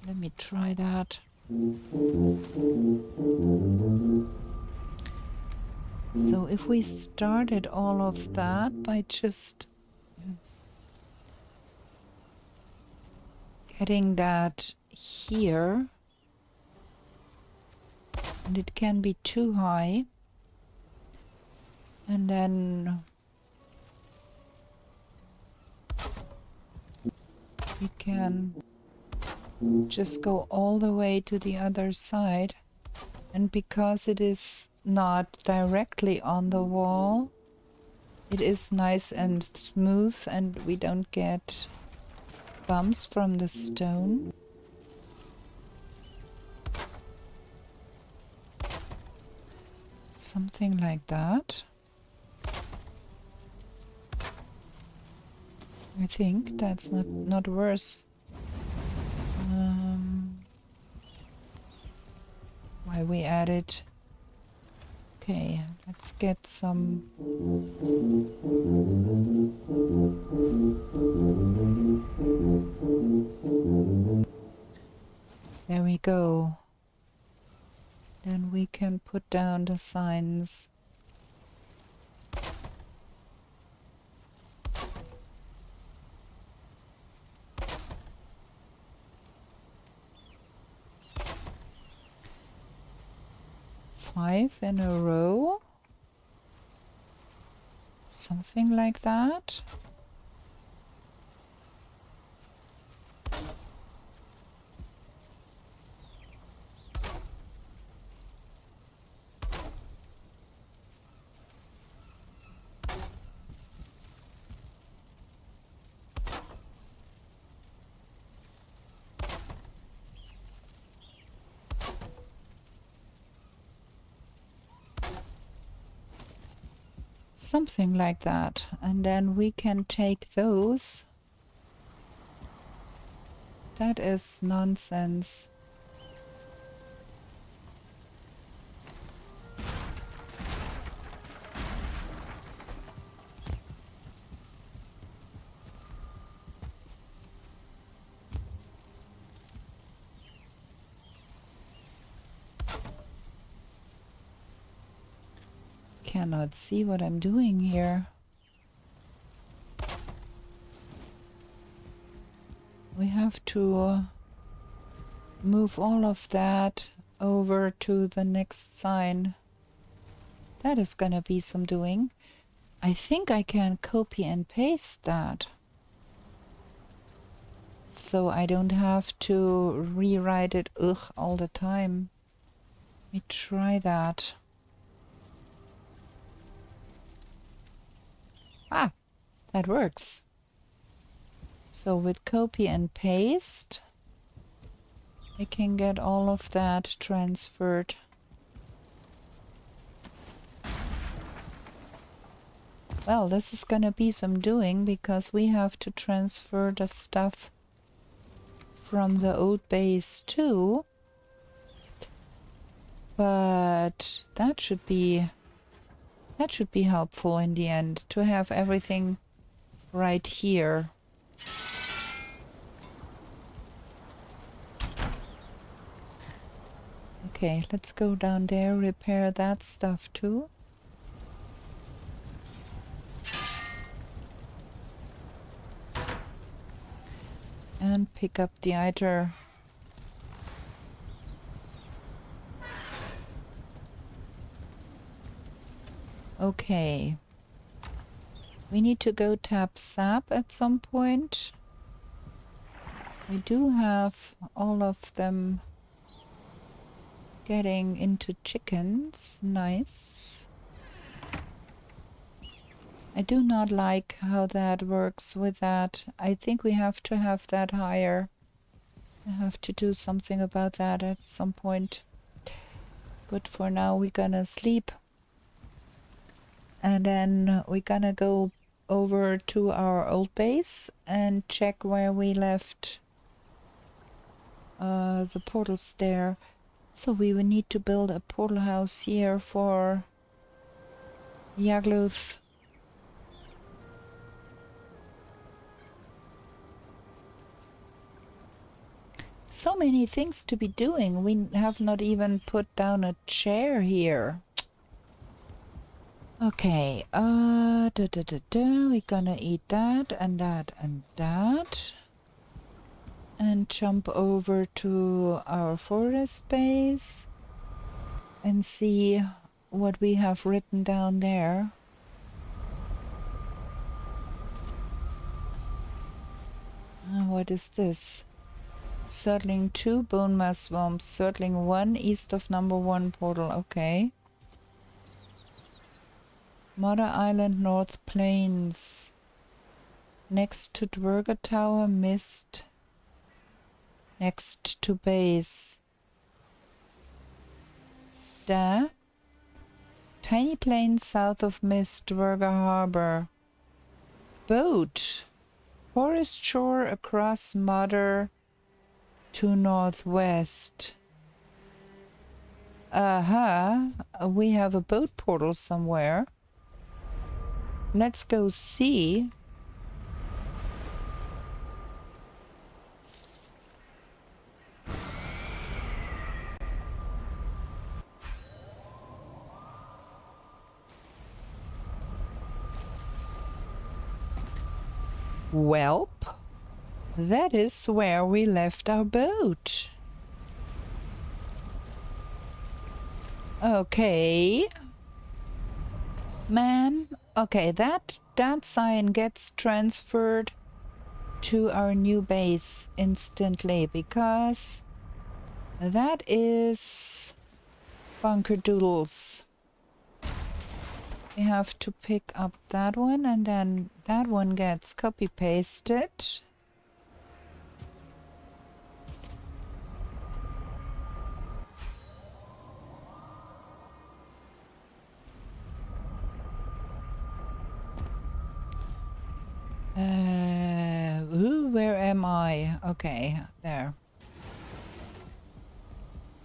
Let me try that. So if we started all of that by just getting that here, and it can be too high, and then we can just go all the way to the other side, and because it is not directly on the wall, it is nice and smooth and we don't get bumps from the stone. Something like that. I think that's not worse. Why we added. Okay, let's get some. There we go. Then we can put down the signs. Five in a row, something like that. Something like that, and then we can take those. That is nonsense. Cannot see what I'm doing here. We have to move all of that over to the next sign. That is gonna be some doing. I think I can copy and paste that, so I don't have to rewrite it all the time. Let me try that. Ah, that works. So with copy and paste, I can get all of that transferred. Well, this is gonna be some doing because we have to transfer the stuff from the old base too. But that should be helpful in the end, to have everything right here. Okay, let's go down there, repair that stuff too. And pick up the other Okay. We need to go tap sap at some point. We do have all of them getting into chickens. Nice. I do not like how that works with that. I think we have to have that higher. I have to do something about that at some point. But for now we're gonna sleep. And then we're gonna go over to our old base and check where we left the portals there. So we will need to build a portal house here for Yagluth. So many things to be doing. We have not even put down a chair here. Okay, we're gonna eat that and that and that. And jump over to our forest base and see what we have written down there. What is this? Circling 2 bone mass swamps, circling 1 east of number 1 portal. Okay. Mother Island North Plains. Next to Dwerga Tower, Mist. Next to base. There. Tiny plain south of Mist, Dwerga Harbor. Boat. Forest shore across Mother to northwest. We have a boat portal somewhere. Let's go see. Welp, that is where we left our boat. Okay. Man, okay, that sign gets transferred to our new base instantly because that is Bunker Doodles. We have to pick up that one and then that one gets copy pasted. Where am I? Okay, there.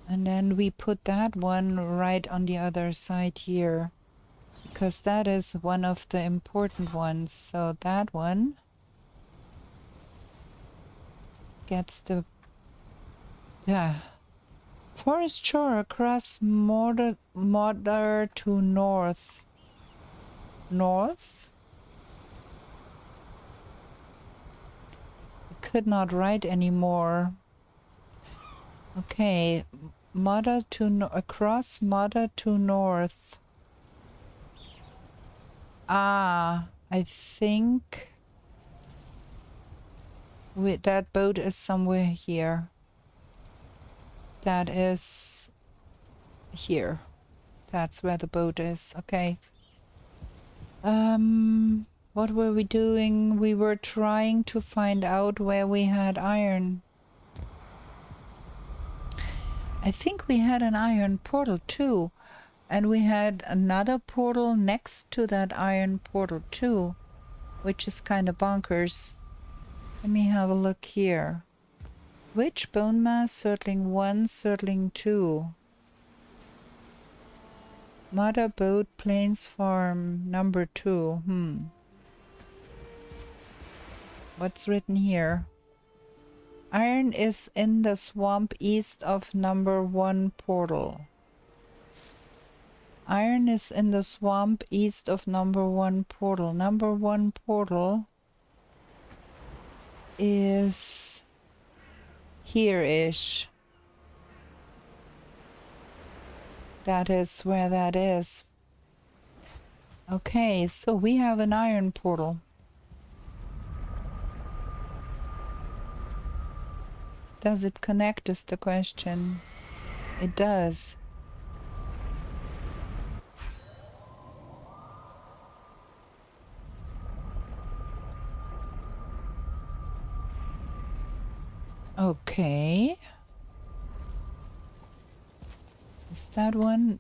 And then we put that one right on the other side here, because that is one of the important ones. So that one gets the... Yeah. Forest shore across Mordor to north. North? I could not write anymore. Okay, across Mother to north. Ah, I think that boat is somewhere here. That is here. That's where the boat is. Okay. What were we doing? We were trying to find out where we had iron. I think we had an iron portal too. And we had another portal next to that iron portal too, which is kind of bonkers. Let me have a look here. Which bone mass? Circling 1, circling 2. Mother Boat Plains Farm number 2. What's written here? Iron is in the swamp east of number 1 portal. Iron is in the swamp east of number 1 portal. Number 1 portal is here-ish. That is where that is. Okay, so we have an iron portal. Does it connect is the question. It does. Okay. Is that one?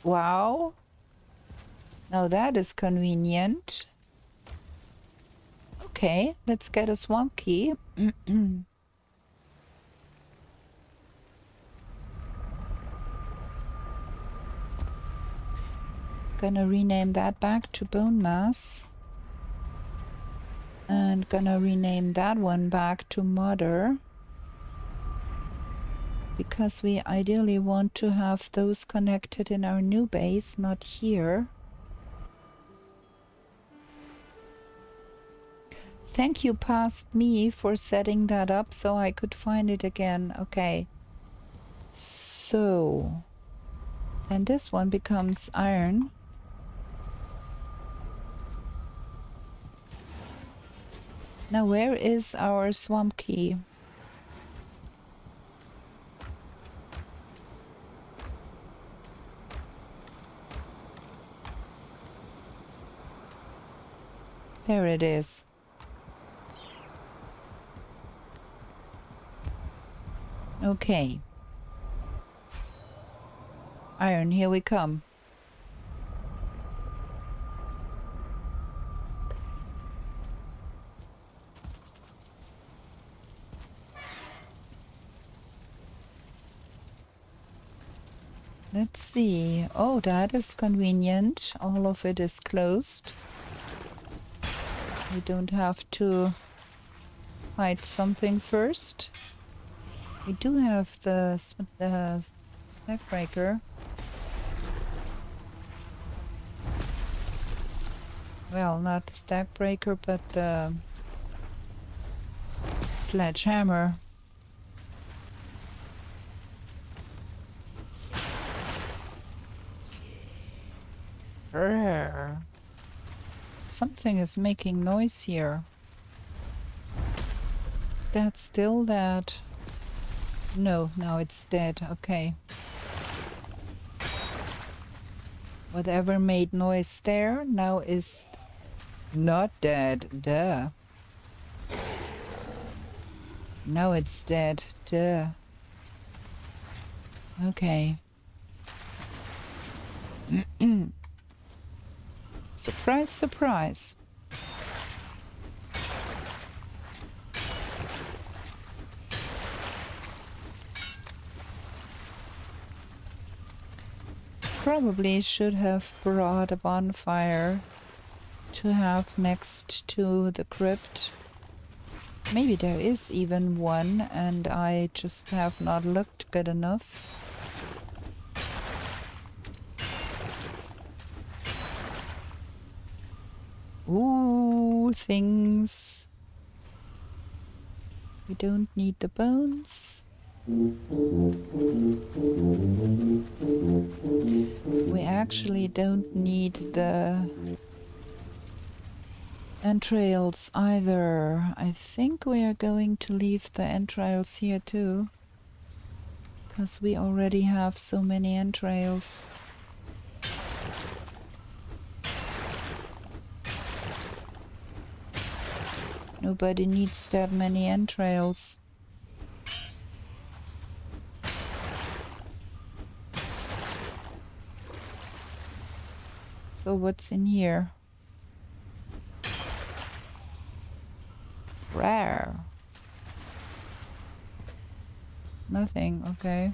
Wow. Now that is convenient. Okay, let's get a swamp key. Gonna rename that back to bone mass. And gonna rename that one back to mother. Because we ideally want to have those connected in our new base, not here. Thank you, past me, for setting that up so I could find it again. Okay. So, then this one becomes iron. Now, where is our swamp key? There it is. Okay. Iron, here we come. Let's see. Oh, that is convenient. All of it is closed. We don't have to hide something first. We do have the stack breaker. Well, not the stack breaker, but the sledgehammer. Rrr. Something is making noise here. Is that still that? No, now it's dead. Okay. Whatever made noise there now is not dead. Duh. Now it's dead. Duh. Okay. Surprise, surprise. Probably should have brought a bonfire to have next to the crypt. Maybe there is even one and I just have not looked good enough. Ooh, things. We don't need the bones. We actually don't need the entrails either. I think we are going to leave the entrails here too, because we already have so many entrails. Nobody needs that many entrails. So what's in here? Rare. Nothing, okay.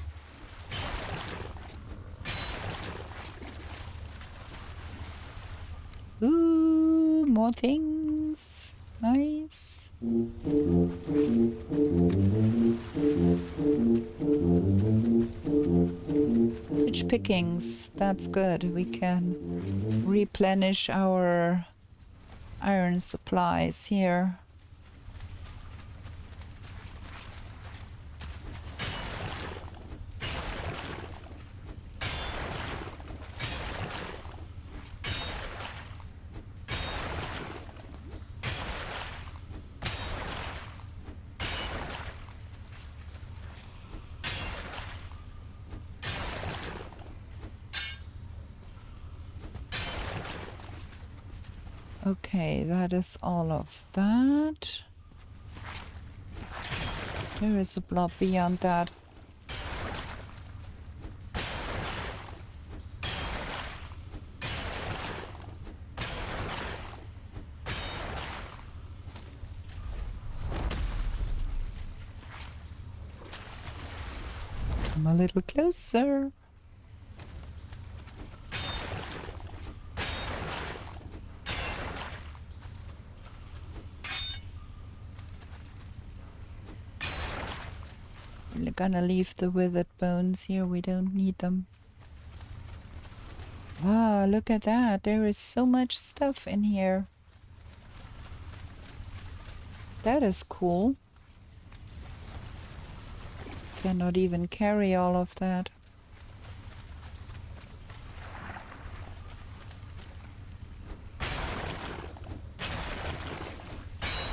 Ooh, more things. Nice. Rich pickings, that's good. We can replenish our iron supplies here. Okay, that is all of that. There is a blob beyond that. Come a little closer. We're gonna leave the withered bones here, we don't need them. Wow, look at that, there is so much stuff in here. That is cool. Cannot even carry all of that.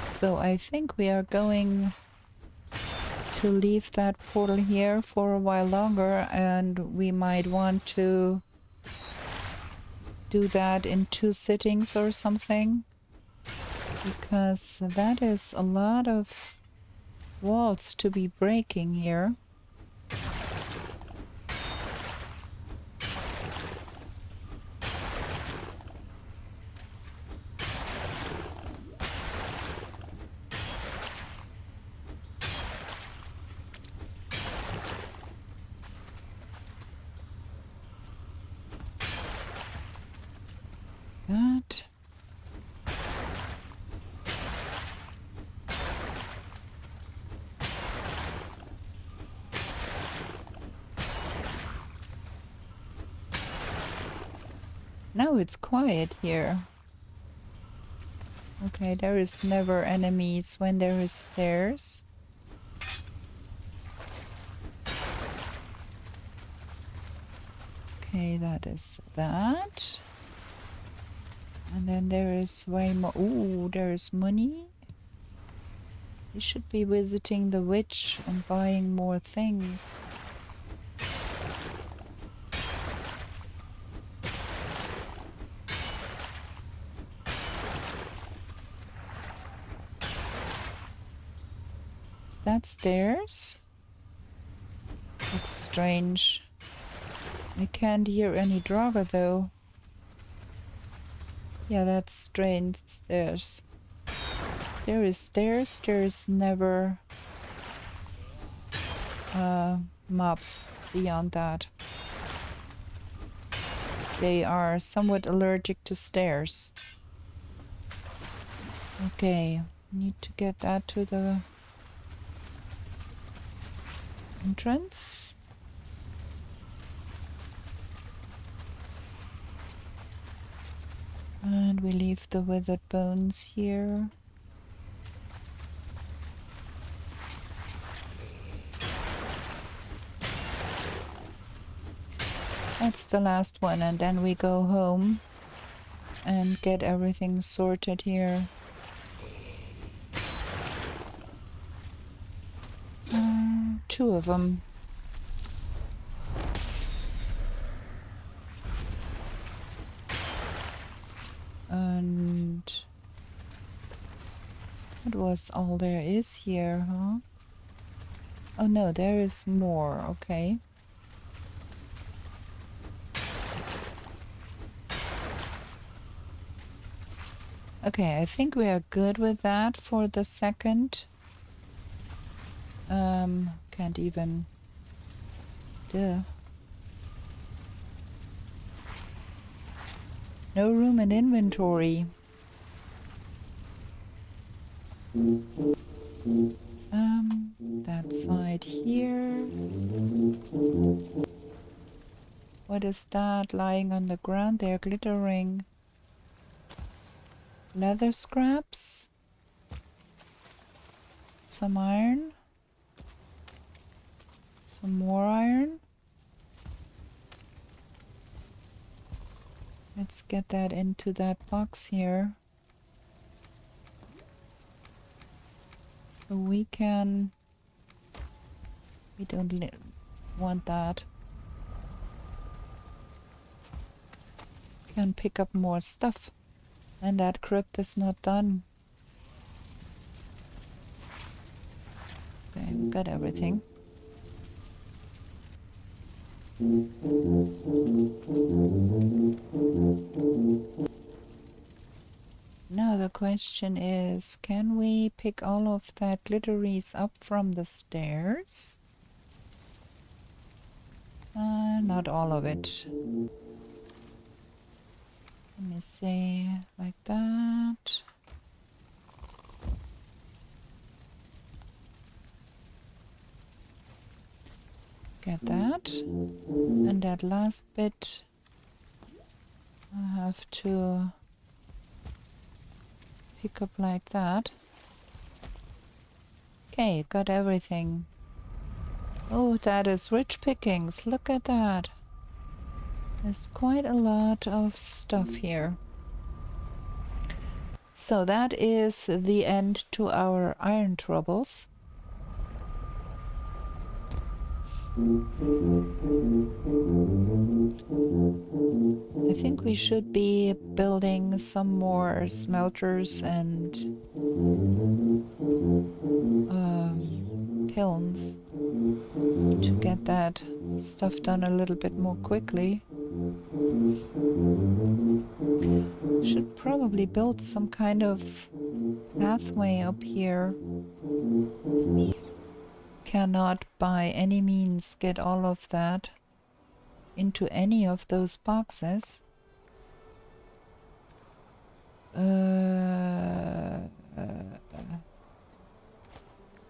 So I think we are going to leave that portal here for a while longer, and we might want to do that in 2 sittings or something, because that is a lot of walls to be breaking here. That. Now it's quiet here. Okay, there is never enemies when there is stairs. Okay, that is that. And then there is way more. Ooh, there is money. We should be visiting the witch and buying more things. Is that stairs? Looks strange. I can't hear any Draga though. Yeah, that's strange. Stairs. There is stairs, there is never mobs beyond that. They are somewhat allergic to stairs. Okay, need to get that to the entrance. And we leave the withered bones here. That's the last one, and then we go home and get everything sorted here. 2 of them. And that was all there is here, huh? Oh no, there is more, okay. Okay, I think we are good with that for the second. Can't even... Duh. No room in inventory. That side here. What is that lying on the ground there, glittering? Leather scraps? Some iron? Some more iron? Let's get that into that box here. So we can... We don't want that. Can pick up more stuff. And that crypt is not done. Okay, we got everything. Now the question is, can we pick all of that glitteries up from the stairs? Not all of it. Let me see, like that. Get that. And that last bit I have to pick up like that. Okay, got everything. Oh, that is rich pickings. Look at that. There's quite a lot of stuff here. So that is the end to our iron troubles. I think we should be building some more smelters and kilns to get that stuff done a little bit more quickly. Should probably build some kind of pathway up here. Cannot by any means get all of that into any of those boxes.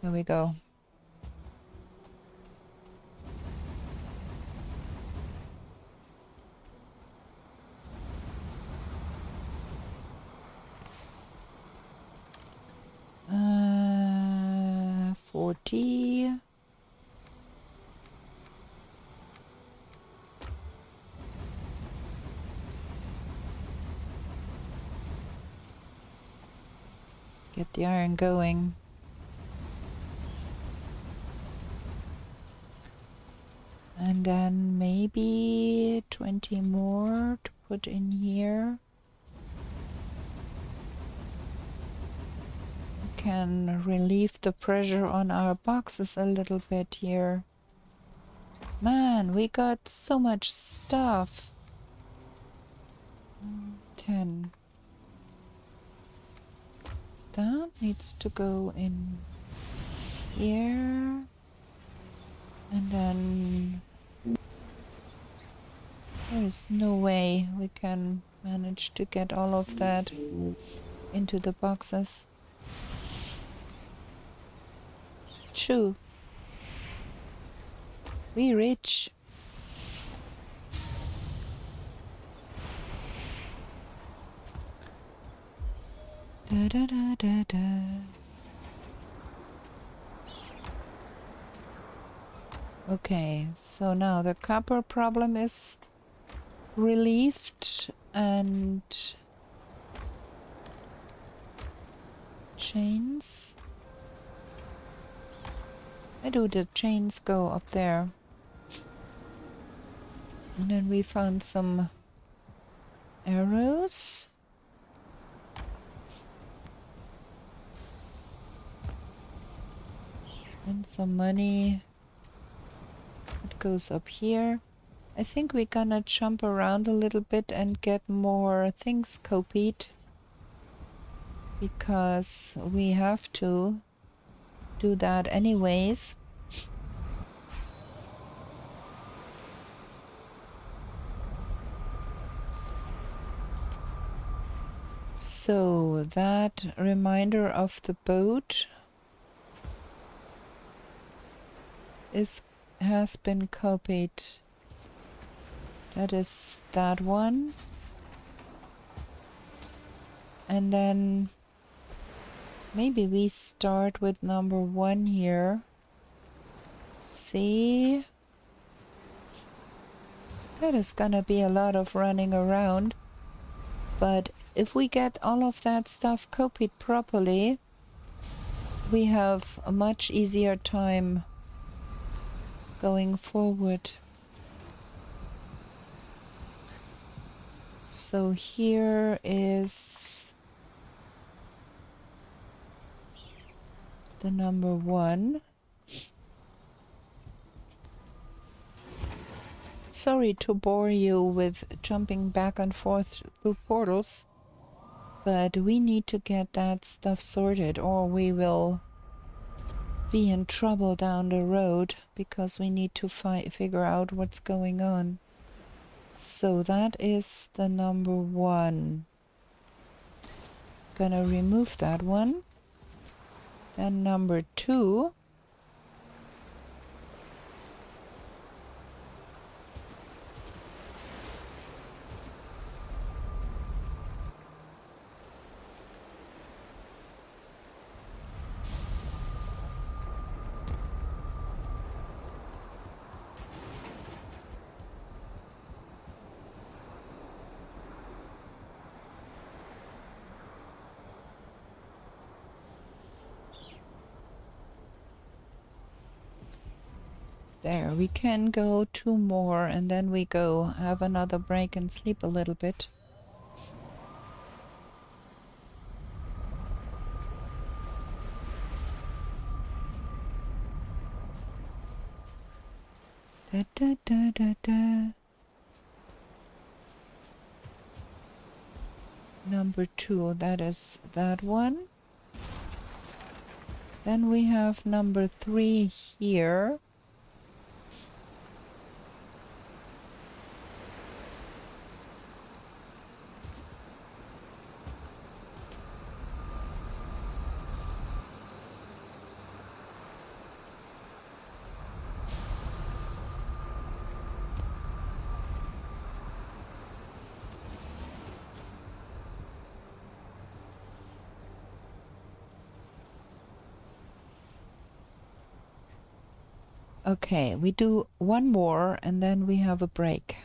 Here we go. Uh, 40. Get the iron going. And then maybe 20 more to put in here. We can relieve the pressure on our boxes a little bit here. Man, we got so much stuff. 10. That needs to go in here. And then there's no way we can manage to get all of that into the boxes. Choo. We rich. Da da da da da. Okay, so now the copper problem is relieved, and chains. Where do the chains go? Up there? And then we found some arrows. And some money. It goes up here. I think we're gonna jump around a little bit and get more things copied, because we have to do that anyways. So that reminder of the boat has been copied. That is that one. And then maybe we start with number 1 here. See? That is gonna be a lot of running around. But if we get all of that stuff copied properly, we have a much easier time going forward. So here is the number 1. Sorry to bore you with jumping back and forth through portals, but we need to get that stuff sorted or we will be in trouble down the road because we need to figure out what's going on. So that is the number 1. Gonna remove that one. Then number 2. There, we can go 2 more and then we go have another break and sleep a little bit. Da, da, da, da, da. Number 2, that is that one. Then we have number 3 here. Okay, we do 1 more and then we have a break.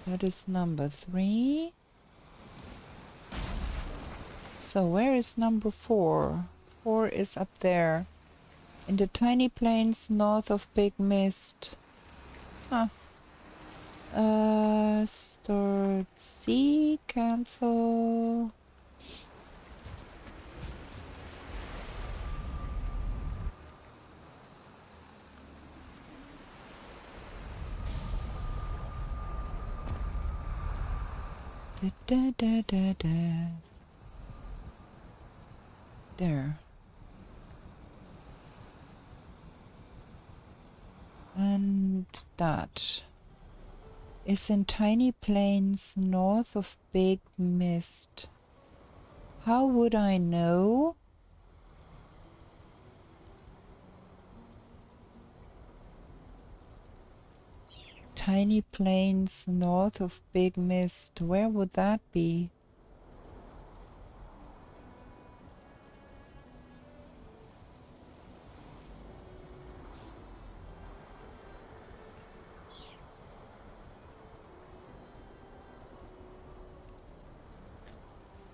That is number 3. So where is number 4? 4 is up there. In the tiny plains north of Big Mist. Huh. Start C, cancel. Da, da, da, da, da. There. And that is in tiny plains north of Big Mist. How would I know? Tiny plains north of Big Mist. Where would that be?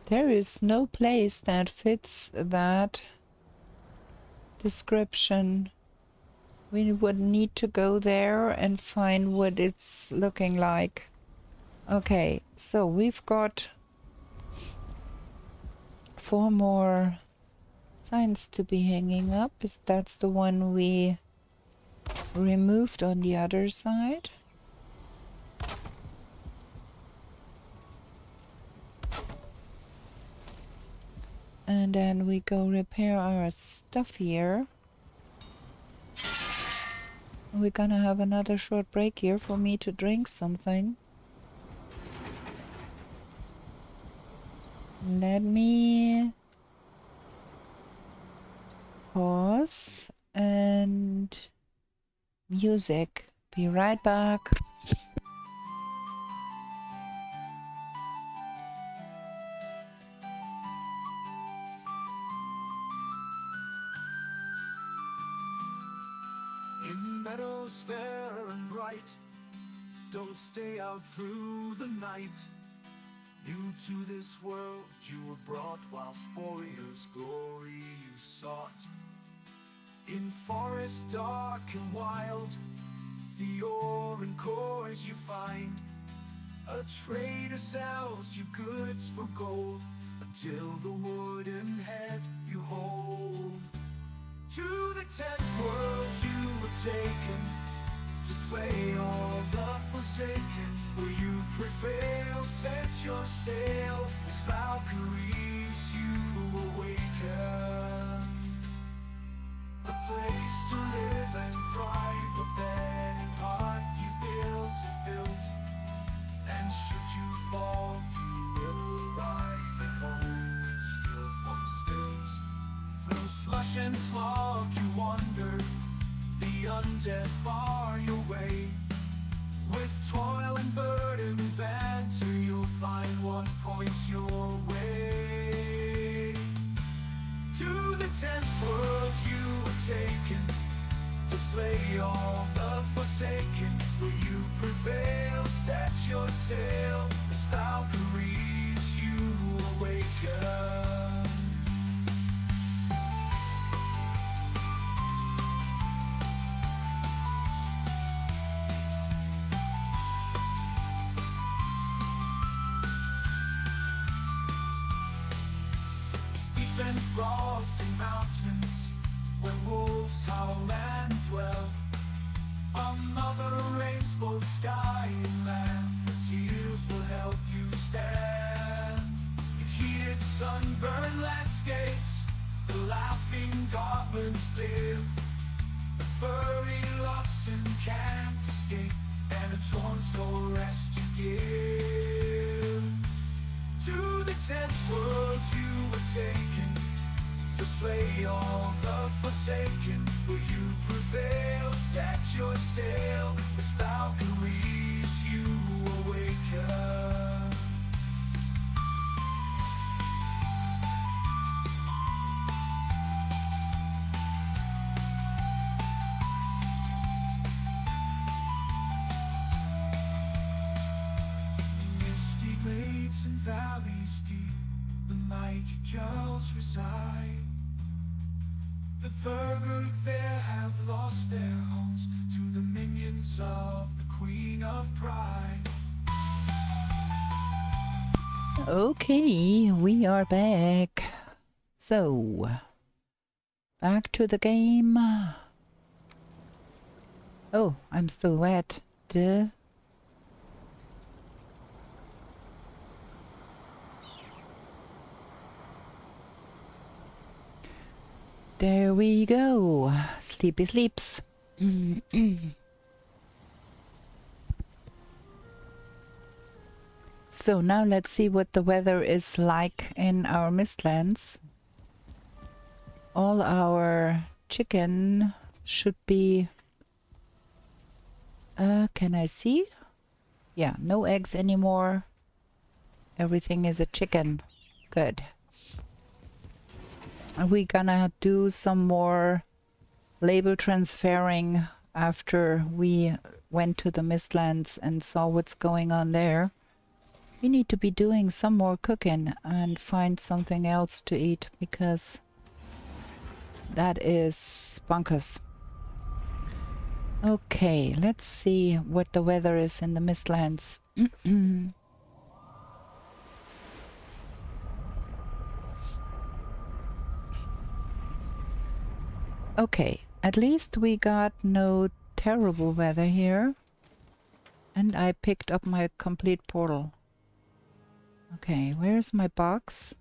There is no place that fits that description. We would need to go there and find what it's looking like. Okay, so we've got 4 more signs to be hanging up. That's the one we removed on the other side. And then we go repair our stuff here. We're gonna have another short break here for me to drink something. Let me pause and music. Be right back. In meadows fair and bright, Don't stay out through the night. New to this world you were brought, whilst warriors' glory you sought. In forests dark and wild, the ore and cores you find. A trader sells you goods for gold, until the wooden head you hold. To the 10th world you were taken, to slay all the forsaken. Will you prevail? Set your sail, as Valkyries you awaken. A place to live and thrive, a bed and hearth you built. And should you fall, you will arrive at home with skill upon skills. Through slush and slog you wander, the undead bar your way. With toil and burden and banter, you'll find what points your way. To the 10th world you were taken, to slay all the forsaken. Will you prevail? Set your sail, as Valkyries you awaken. Steep and frosty mountains, where wolves howl and dwell. Another rains both sky and land, her tears will help you stand. In heated sunburned landscapes, the laughing goblins live. The furry oxen can't escape, and a torn soul rest you give. To the 10th world you were taken, to slay all the forsaken. Will you prevail? Set your sail, as Valkyries you awaken. Misty glades and valleys deep, the mighty Jarls reside. The Thurgood there have lost their homes to the minions of the Queen of Pride. Okay, we are back. So, back to the game. Oh, I'm still wet. Duh. There we go. Sleepy sleeps. So now let's see what the weather is like in our Mistlands. All our chicken should be... can I see? Yeah, no eggs anymore. Everything is a chicken. Good. We're gonna do some more label transferring after we went to the Mistlands and saw what's going on there. We need to be doing some more cooking and find something else to eat, because that is bonkers. Okay, let's see what the weather is in the Mistlands. Okay, at least we got no terrible weather here. And I picked up my complete portal. Okay, where's my box?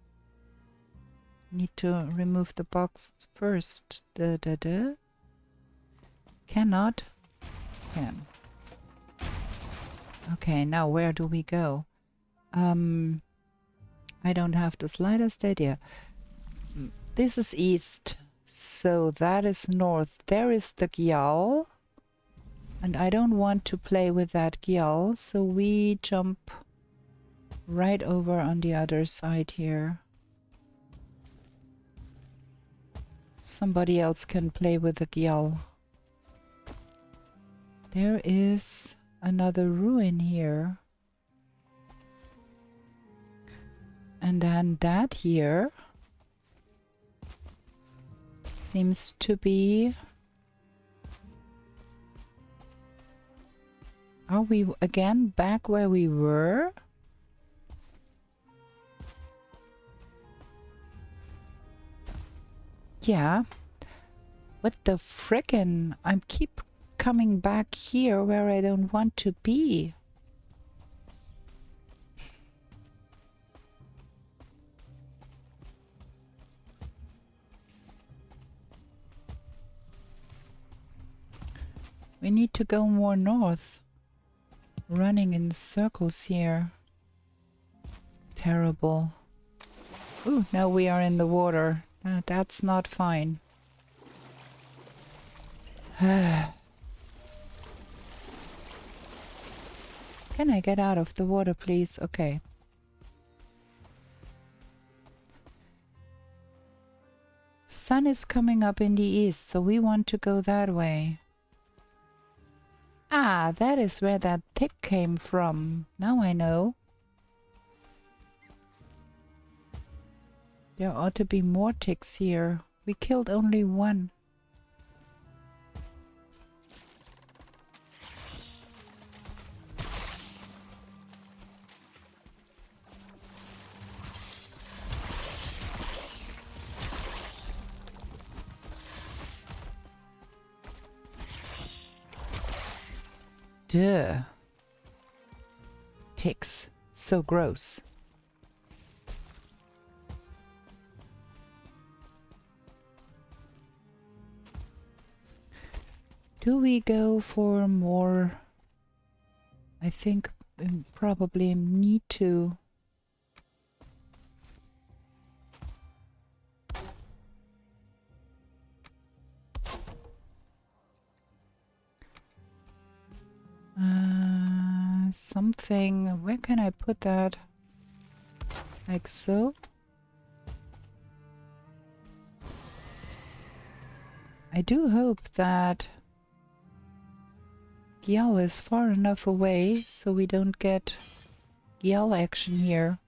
Need to remove the box first. Cannot. Can. Okay, now where do we go? I don't have the slightest idea. This is east. So that is north. There is the Gyal. And I don't want to play with that Gyal, so we jump right over on the other side here. Somebody else can play with the Gyal. There is another ruin here. And then that here seems to be... Are we again back where we were? Yeah. What the frickin'? I keep coming back here where I don't want to be. We need to go more north. Running in circles here. Terrible. Ooh, now we are in the water. That's not fine. Can I get out of the water, please? Okay. Sun is coming up in the east, so we want to go that way. Ah, that is where that tick came from. Now I know. There ought to be more ticks here. We killed only one. Duh. Ticks. So gross. Do we go for more? I think we probably need to. Something. Where can I put that? Like so? I do hope that Gyal is far enough away so we don't get Gyal action here.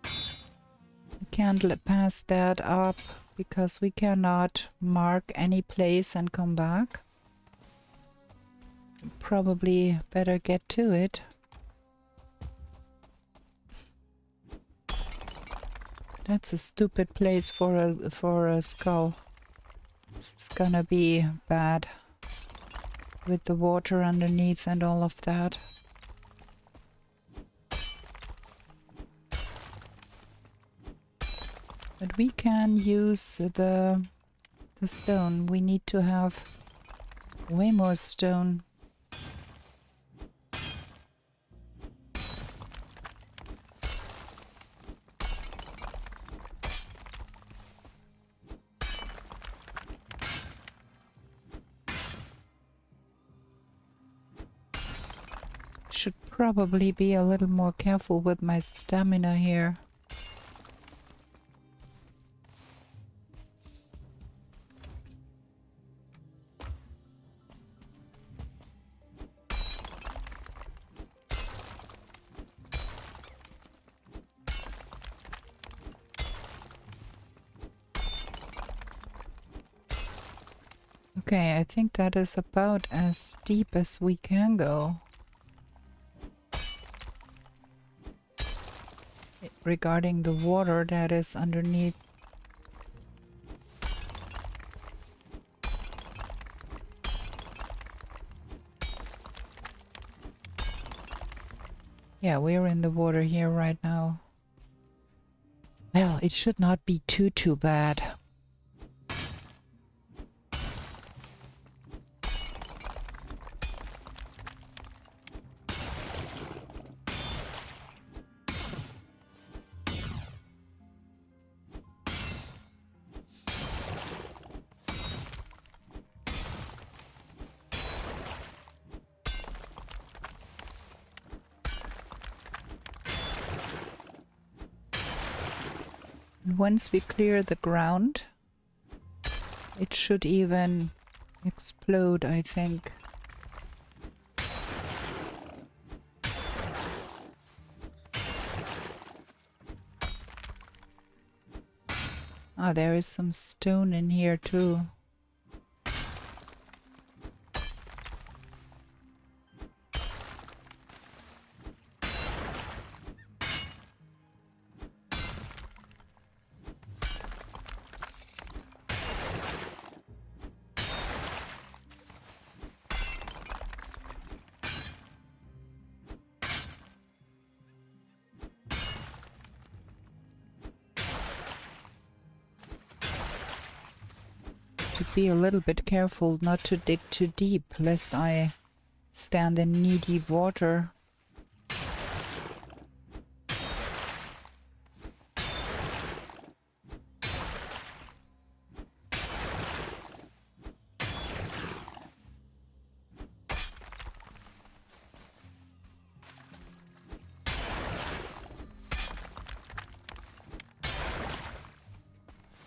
We can't pass that up because we cannot mark any place and come back. Probably better get to it. That's a stupid place for a skull. It's gonna be bad with the water underneath and all of that. But we can use the stone. We need to have way more stone. Should probably be a little more careful with my stamina here. Okay, I think that is about as deep as we can go. Regarding the water that is underneath. Yeah, we're in the water here right now. Well, it should not be too bad. Once we clear the ground, it should even explode, I think. Ah, there is some stone in here too. Be a little bit careful not to dig too deep, lest I stand in knee-deep water.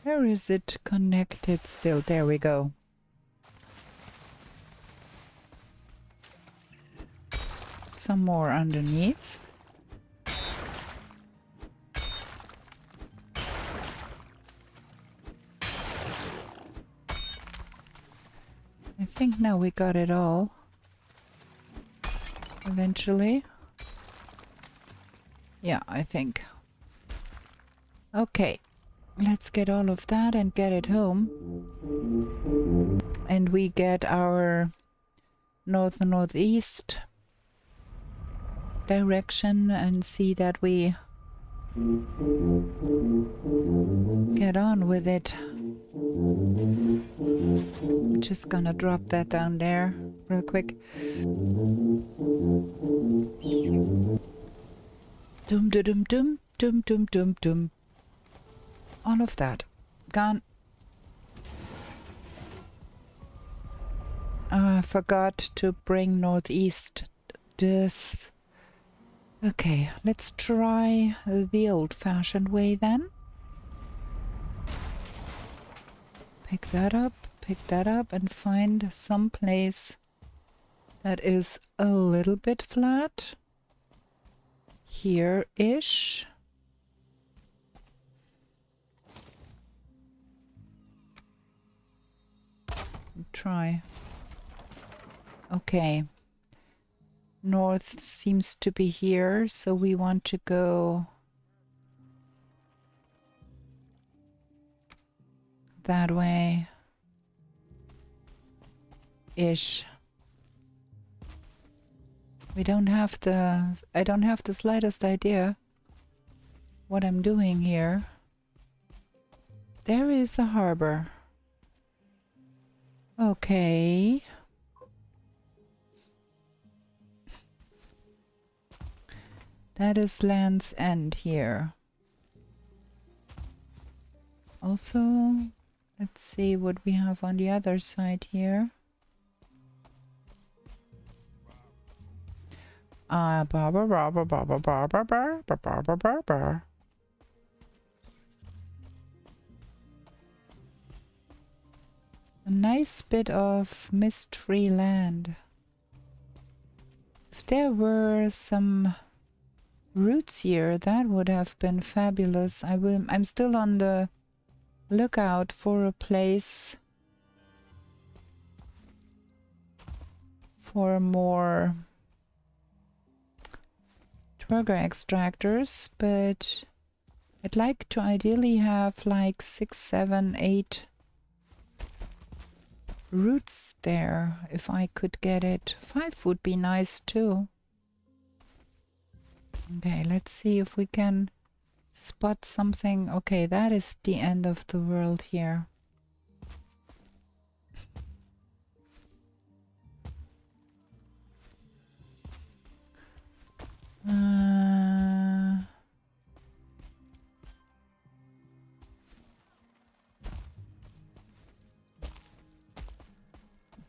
Where is it connected still? There we go. Some more underneath. I think now we got it all. Eventually. Yeah, I think. Okay. Let's get all of that and get it home. And we get our north-northeast direction and see that we get on with it. I'm just gonna drop that down there real quick. Dum dum dum dum dum dum dum dum. All of that gone. I forgot to bring northeast this. Okay, let's try the old-fashioned way then. Pick that up and find some place that is a little bit flat. Here-ish. Try. Okay. North seems to be here, so we want to go that way. Ish. I don't have the slightest idea what I'm doing here. There is a harbor. Okay. That is Land's End here. Also, let's see what we have on the other side here. A nice bit of mist-free land. If there were some roots here, that would have been fabulous. I'm still on the lookout for a place for more trigger extractors, but I'd like to ideally have like 6, 7, 8 roots there, if I could get it. 5 would be nice too. Okay, let's see if we can spot something. Okay, that is the end of the world here.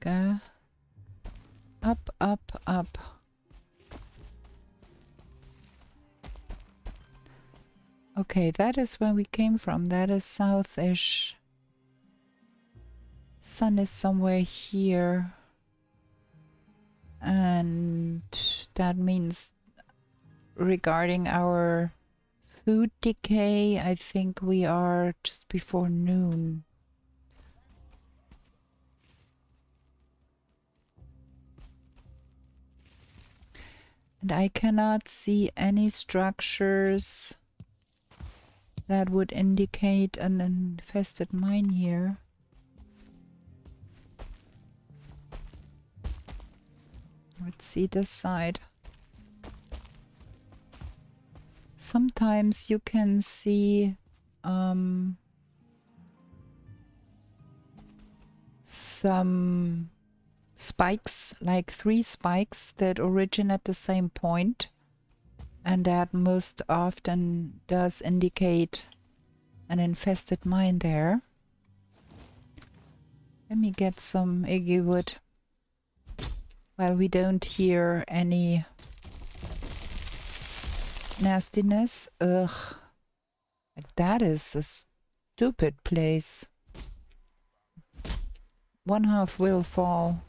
Okay. Up, up, up. Okay, that is where we came from. That is south-ish. sun is somewhere here. And that means regarding our food decay, I think we are just before noon. And I cannot see any structures that would indicate an infested mine here. Let's see this side. Sometimes you can see some spikes, like 3 spikes that origin at the same point, and that most often does indicate an infested mine there. Let me get some Iggy wood while we don't hear any nastiness. Ugh, that is a stupid place. 1/2 will fall.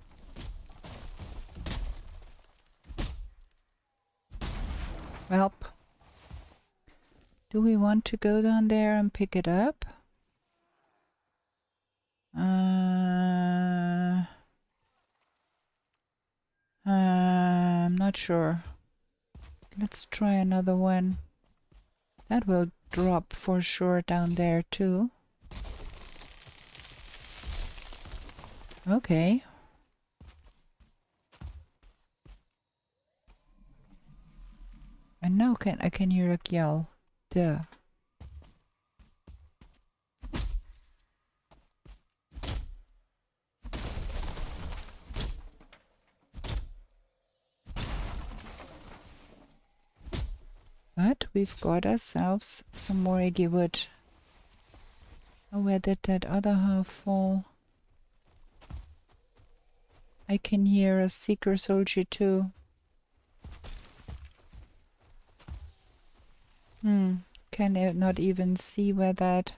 Welp. Do we want to go down there and pick it up? I'm not sure. Let's try another one. That will drop for sure down there too. Okay. And now I can hear a yell. Duh. But we've got ourselves some more Iggy wood. Oh, where did that other half fall? I can hear a seeker soldier too. Can I not even see where that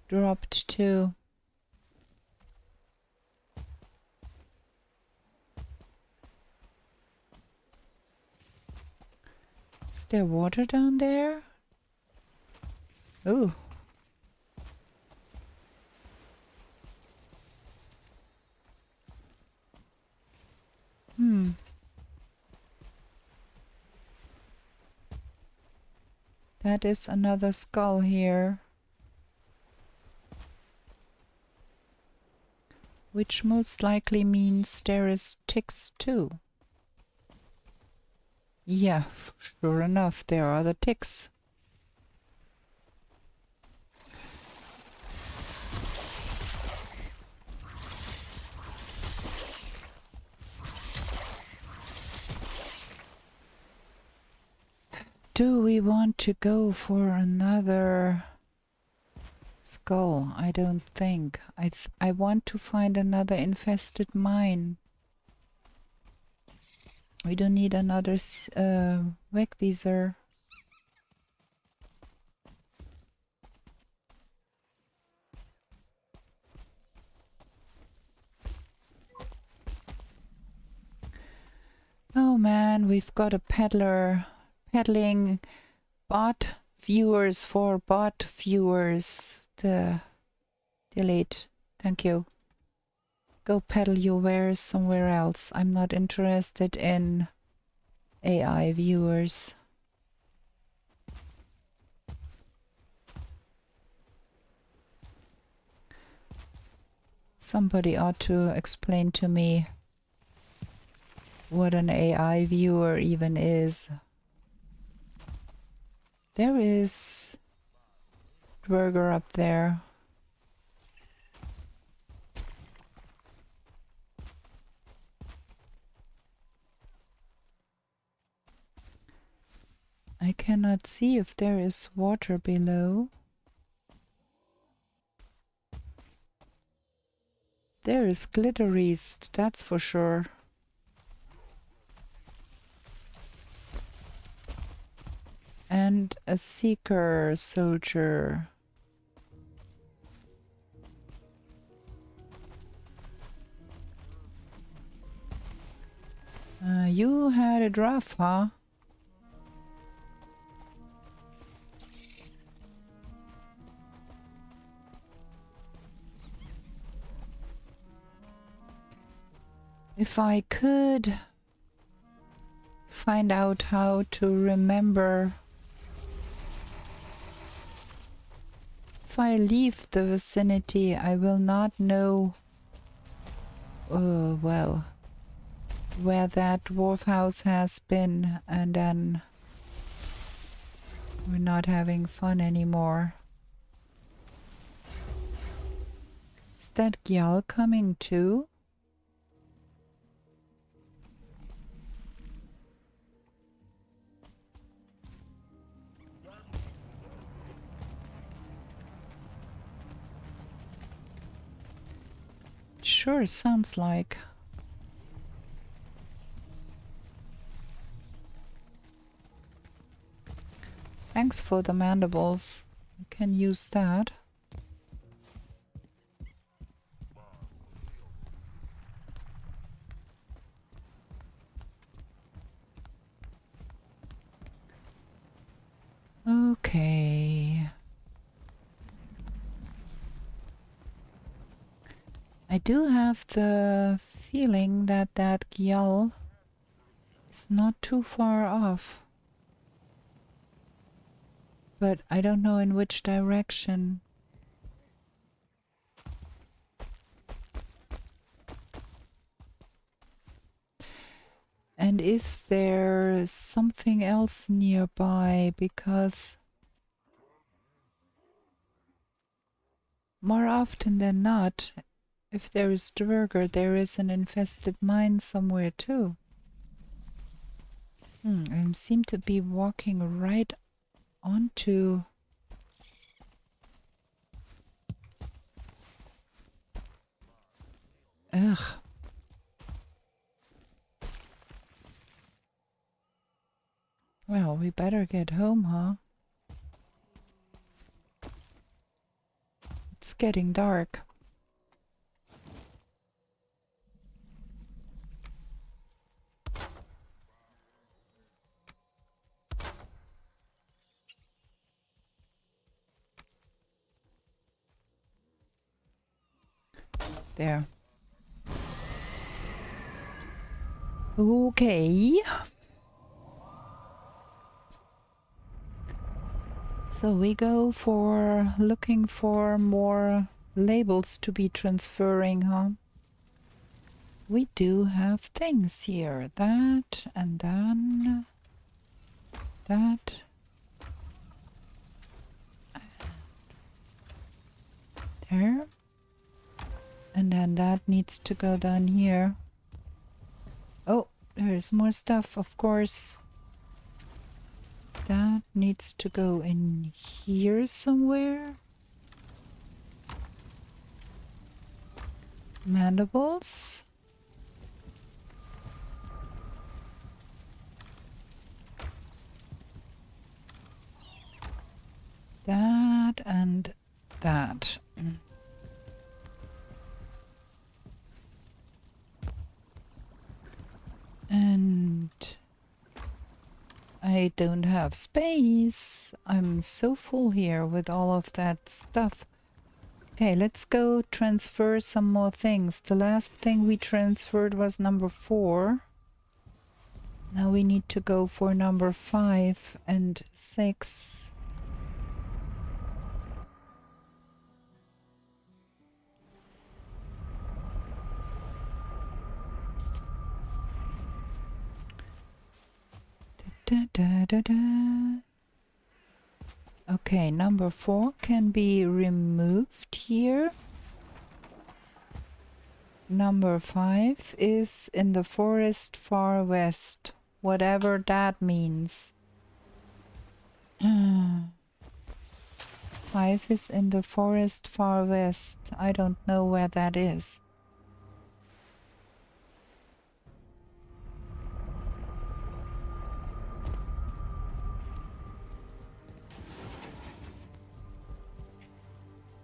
dropped to? Is there water down there? Oh. That is another skull here. Which most likely means there is ticks too. Yeah, sure enough, there are the ticks. Do we want to go for another skull? I don't think. I want to find another infested mine. We don't need another Wegweiser. Oh man, we've got a peddler peddling bot viewers for bot viewers. Delete. Thank you. Go peddle your wares somewhere else. I'm not interested in AI viewers. Somebody ought to explain to me what an AI viewer even is. There is Burger up there. I cannot see if there is water below. There is glitteries, that's for sure. And a seeker soldier. you had it rough, huh? If I could find out how to remember. If I leave the vicinity, I will not know, well, where that dwarf house has been, and then we're not having fun anymore. Is that Gyal coming too? Sure sounds like. Thanks for the mandibles. You can use that. Okay. I do have the feeling that that Gyal is not too far off. But I don't know in which direction. And is there something else nearby? Because more often than not, if there is Dvergr, there is an infested mine somewhere too. I seem to be walking right onto... Ugh. Well, we better get home, huh? It's getting dark. There. Okay. So we go for looking for more labels to be transferring, huh? We do have things here. That, and then that. There. And then that needs to go down here. Oh, there's more stuff, of course. That needs to go in here somewhere. Mandibles. That and that. And I don't have space. I'm so full here with all of that stuff. Okay, let's go transfer some more things. The last thing we transferred was number 4. Now we need to go for number 5 and 6. Da, da, da, da. Okay, number 4 can be removed here. Number 5 is in the forest far west, whatever that means. 5 is in the forest far west. I don't know where that is.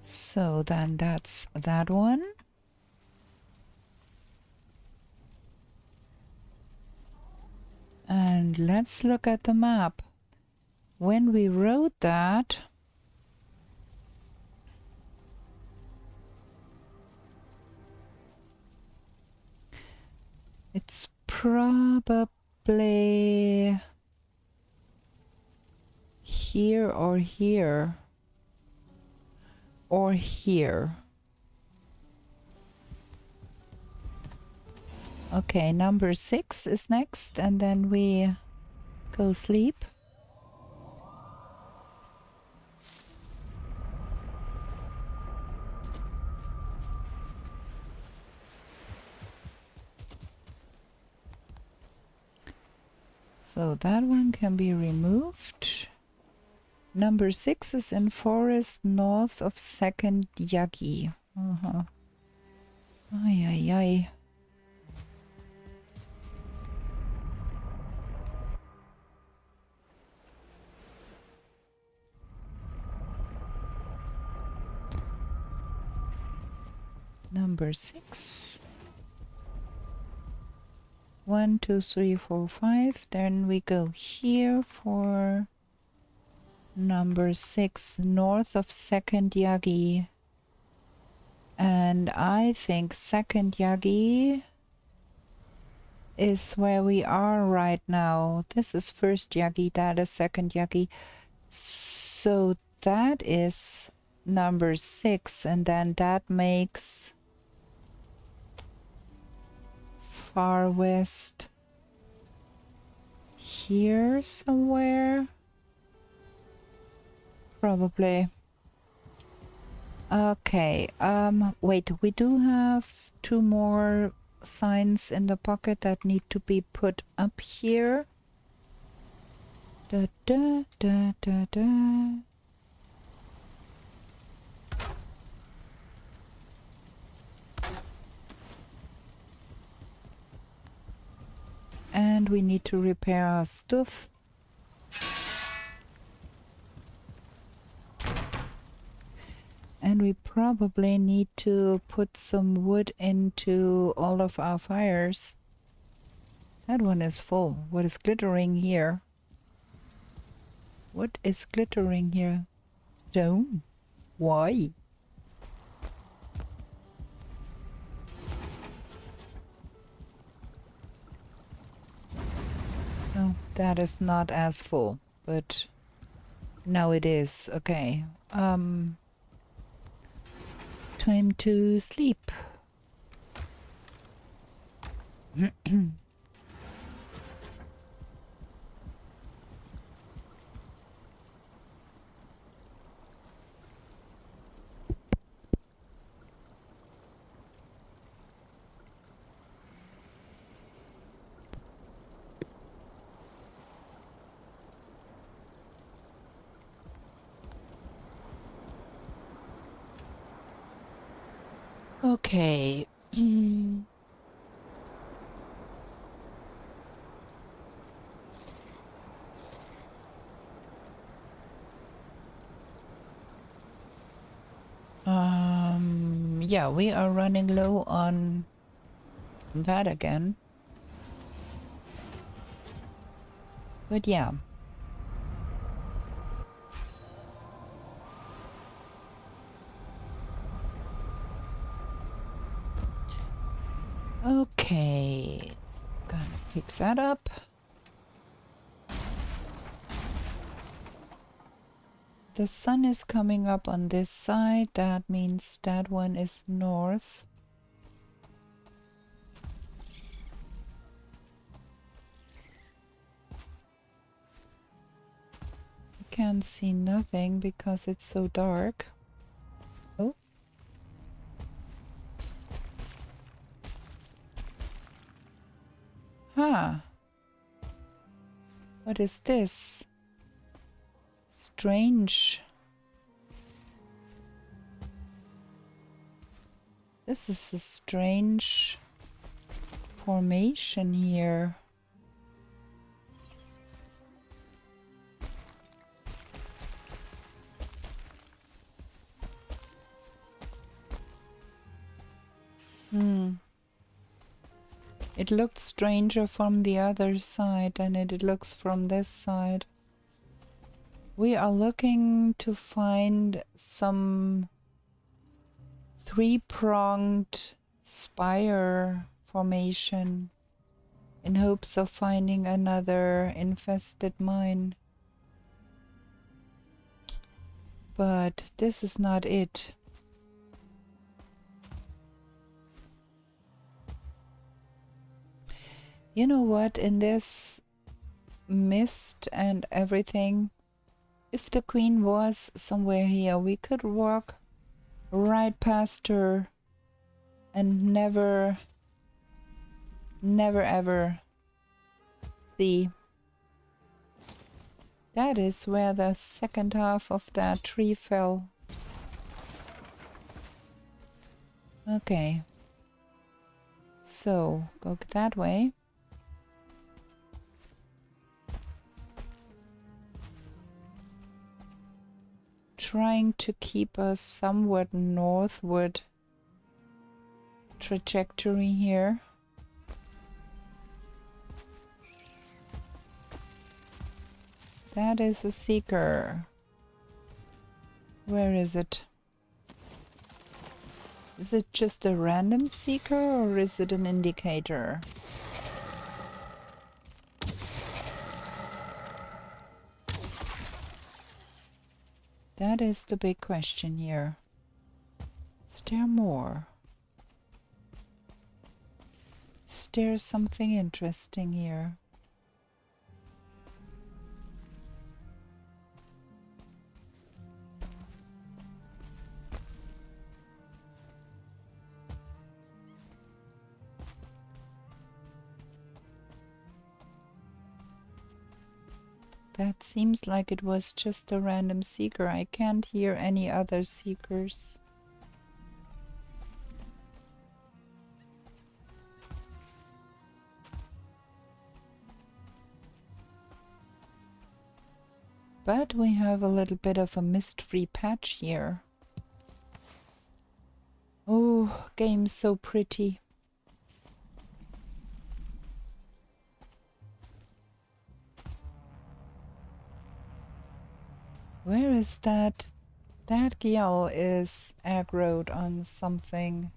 So then that's that one. And let's look at the map. When we wrote that, it's probably here or here or here. Okay, number 6 is next, and then we go sleep. So that one can be removed. Number 6 is in forest north of 2nd Yagi. Ay, ay, ay. Number 6. 1, 2, 3, 4, 5. Then we go here for number 6, north of 2nd Yagi. And I think 2nd Yagi is where we are right now. This is 1st Yagi, that is 2nd Yagi. So that is number 6, and then that makes far west here somewhere. Probably. Okay, wait, we do have 2 more signs in the pocket that need to be put up here. Da, da, da, da, da. And we need to repair our stuff. And we probably need to put some wood into all of our fires. That one is full. What is glittering here? What is glittering here? Stone. Why? Oh, that is not as full, but now it is. Okay. Time to sleep. Okay. Yeah, we are running low on that again. But yeah. Okay. Gonna pick that up. The sun is coming up on this side. That means that one is north. I can't see nothing because it's so dark. Oh. Huh. What is this? Strange. This is a strange formation here. It looked stranger from the other side than it looks from this side. We are looking to find some three-pronged spire formation in hopes of finding another infested mine. But this is not it. You know what? In this mist and everything, if the queen was somewhere here, we could walk right past her and never ever see. That is where the second half of that tree fell. Okay. So, go that way. Trying to keep a somewhat northward trajectory here. That is a seeker. Where is it? Is it just a random seeker or is it an indicator? That is the big question here. Is there more? Is there something interesting here? That seems like it was just a random seeker. I can't hear any other seekers. But we have a little bit of a mist-free patch here. Oh, game's so pretty. Where is that? That Gyal is aggroed on something.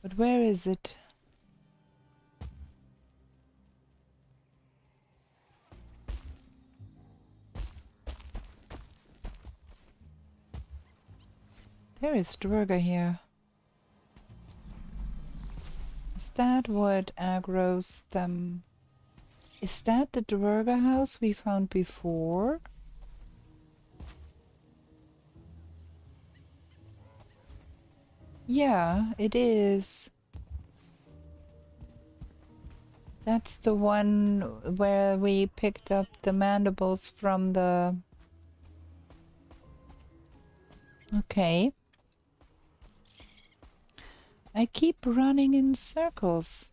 But where is it? There is Dwerga here. Is that what aggroes them? Is that the Dwerga house we found before? Yeah, it is. That's the one where we picked up the mandibles from the... Okay. I keep running in circles.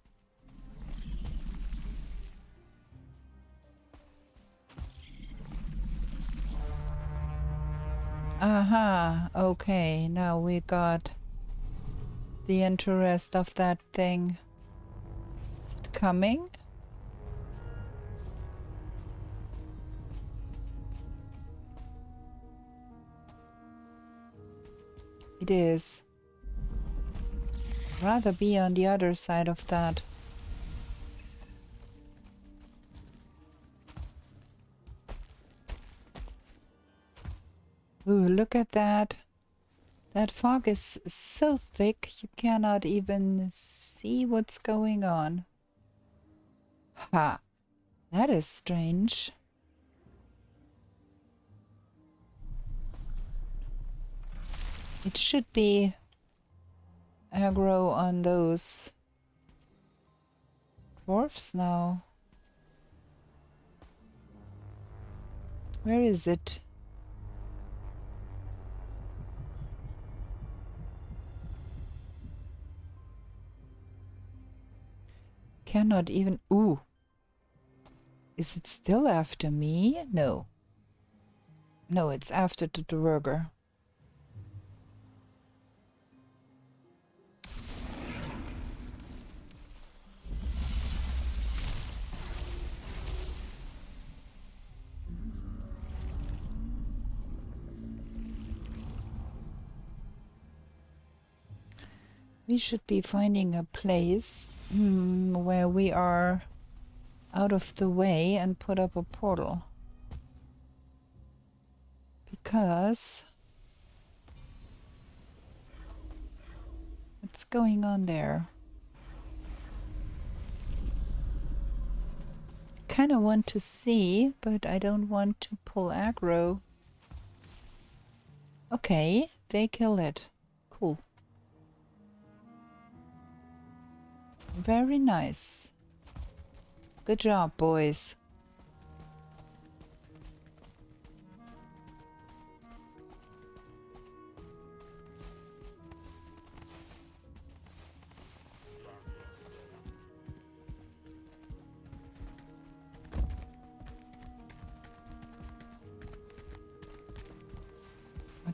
Aha, okay, now we got the interest of that thing. Is it coming? It is. Rather be on the other side of that. Ooh, look at that. That fog is so thick you cannot even see what's going on. Ha! That is strange. It should be aggro on those dwarfs now. Where is it? Cannot even... Ooh. Is it still after me? No. No, it's after the Dwerger. We should be finding a place where we are out of the way and put up a portal. Because what's going on there? Kind of want to see, but I don't want to pull aggro. Okay, they kill it. Cool. Very nice. Good job, boys.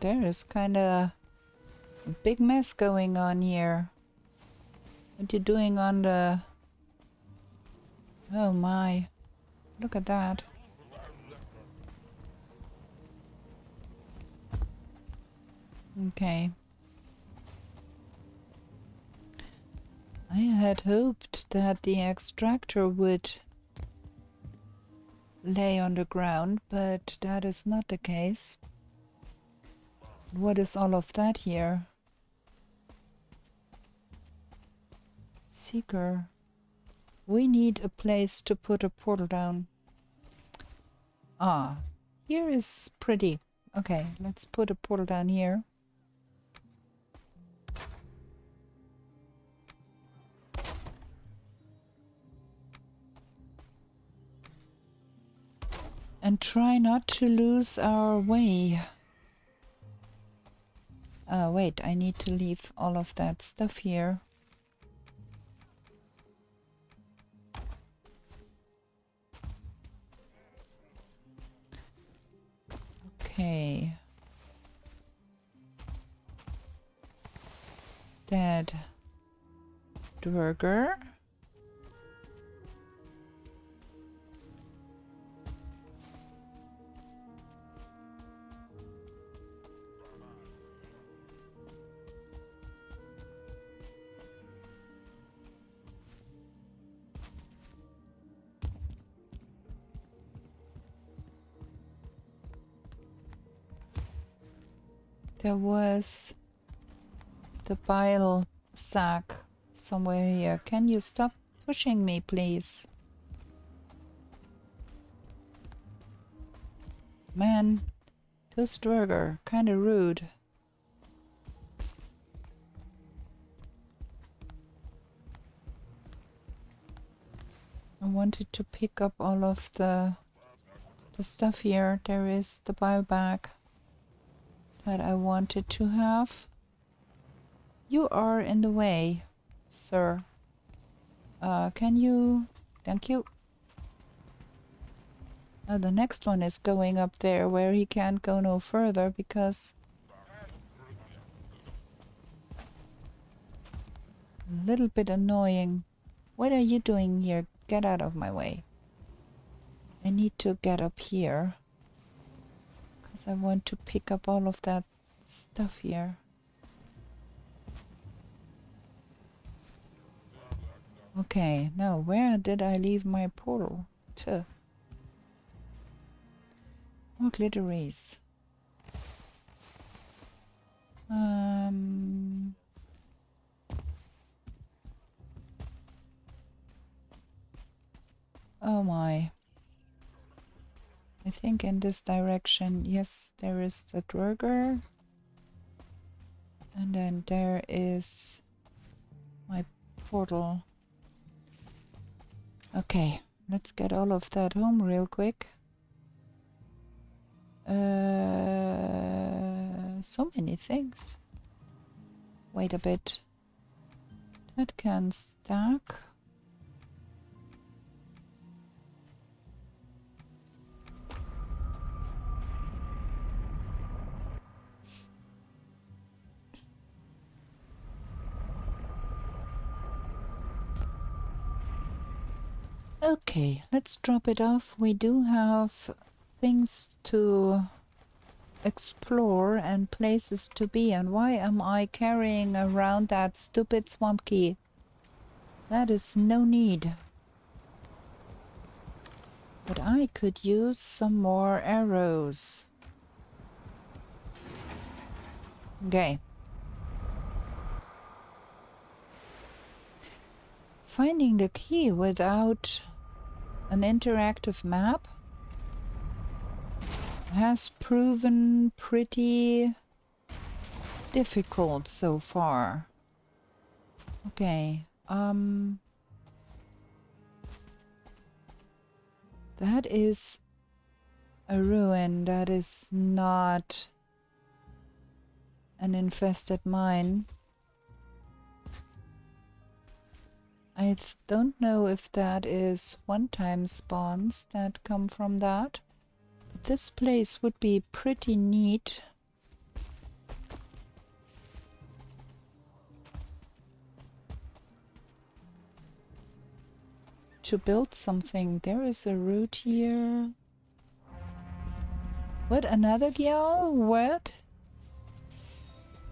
There is kind of a big mess going on here. What you doing on the... Oh my. Look at that. Okay. I had hoped that the extractor would lay on the ground, but that is not the case. What is all of that here? Seeker. We need a place to put a portal down. Ah, here is pretty. Okay, let's put a portal down here. And try not to lose our way. Wait, I need to leave all of that stuff here. Okay. Dead Dwerger. There was the bile sack somewhere here. Can you stop pushing me, please? Man, Toastburger, kinda rude. I wanted to pick up all of the stuff here. There is the bile bag that I wanted to have. You are in the way, sir. Can you... Thank you. The next one is going up there where he can't go no further because... A little bit annoying. What are you doing here? Get out of my way. I need to get up here. Because I want to pick up all of that stuff here. Okay, now where did I leave my portal? To more glitteries. Oh my. I think in this direction, yes, there is the Dwerger. And then there is my portal. Okay, let's get all of that home real quick. So many things. Wait a bit. That can stack. Okay, let's drop it off. We do have things to explore and places to be. And why am I carrying around that stupid swamp key? That is no need. But I could use some more arrows. Okay. Finding the key without an interactive map has proven pretty difficult so far. Okay, that is a ruin. That is not an infested mine. I don't know if that is one-time spawns that come from that. But this place would be pretty neat. To build something. There is a route here. What? Another gyal? What?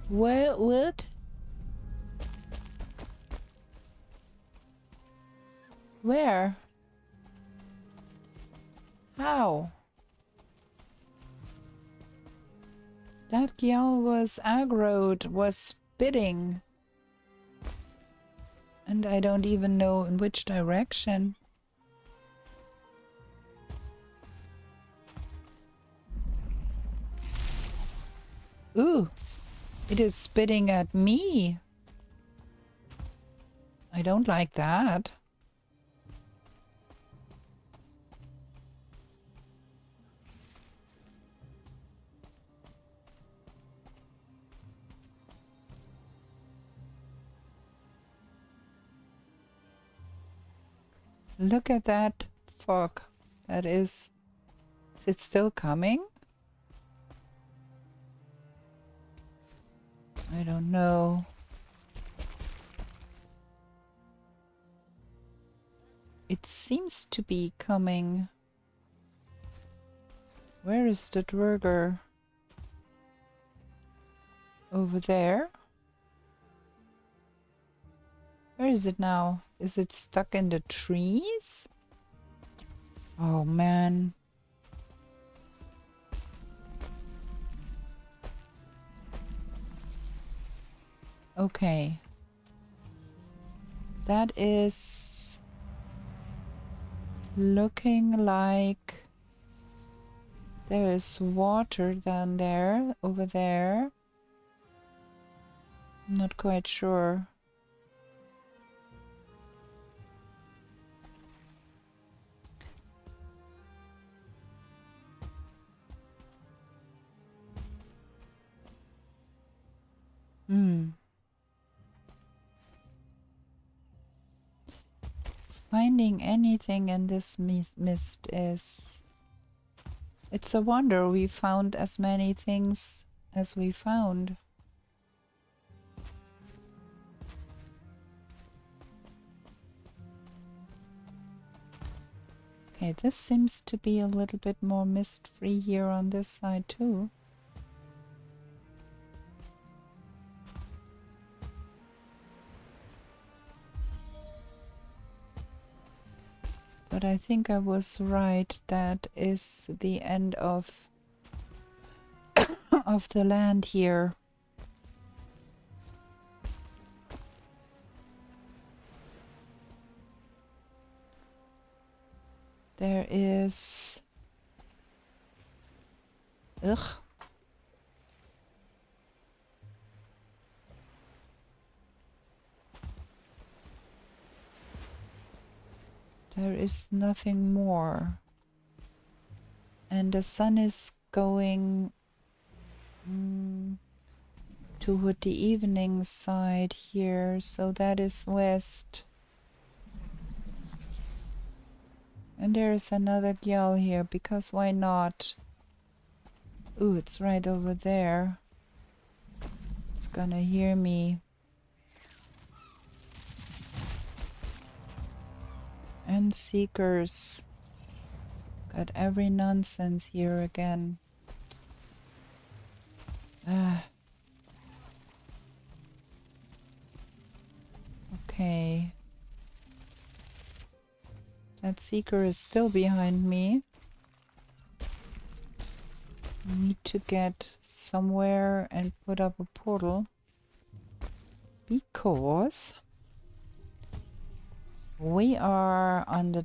What? Where? How? That gyal was aggroed, was spitting. And I don't even know in which direction. Ooh, it is spitting at me. I don't like that. Look at that fog. That is it still coming? I don't know. It seems to be coming. Where is the dwerger? Over there? Where is it now? Is it stuck in the trees? Oh man. Okay. That is looking like there is water down there, over there. I'm not quite sure. Finding anything in this mist is... It's a wonder we found as many things as we found. Okay, this seems to be a little bit more mist-free here on this side too. But I think I was right. That is the end of of the land here. There is... Ugh. There is nothing more. And the sun is going toward the evening side here, so that is west. And there is another gyal here, because why not? Ooh, it's right over there. It's gonna hear me. And seekers. Got every nonsense here again. That seeker is still behind me. I need to get somewhere and put up a portal. Because we are on the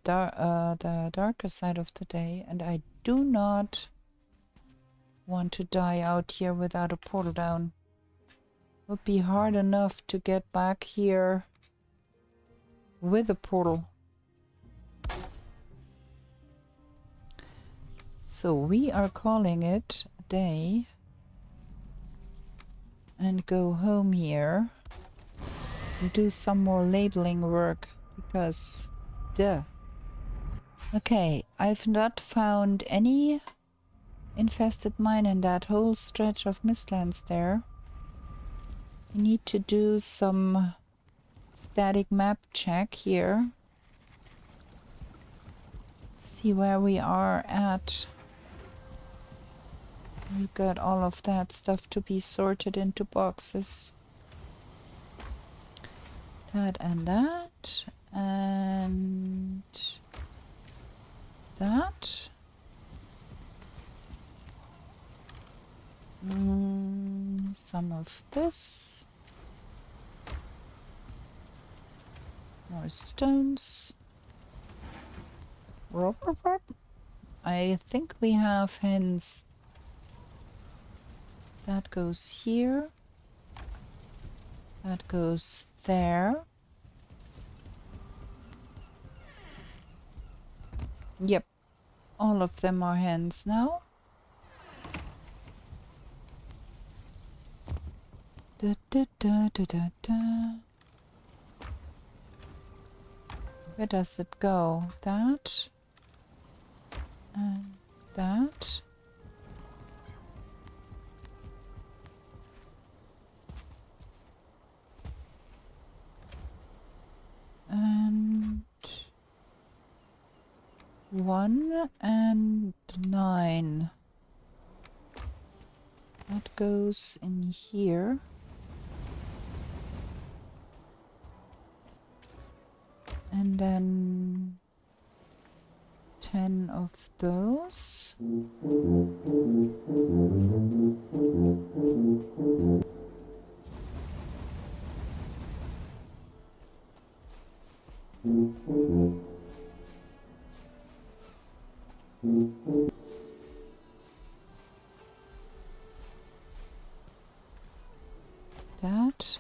darker side of the day, and I do not want to die out here without a portal down. It would be hard enough to get back here with a portal. So we are calling it a day and go home here and do some more labeling work because duh. Okay, I've not found any infested mine in that whole stretch of mistlands there. I need to do some static map check here. See where we are at. We've got all of that stuff to be sorted into boxes. That and that. And that. Some of this. More stones. I think we have hens. That goes here. That goes there. Yep. All of them are hens now. Da, da, da, da, da, da. Where does it go? That. And that. And 1 and 9. That goes in here. And then 10 of those. That,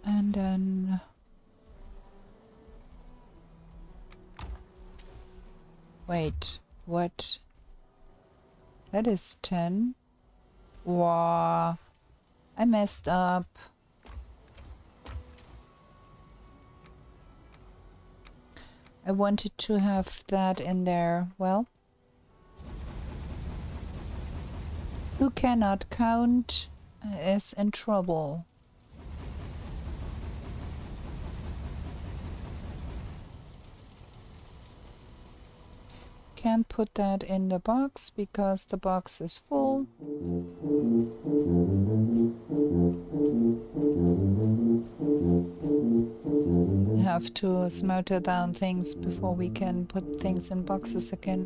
and then wait, what? That is 10. Wow, I messed up. I wanted to have that in there. Well, who cannot count is in trouble. Can't put that in the box because the box is full. We have to smelter down things before we can put things in boxes again.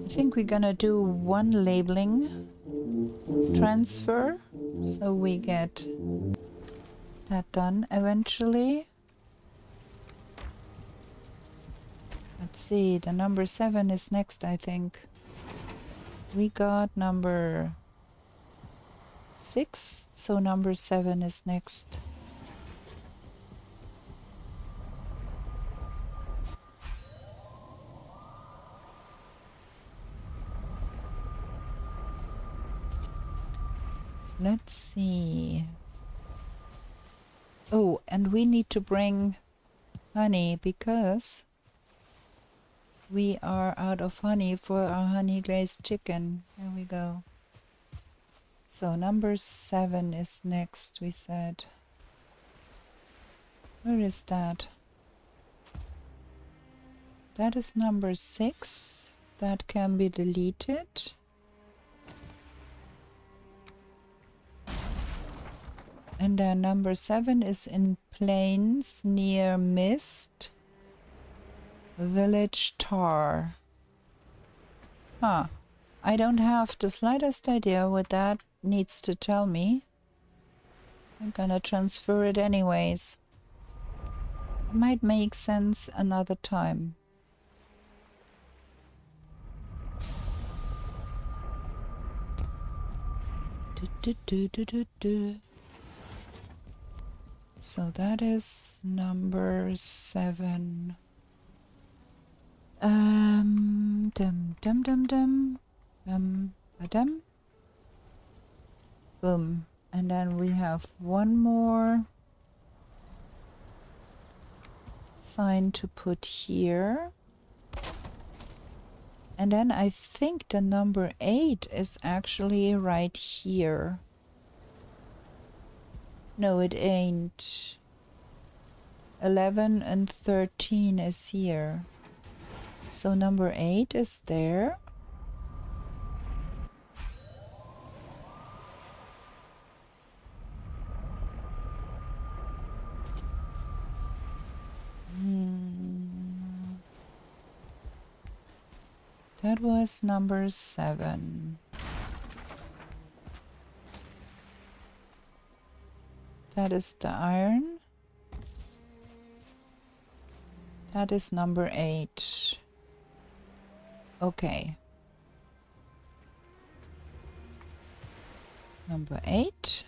I think we're gonna do one labeling transfer so we get that done eventually. Let's see, the number 7 is next, I think. We got number 6, so number 7 is next. Let's see. Oh, and we need to bring honey because we are out of honey for our honey glazed chicken. There we go. So number 7 is next, we said. Where is that? That is number 6. That can be deleted. And then number 7 is in plains near Mist. Village Tar. Huh. I don't have the slightest idea what that needs to tell me. I'm gonna transfer it anyways. It might make sense another time. So that is number 7. Dum dum dum dum. Badum. Boom. And then we have one more sign to put here. And then I think the number 8 is actually right here. No, it ain't. 11 and 13 is here. So number 8 is there. That was number 7. That is the iron. That is number 8. Okay. Number 8.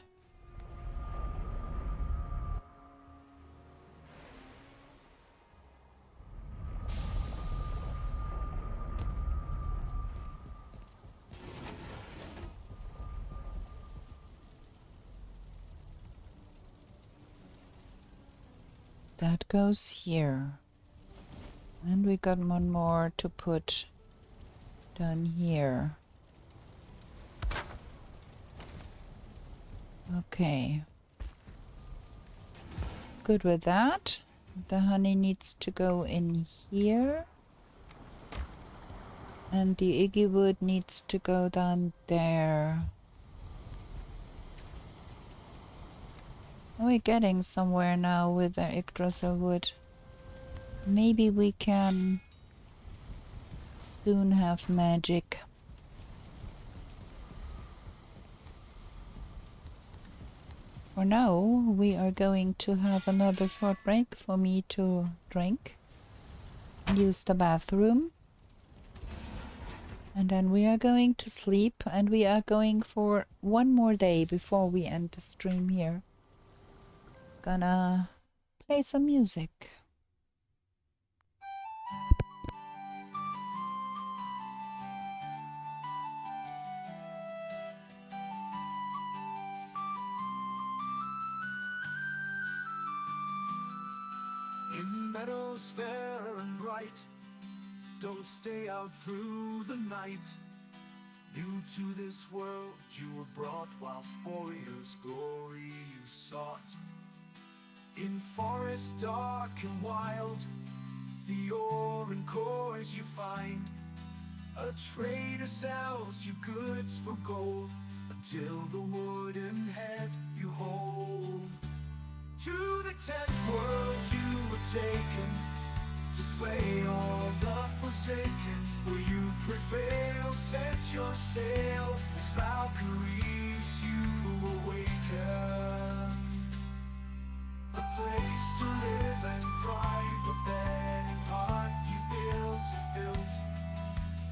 That goes here. And we got one more to put down here. Okay. Good with that. The honey needs to go in here. And the Iggy wood needs to go down there. We're getting somewhere now with the Yggdrasil wood. Maybe we can soon have magic. For now, we are going to have another short break for me to drink, use the bathroom, and then we are going to sleep, and we are going for one more day before we end the stream here. Gonna play some music. In meadows fair and bright, don't stay out through the night. New to this world you were brought, whilst warriors' glory you sought. In forests dark and wild, the ore and cores you find. A trader sells you goods for gold, until the wooden head you hold. To the 10th world you were taken, to slay all the forsaken. Will you prevail? Set your sail, as Valkyries you awaken. A place to live and thrive, a bed and hearth you built.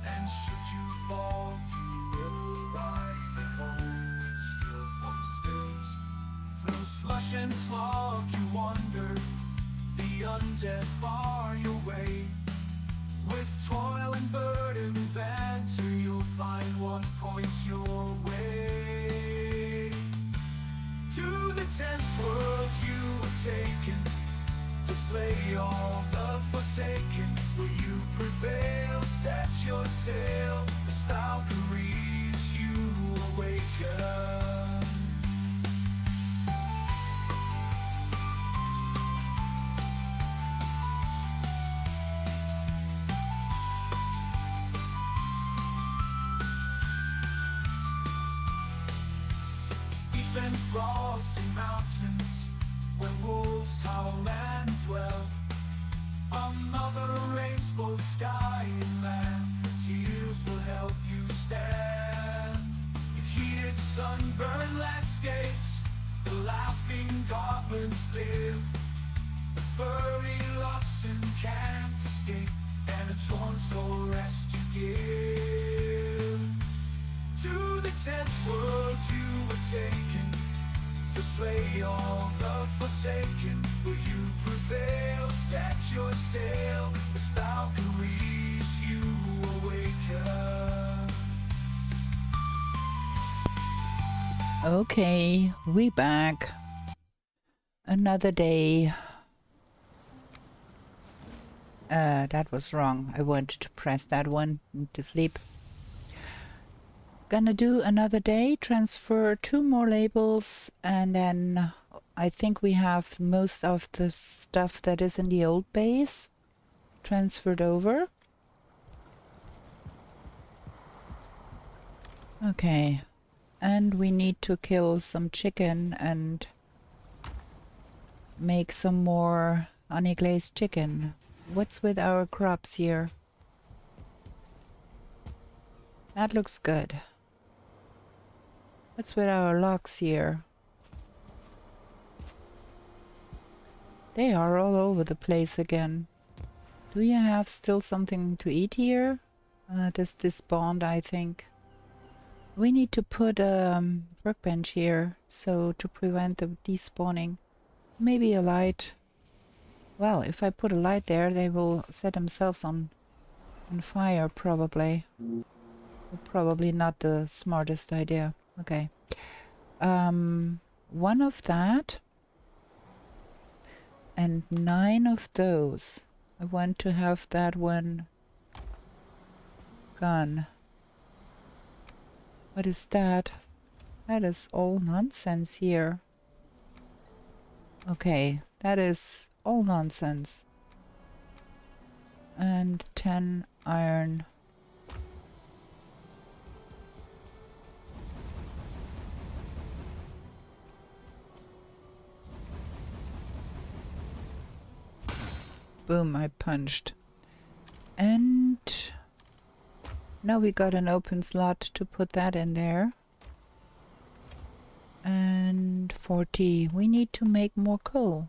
And should you fall, you will arrive at home with skill upon spilt. Through slush and slog you wander, the undead bar your way. With toil and burden banter, you'll find what points your way. To the 10th world you were taken, to slay all the forsaken. Will you prevail? Set your sail, as Valkyries you awaken. Steep deep and frosty mountains, where wolves howl and dwell. Another rains both sky and land, tears will help you stand. In heated sunburned landscapes, the laughing goblins live. The furry oxen can't escape, and a torn soul rest you give. To the 10th world you were taken, to slay all the forsaken. Will you prevail? Set your sail, as Valkyries you awaken. Okay, we back. Another day. That was wrong. I wanted to press that one to sleep. Gonna do another day, transfer 2 more labels, and then I think we have most of the stuff that is in the old base transferred over. Okay, and we need to kill some chicken and make some more honey glazed chicken. What's with our crops here? That looks good. What's with our logs here? They are all over the place again. Do you have still something to eat here? This despawned, I think. We need to put a workbench here, so to prevent the despawning. Maybe a light. Well, if I put a light there, they will set themselves on fire, probably. Probably not the smartest idea. Okay. One of that and 9 of those. I want to have that one gone. What is that? That is all nonsense here. Okay, that is all nonsense. And 10 iron. Boom, I punched. And now we got an open slot to put that in there. And 40. We need to make more coal.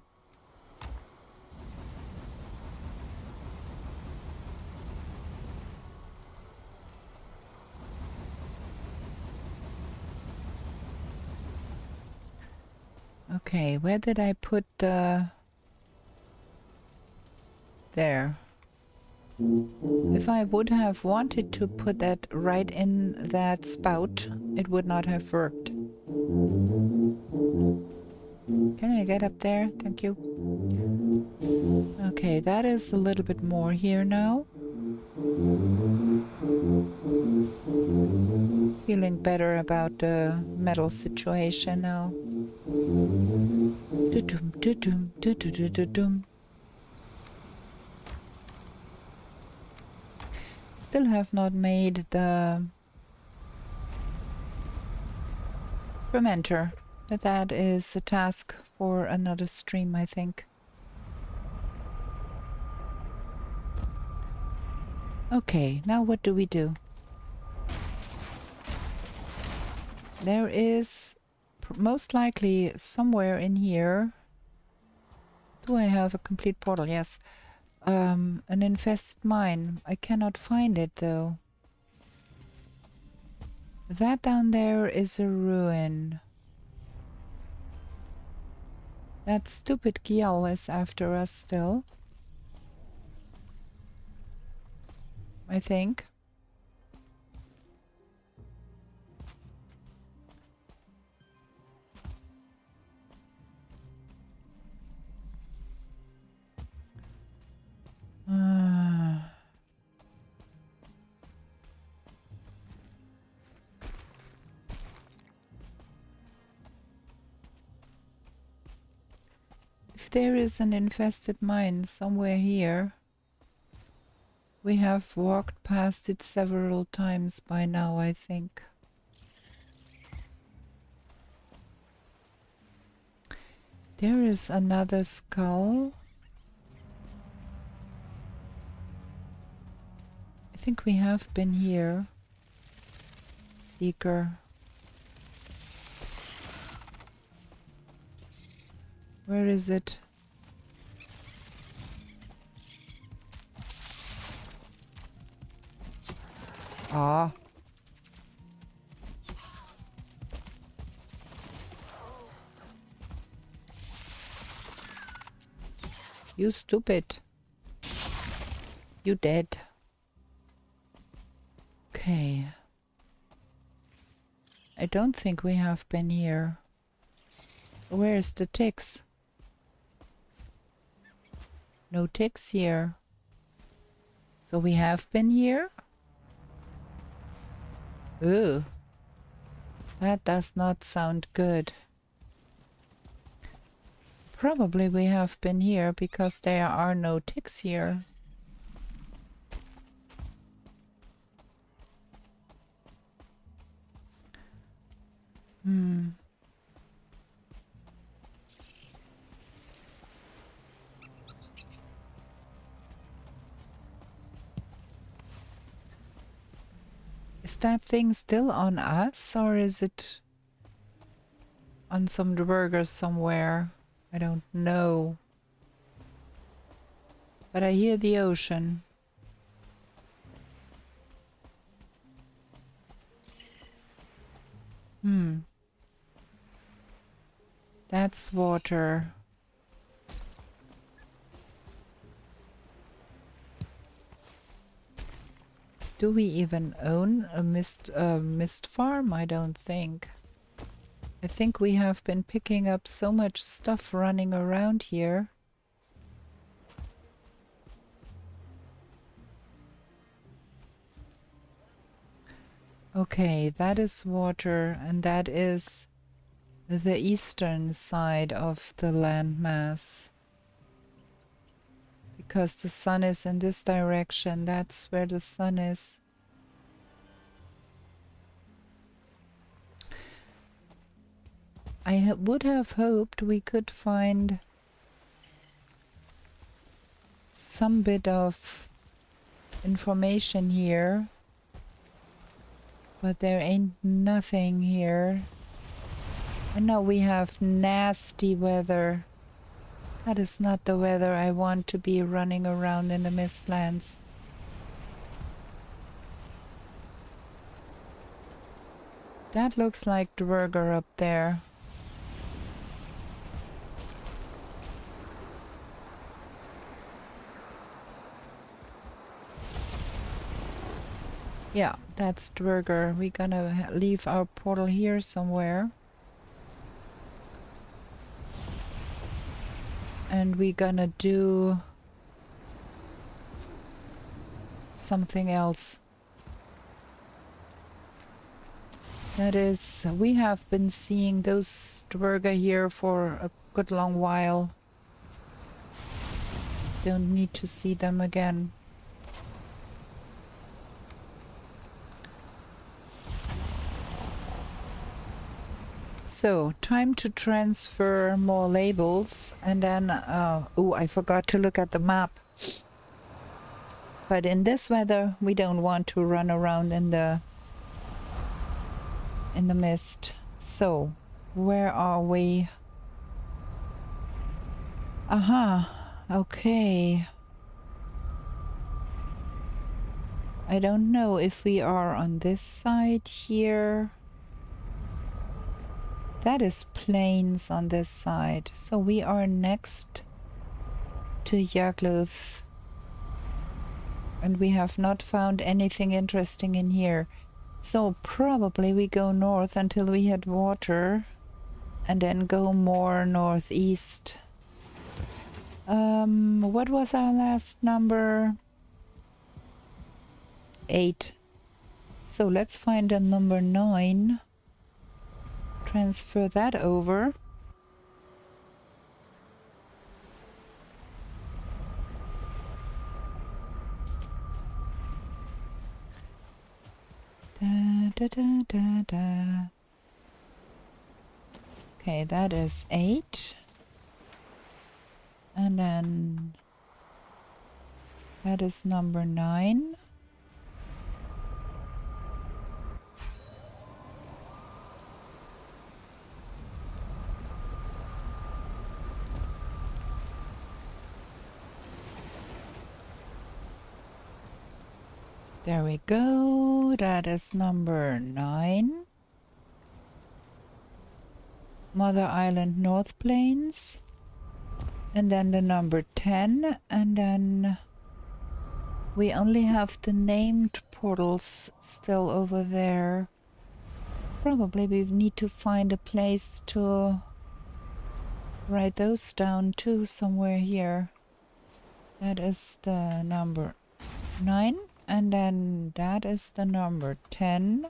Okay, where did I put the... There. If I would have wanted to put that right in that spout, it would not have worked. Can I get up there? Thank you. Okay, that is a little bit more here now. Feeling better about the metal situation now. Do-dum, do-dum, do-do-do-do-dum. Still have not made the fermenter, but that is a task for another stream, I think. Okay, now what do we do? There is most likely somewhere in here. Do I have a complete portal? Yes. An infested mine. I cannot find it though. That down there is a ruin. That stupid Gial is after us still. I think. If there is an infested mine somewhere here, we have walked past it several times by now, I think. There is another skull. I think we have been here. Seeker. Where is it? Ah. You stupid. You dead. Okay. I don't think we have been here. Where's the ticks? No ticks here. So we have been here? Ooh. That does not sound good. Probably we have been here because there are no ticks here. Is that thing still on us, or is it on some burgers somewhere? I don't know. But I hear the ocean. That's water. Do we even own a mist farm? I don't think. I think we have been picking up so much stuff running around here. Okay, that is water, and that is the eastern side of the landmass. Because the sun is in this direction, that's where the sun is. I would have hoped we could find some bit of information here, but there ain't nothing here. And now we have nasty weather. That is not the weather I want to be running around in the Mistlands. That looks like Dwerger up there. Yeah, that's Dwerger. We're gonna leave our portal here somewhere. And we're gonna do something else. That is, we have been seeing those Dwerger here for a good long while. Don't need to see them again. So, time to transfer more labels, and then, oh, I forgot to look at the map. But in this weather, we don't want to run around in the mist. So, where are we? Aha, okay. I don't know if we are on this side here. That is plains on this side. So we are next to Yagluth. And we have not found anything interesting in here. So probably we go north until we hit water. And then go more northeast. What was our last number? 8. So let's find a number 9. Transfer that over. Da, da, da, da, da. Okay, that is 8. And then that is number 9. There we go. That is number 9. Mother Island North Plains. And then the number 10. And then we only have the named portals still over there. Probably we need to find a place to write those down too, somewhere here. That is the number 9. And then that is the number 10.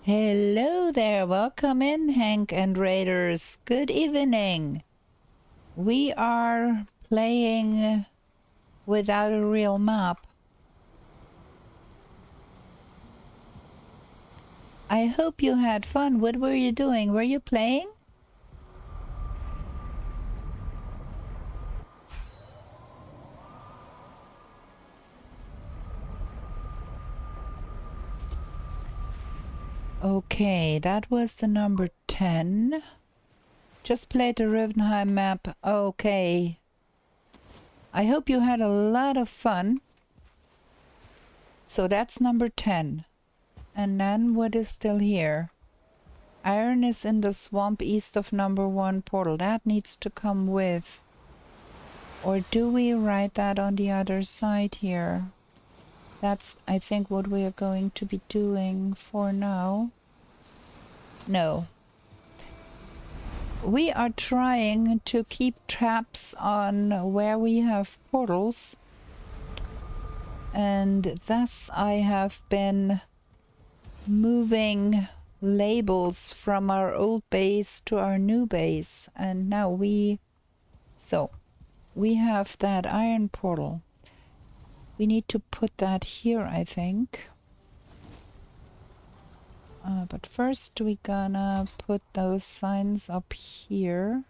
Hello there, welcome in, Hank and Raiders. Good evening. We are playing without a real map. I hope you had fun. What were you doing? Were you playing? Okay, that was the number 10. Just played the Valheim map. Okay. I hope you had a lot of fun. So that's number 10. And then what is still here? Iron is in the swamp east of number 1 portal. That needs to come with. Or do we write that on the other side here? That's, I think, what we are going to be doing for now. No. We are trying to keep tabs on where we have portals. And thus I have been moving labels from our old base to our new base. And now we have that iron portal. We need to put that here, I think. But first we gonna put those signs up here.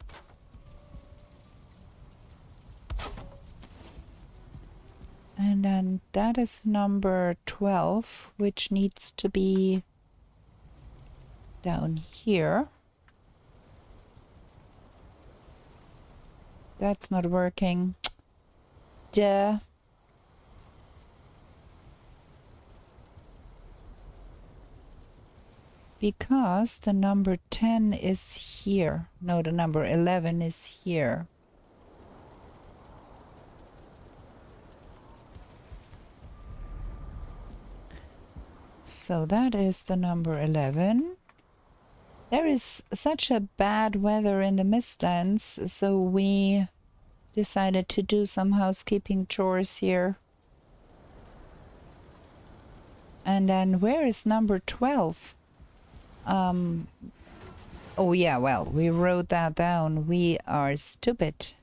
And then that is number 12, which needs to be down here. That's not working. Duh. Because the number 10 is here. No, the number 11 is here. So that is the number 11. There is such a bad weather in the Mistlands, so we decided to do some housekeeping chores here. And then where is number 12? Oh yeah, well, we wrote that down. We are stupid.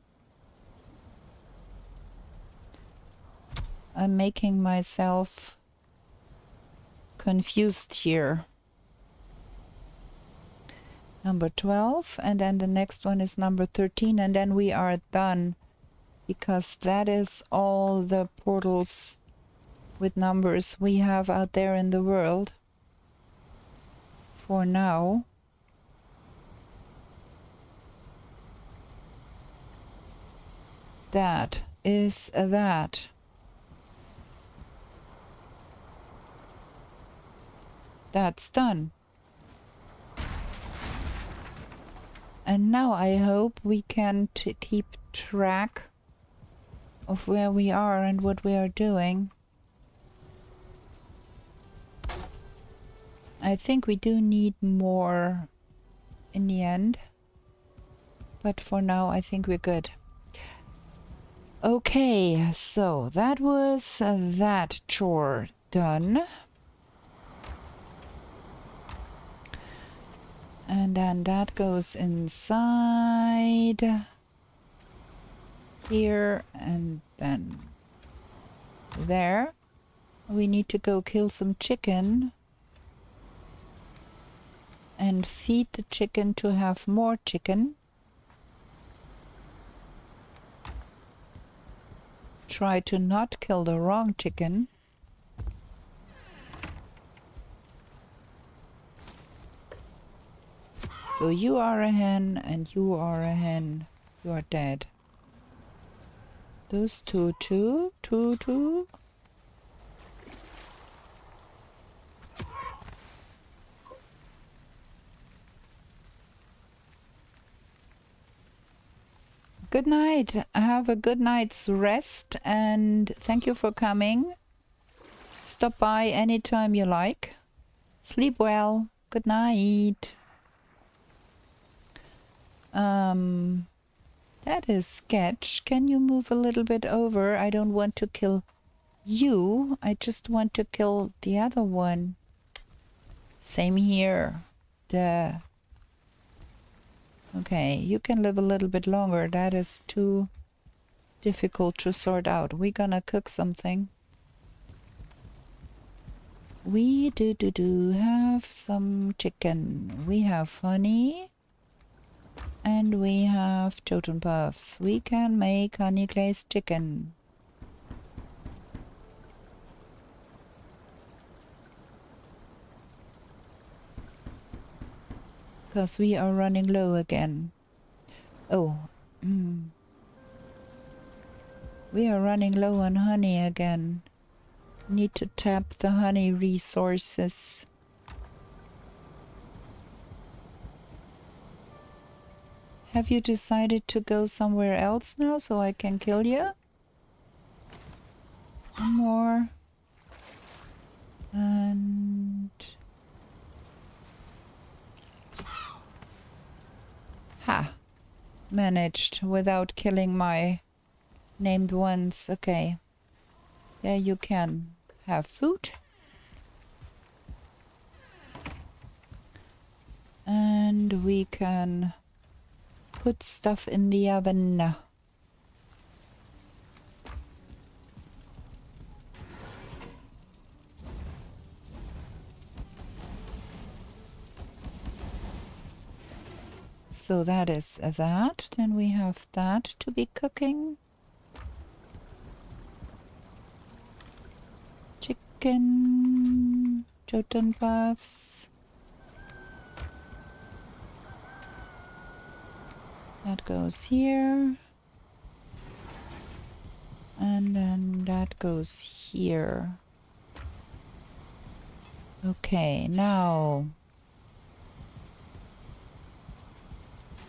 I'm making myself confused here. Number 12, and then the next one is number 13, and then we are done, because that is all the portals with numbers we have out there in the world for now. That is that. That's done. And now I hope we can keep track of where we are and what we are doing. I think we do need more in the end, but for now I think we're good. Okay, so that was that chore done. And then that goes inside here and then there. We need to go kill some chicken and feed the chicken to have more chicken. Try to not kill the wrong chicken. So you are a hen and you are a hen. You are dead. Those two. Good night. Have a good night's rest and thank you for coming. Stop by anytime you like. Sleep well. Good night. That is Sketch. Can you move a little bit over? I don't want to kill you. I just want to kill the other one. Same here. Duh. Okay, you can live a little bit longer. That is too difficult to sort out. We're gonna cook something. We do have some chicken. We have honey. And we have totem puffs. We can make honey glazed chicken. Because we are running low again. Oh. We are running low on honey again. Need to tap the honey resources. Have you decided to go somewhere else now so I can kill you? One more. And... Ha! Managed without killing my named ones. Okay. There you can have food. And we can put stuff in the oven. So that is that. Then we have that to be cooking. Chicken, totem puffs. That goes here. And then that goes here. Okay, now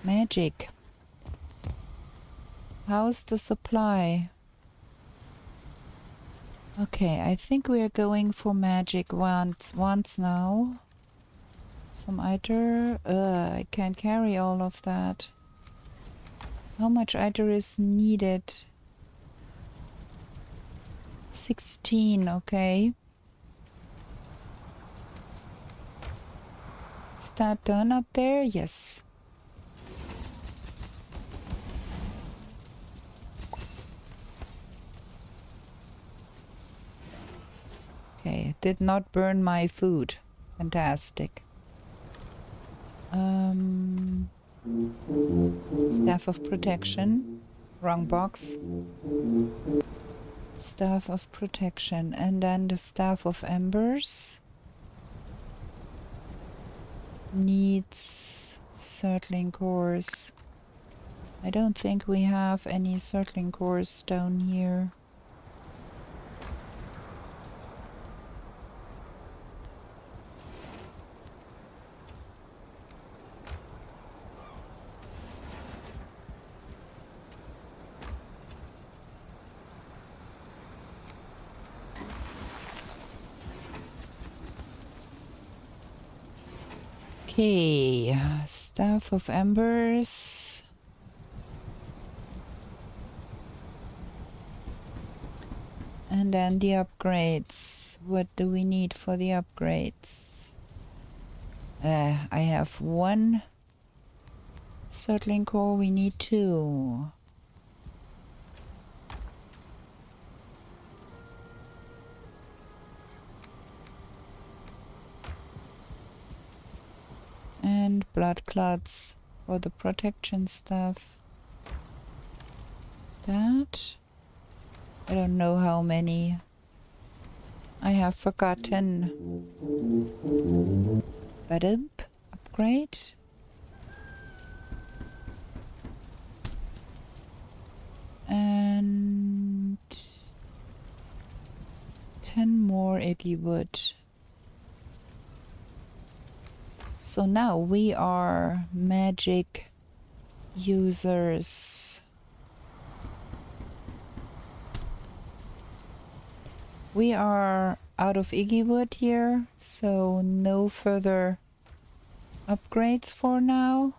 magic. How's the supply? Okay, I think we are going for magic once now. Some iter. I can't carry all of that. How much iter is needed? 16, okay. Is that done up there? Yes. Okay, it did not burn my food. Fantastic. Staff of protection. Wrong box. Staff of protection. And then the staff of embers. Needs circling cores. I don't think we have any circling cores down here. Okay, Staff of Embers. And then the upgrades. What do we need for the upgrades? I have one settling core, we need two. And blood clots for the protection stuff. That, I don't know how many. I have forgotten. Badump, upgrade. And 10 more eggy wood. So now we are magic users. We are out of Iggy wood here, so no further upgrades for now.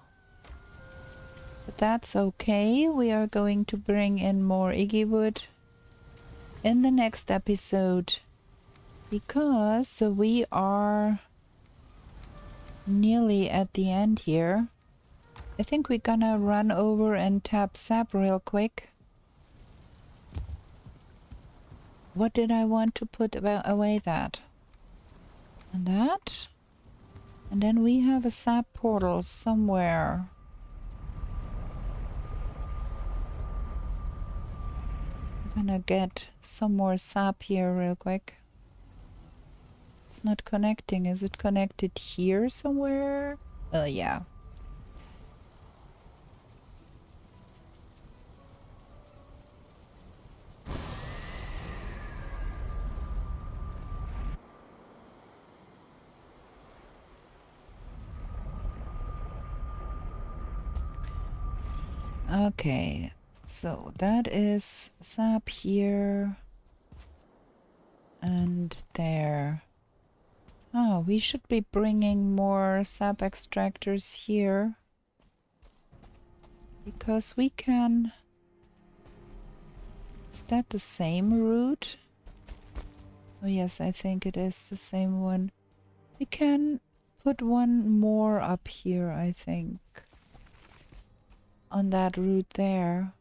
But that's okay. We are going to bring in more Iggy wood in the next episode because we are nearly at the end here. I think we're gonna run over and tap sap real quick. What did I want to put away that? And that? And then we have a sap portal somewhere. I'm gonna get some more sap here real quick. It's not connecting. Is it connected here somewhere? Oh, yeah. Okay, so that is sap here and there. Oh, we should be bringing more sap extractors here because we can... Is that the same route? Oh yes, I think it is the same one. We can put one more up here, I think. On that route there.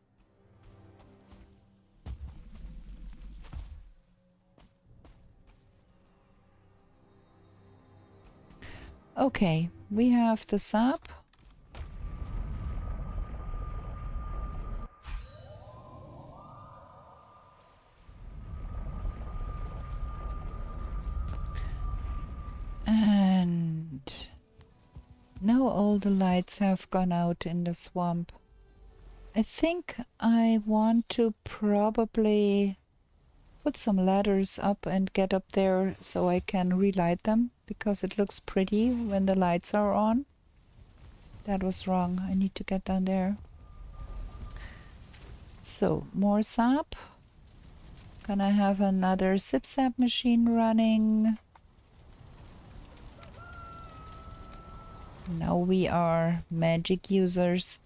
Okay, we have the sap. And now all the lights have gone out in the swamp. I think I want to probably put some ladders up and get up there so I can relight them, because it looks pretty when the lights are on. That was wrong. I need to get down there. So, more sap. Gonna have another sip sap machine running. Now we are magic users.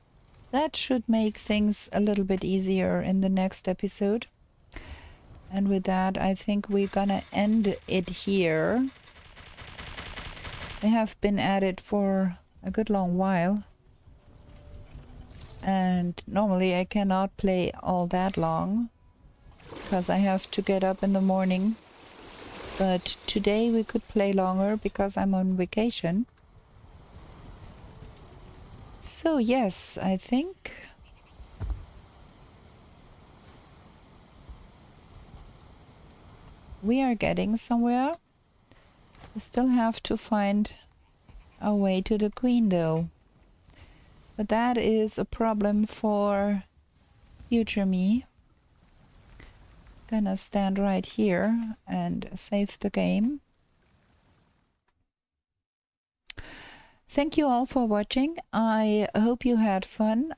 That should make things a little bit easier in the next episode. And with that, I think we're gonna end it here. I have been at it for a good long while. And normally I cannot play all that long because I have to get up in the morning. But today we could play longer because I'm on vacation. So yes, I think we are getting somewhere. We still have to find our way to the Queen though. But that is a problem for future me. Gonna stand right here and save the game. Thank you all for watching. I hope you had fun.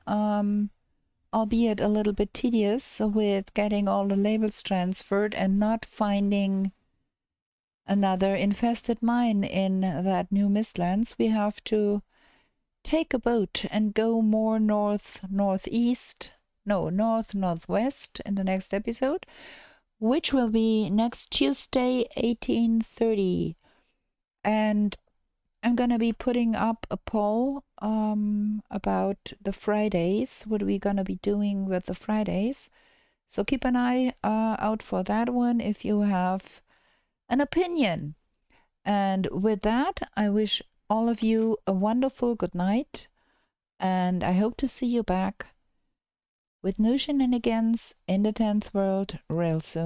Albeit a little bit tedious with getting all the labels transferred and not finding another infested mine in that new Mistlands. We have to take a boat and go more northwest in the next episode, which will be next Tuesday, 18:30. And I'm gonna be putting up a poll about the Fridays, what we're gonna be doing with the Fridays. So keep an eye out for that one if you have an opinion. And with that, I wish all of you a wonderful good night, and I hope to see you back with new shenanigans in the 10th world real soon.